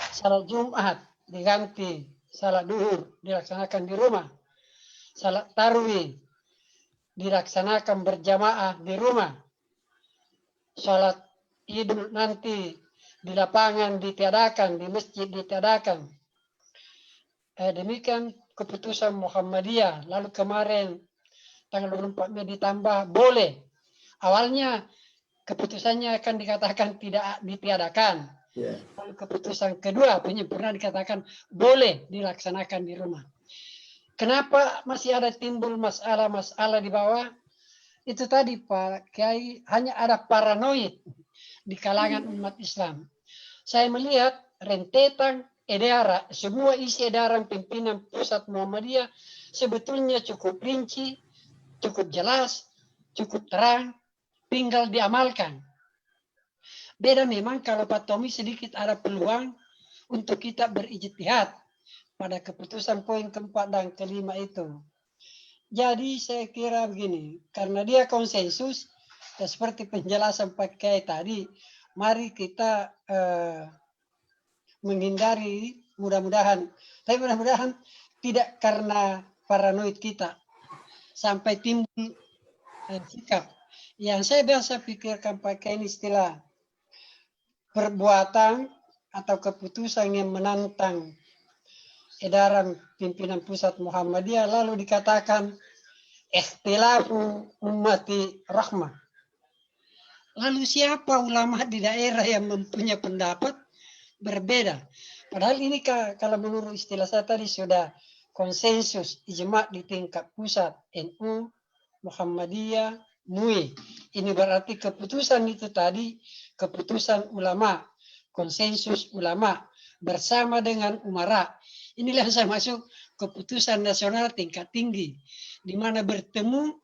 salat Jumat diganti salat duhur dilaksanakan di rumah, salat tarawih dilaksanakan berjamaah di rumah, salat Idul nanti di lapangan ditiadakan, di masjid ditiadakan. Demikian keputusan Muhammadiyah. Lalu kemarin tanggal 24 Mei ditambah boleh. Awalnya keputusannya akan dikatakan tidak ditiadakan. Lalu keputusan kedua penyempurna dikatakan boleh dilaksanakan di rumah. Kenapa masih ada timbul masalah-masalah di bawah? Itu tadi Pak Kiai, hanya ada paranoid di kalangan umat Islam. Saya melihat rentetan edaran, semua isi edaran pimpinan pusat Muhammadiyah sebetulnya cukup rinci, cukup jelas, cukup terang, tinggal diamalkan. Beda memang kalau Pak Tommy sedikit ada peluang untuk kita berijtihad pada keputusan poin keempat dan kelima itu. Jadi saya kira begini, karena dia konsensus, dan seperti penjelasan Pak Kiai tadi, mari kita menghindari mudah-mudahan tidak karena paranoid kita sampai timbul sikap. Yang saya biasa pikirkan pakai ini istilah perbuatan atau keputusan yang menantang edaran pimpinan pusat Muhammadiyah lalu dikatakan ikhtilafu ummati rahmah. Lalu siapa ulama di daerah yang mempunyai pendapat berbeda? Padahal ini kalau menurut istilah saya tadi sudah konsensus ijma di tingkat pusat NU, Muhammadiyah, MUI. Ini berarti keputusan itu tadi keputusan ulama, konsensus ulama bersama dengan umara Inilah saya masuk keputusan nasional tingkat tinggi, di mana bertemu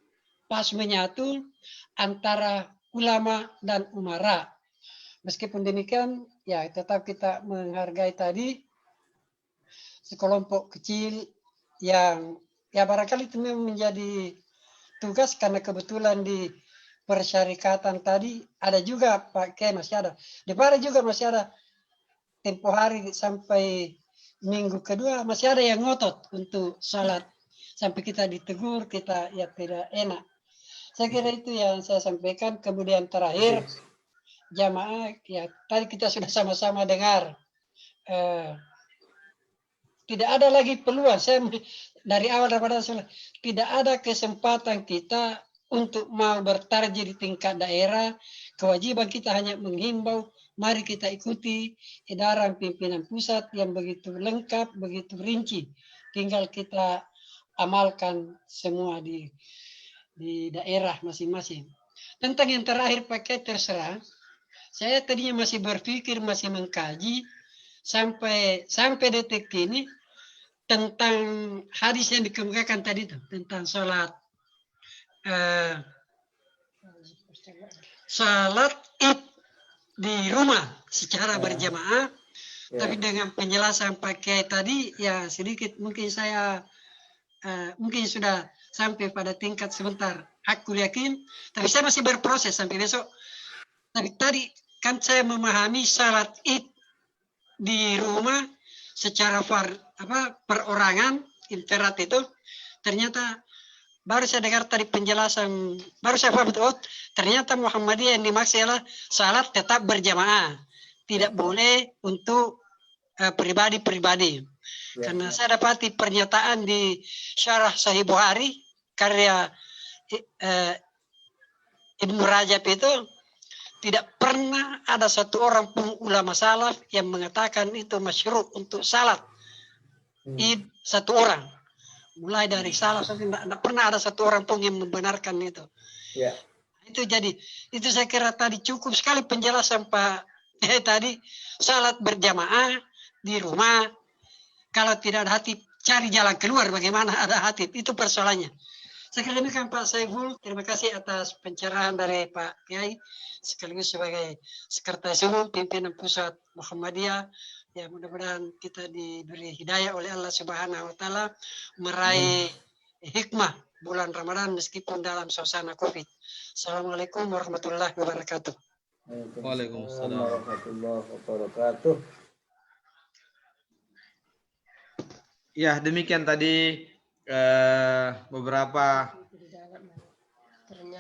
pas menyatu antara ulama dan umara. Meskipun demikian, ya tetap kita menghargai tadi sekelompok kecil yang ya barangkali itu memang menjadi tugas, karena kebetulan di persyarikatan tadi ada juga Pak Kiai, masih ada. Di Pare juga masih ada, tempo hari sampai minggu kedua masih ada yang ngotot untuk salat. Sampai kita ditegur, kita ya tidak enak. Saya kira itu yang saya sampaikan. Kemudian terakhir, jamaah, ya tadi kita sudah sama-sama dengar. Tidak ada lagi peluang. Saya dari awal Ramadan tidak ada kesempatan kita untuk mau bertarji di tingkat daerah. Kewajiban kita hanya menghimbau, mari kita ikuti edaran pimpinan pusat yang begitu lengkap, begitu rinci. Tinggal kita amalkan semua di daerah masing-masing. Tentang yang terakhir pakai terserah, saya tadinya masih berpikir, masih mengkaji sampai detik ini tentang hadis yang dikemukakan tadi itu, tentang salat Id di rumah secara berjamaah, tapi dengan penjelasan pakai tadi ya sedikit mungkin saya mungkin sudah sampai pada tingkat sebentar aku yakin, tapi saya masih berproses sampai besok. Tapi tadi kan saya memahami salat Id di rumah secara perorangan interat itu, ternyata baru saya dengar tadi penjelasan, baru saya paham betul, ternyata Muhammadiyah yang dimaksud adalah salat tetap berjamaah, tidak boleh untuk pribadi-pribadi. Karena saya dapati pernyataan di Syarah Sahih Bukhari karya Ibnu Rajab itu, tidak pernah ada satu orang pun ulama salaf yang mengatakan itu masyru' untuk salat Id satu orang. Mulai dari salaf sampai tidak pernah ada satu orang pun yang membenarkan itu. Itu jadi, itu saya kira tadi cukup sekali penjelasan Pak tadi, salat berjamaah di rumah. Kalau tidak ada hatib, cari jalan keluar bagaimana ada hatib, itu persoalannya. Saya kira demikian Pak Saiful, terima kasih atas pencerahan dari Pak Kiai sekaligus sebagai Sekretaris Umum Pimpinan Pusat Muhammadiyah. Ya mudah-mudahan kita diberi hidayah oleh Allah Subhanahu wa taala meraih hikmah bulan Ramadan meskipun dalam suasana Covid. Assalamualaikum warahmatullahi wabarakatuh. Waalaikumsalam warahmatullahi wabarakatuh. Ya, demikian tadi beberapa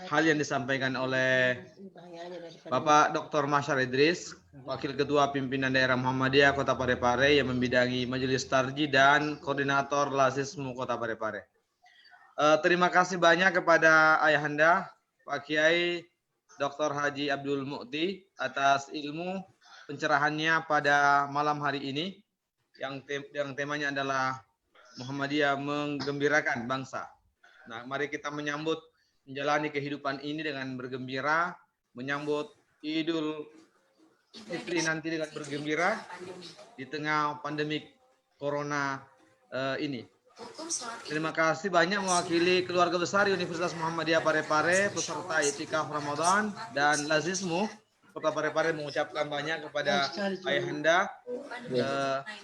hal yang disampaikan oleh Bapak Dr. Masyar Idris, Wakil Ketua Pimpinan Daerah Muhammadiyah Kota Parepare yang membidangi Majelis Tarji dan Koordinator Lazismu Kota Parepare. Terima kasih banyak kepada Ayahanda Pak Kiai Dr. Haji Abdul Mu'ti atas ilmu pencerahannya pada malam hari ini yang temanya adalah Muhammadiyah menggembirakan bangsa. Nah, mari kita menjalani kehidupan ini dengan bergembira, menyambut Idul Fitri nanti dengan bergembira di tengah pandemik Corona ini. Terima kasih banyak mewakili keluarga besar Universitas Muhammadiyah Parepare, peserta I'tikaf Ramadan dan Lazismu Kota Parepare mengucapkan banyak kepada Ayahanda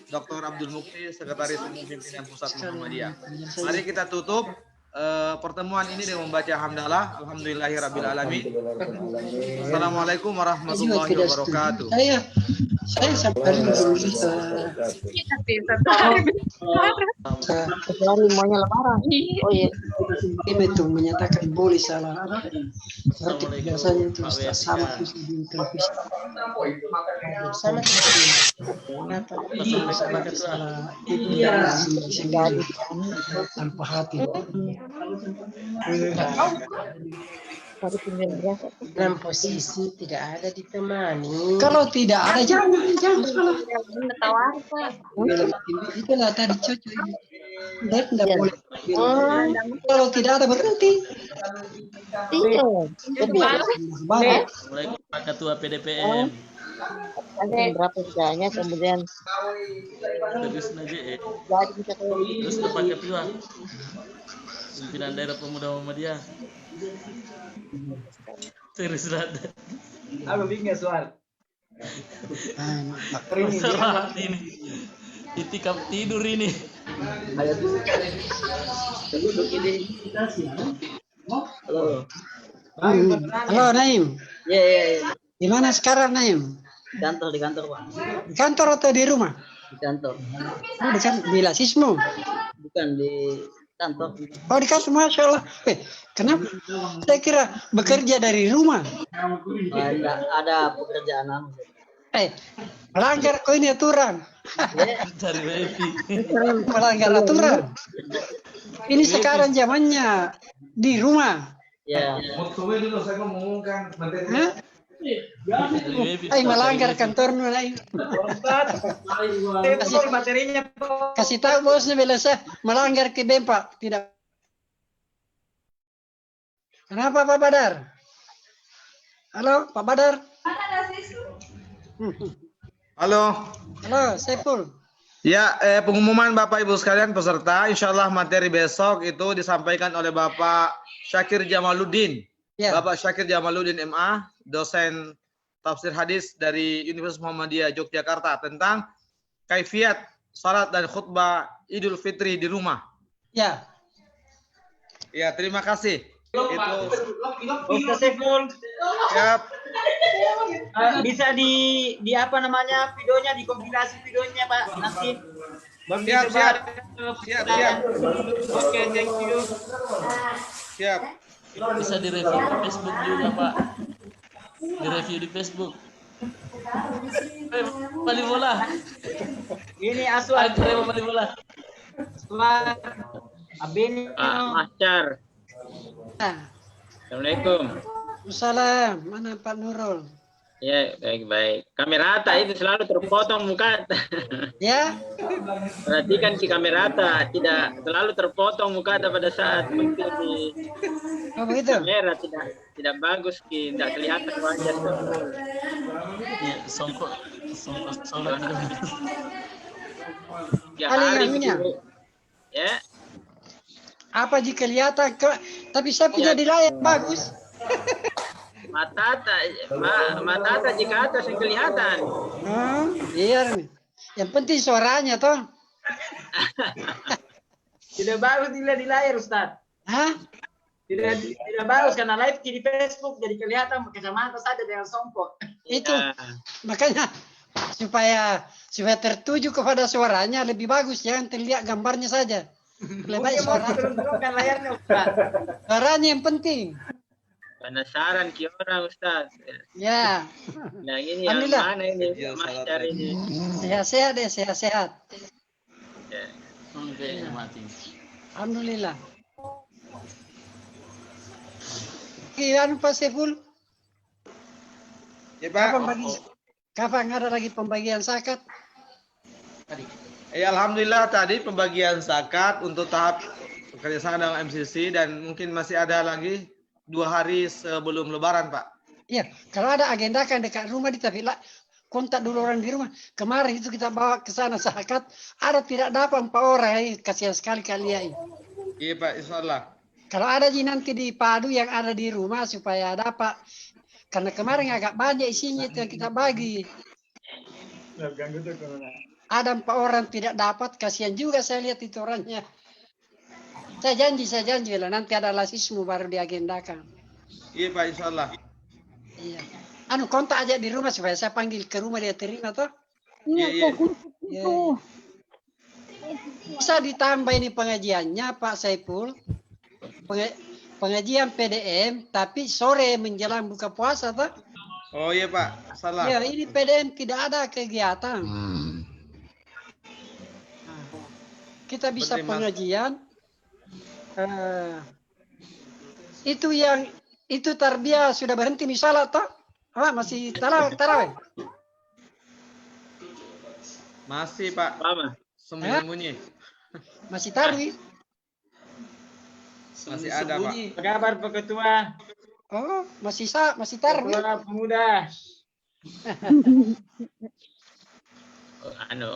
Dr. Abdul Muqti, Sekretaris Umum Pimpinan Pusat Muhammadiyah. Mari kita tutup pertemuan ini dengan membaca hamdalah. Alhamdulillahirabbil alamin. Assalamualaikum warahmatullahi wabarakatuh. Saya sampai semuanya lebaran. Oh iya, ini itu menyatakan boleh salah apa? Seperti biasanya itu sama di televisi. Sama sendiri tanpa hati. Dalam posisi tidak ada ditemani. Kalau tidak ada jangan itulah tadi cocok ini. Tidak boleh. Kalau tidak ada berhenti. Assalamualaikum Pak Ketua PDPM. Ada berapa sudahnya kemudian Terus aja jadi bisa terus dapat ketua pimpinan daerah pemuda Muhammadiyah. Terus ada. Apa bingung soal? Masalah ini. Itikaf tidur ini. Halo. Halo Naim. Iya. Di mana sekarang Naim? Di kantor Pak. Di kantor atau di rumah? Di kantor. Oh, di Lasismo. Bukan di kantor. Oh, di kantor, Masya Allah. Kenapa? Saya kira bekerja dari rumah. Enggak ada pekerjaan. Melanggar kau ini aturan. Cari wifi. Melanggar aturan. Ini sekarang zamannya di rumah. Ya. Melanggar kantor mulai. Kasih tahu bosnya Belasa melanggar ke Pak. Tidak. Kenapa Pak Badar? Halo Pak Badar. Halo. Halo Saiful. Ya, pengumuman Bapak Ibu sekalian peserta, insya Allah materi besok itu disampaikan oleh Bapak Syakir Jamaluddin. Ya. Bapak Syakir Jamaluddin MA, dosen tafsir hadis dari Universitas Muhammadiyah Yogyakarta tentang kaifiat salat dan khutbah Idul Fitri di rumah. Ya. Ya, terima kasih. Itu Ustaz Saiful. siap. Bisa di apa namanya videonya, dikompilasi videonya Pak nanti. Siap. Oke, thank you. Siap. Bisa direview di Facebook juga Pak. Direview di Facebook. Balik bola. Ini Aswan. Balik bola. Abin. Masyar. Assalamualaikum. Waalaikumsalam. Mana Pak Nurul? Ya, baik. Kamerata itu selalu terpotong muka. Ya. Perhatikan si kamerata tidak selalu terpotong muka pada saat muncul di kamera tidak bagus, tidak kelihatan wajah. Ya, songkok. Ya, hari ya. Apa jika kelihatan tapi saya punya di layar bagus. Mata jika atas yang kelihatan. Iya nih. Yang penting suaranya toh. Tidak bagus dilihat di layar Ustaz. Hah? Tidak bagus karena live di Facebook jadi kelihatan kacamata saja dengan songkok. Itu makanya supaya tertuju kepada suaranya lebih bagus, jangan terlihat gambarnya saja. Lebih baik layarnya Ustaz. Suaranya yang penting. Penasaran ki orang Ustaz. Ya. Nah ini yang mana ini? Masyar ini. Sehat-sehat deh, sehat-sehat. Ya. Alhamdulillah. Gimana Pak Saiful? Ya Pak. Kapan ada lagi pembagian zakat? Ya, alhamdulillah tadi pembagian zakat untuk tahap kerjasama dengan MCC dan mungkin masih ada lagi 2 hari sebelum Lebaran Pak. Iya, kalau ada agenda kan dekat rumah tapi kontak dulu orang di rumah. Kemarin itu kita bawa ke sana zakat, ada tidak dapat 4 orang, kasihan sekali kalian. Iya Pak, insya Allah. Kalau ada nanti di padu yang ada di rumah supaya dapat, karena kemarin agak banyak isinya itu yang kita bagi. Ada 4 orang tidak dapat, kasihan juga saya lihat itu orangnya. Saya janji lah nanti ada lasismu baru diagendakan. Iya Pak, insya Allah. Iya. Kontak aja di rumah supaya saya panggil ke rumah dia terima toh. Iya. Bisa ditambah ini pengajiannya Pak Saiful. Pengajian PDM tapi sore menjelang buka puasa toh. Oh iya Pak, salah. Ya ini PDM tidak ada kegiatan. Kita bisa pengajian. Itu tarbiyah sudah berhenti misalnya toh? Masih tarawih? Masih Pak. Sembunyi. Masih tarawih? Masih ada Pak. Apa kabar Pak Ketua? Oh, masih tarawih? Ketua Pemuda. Anu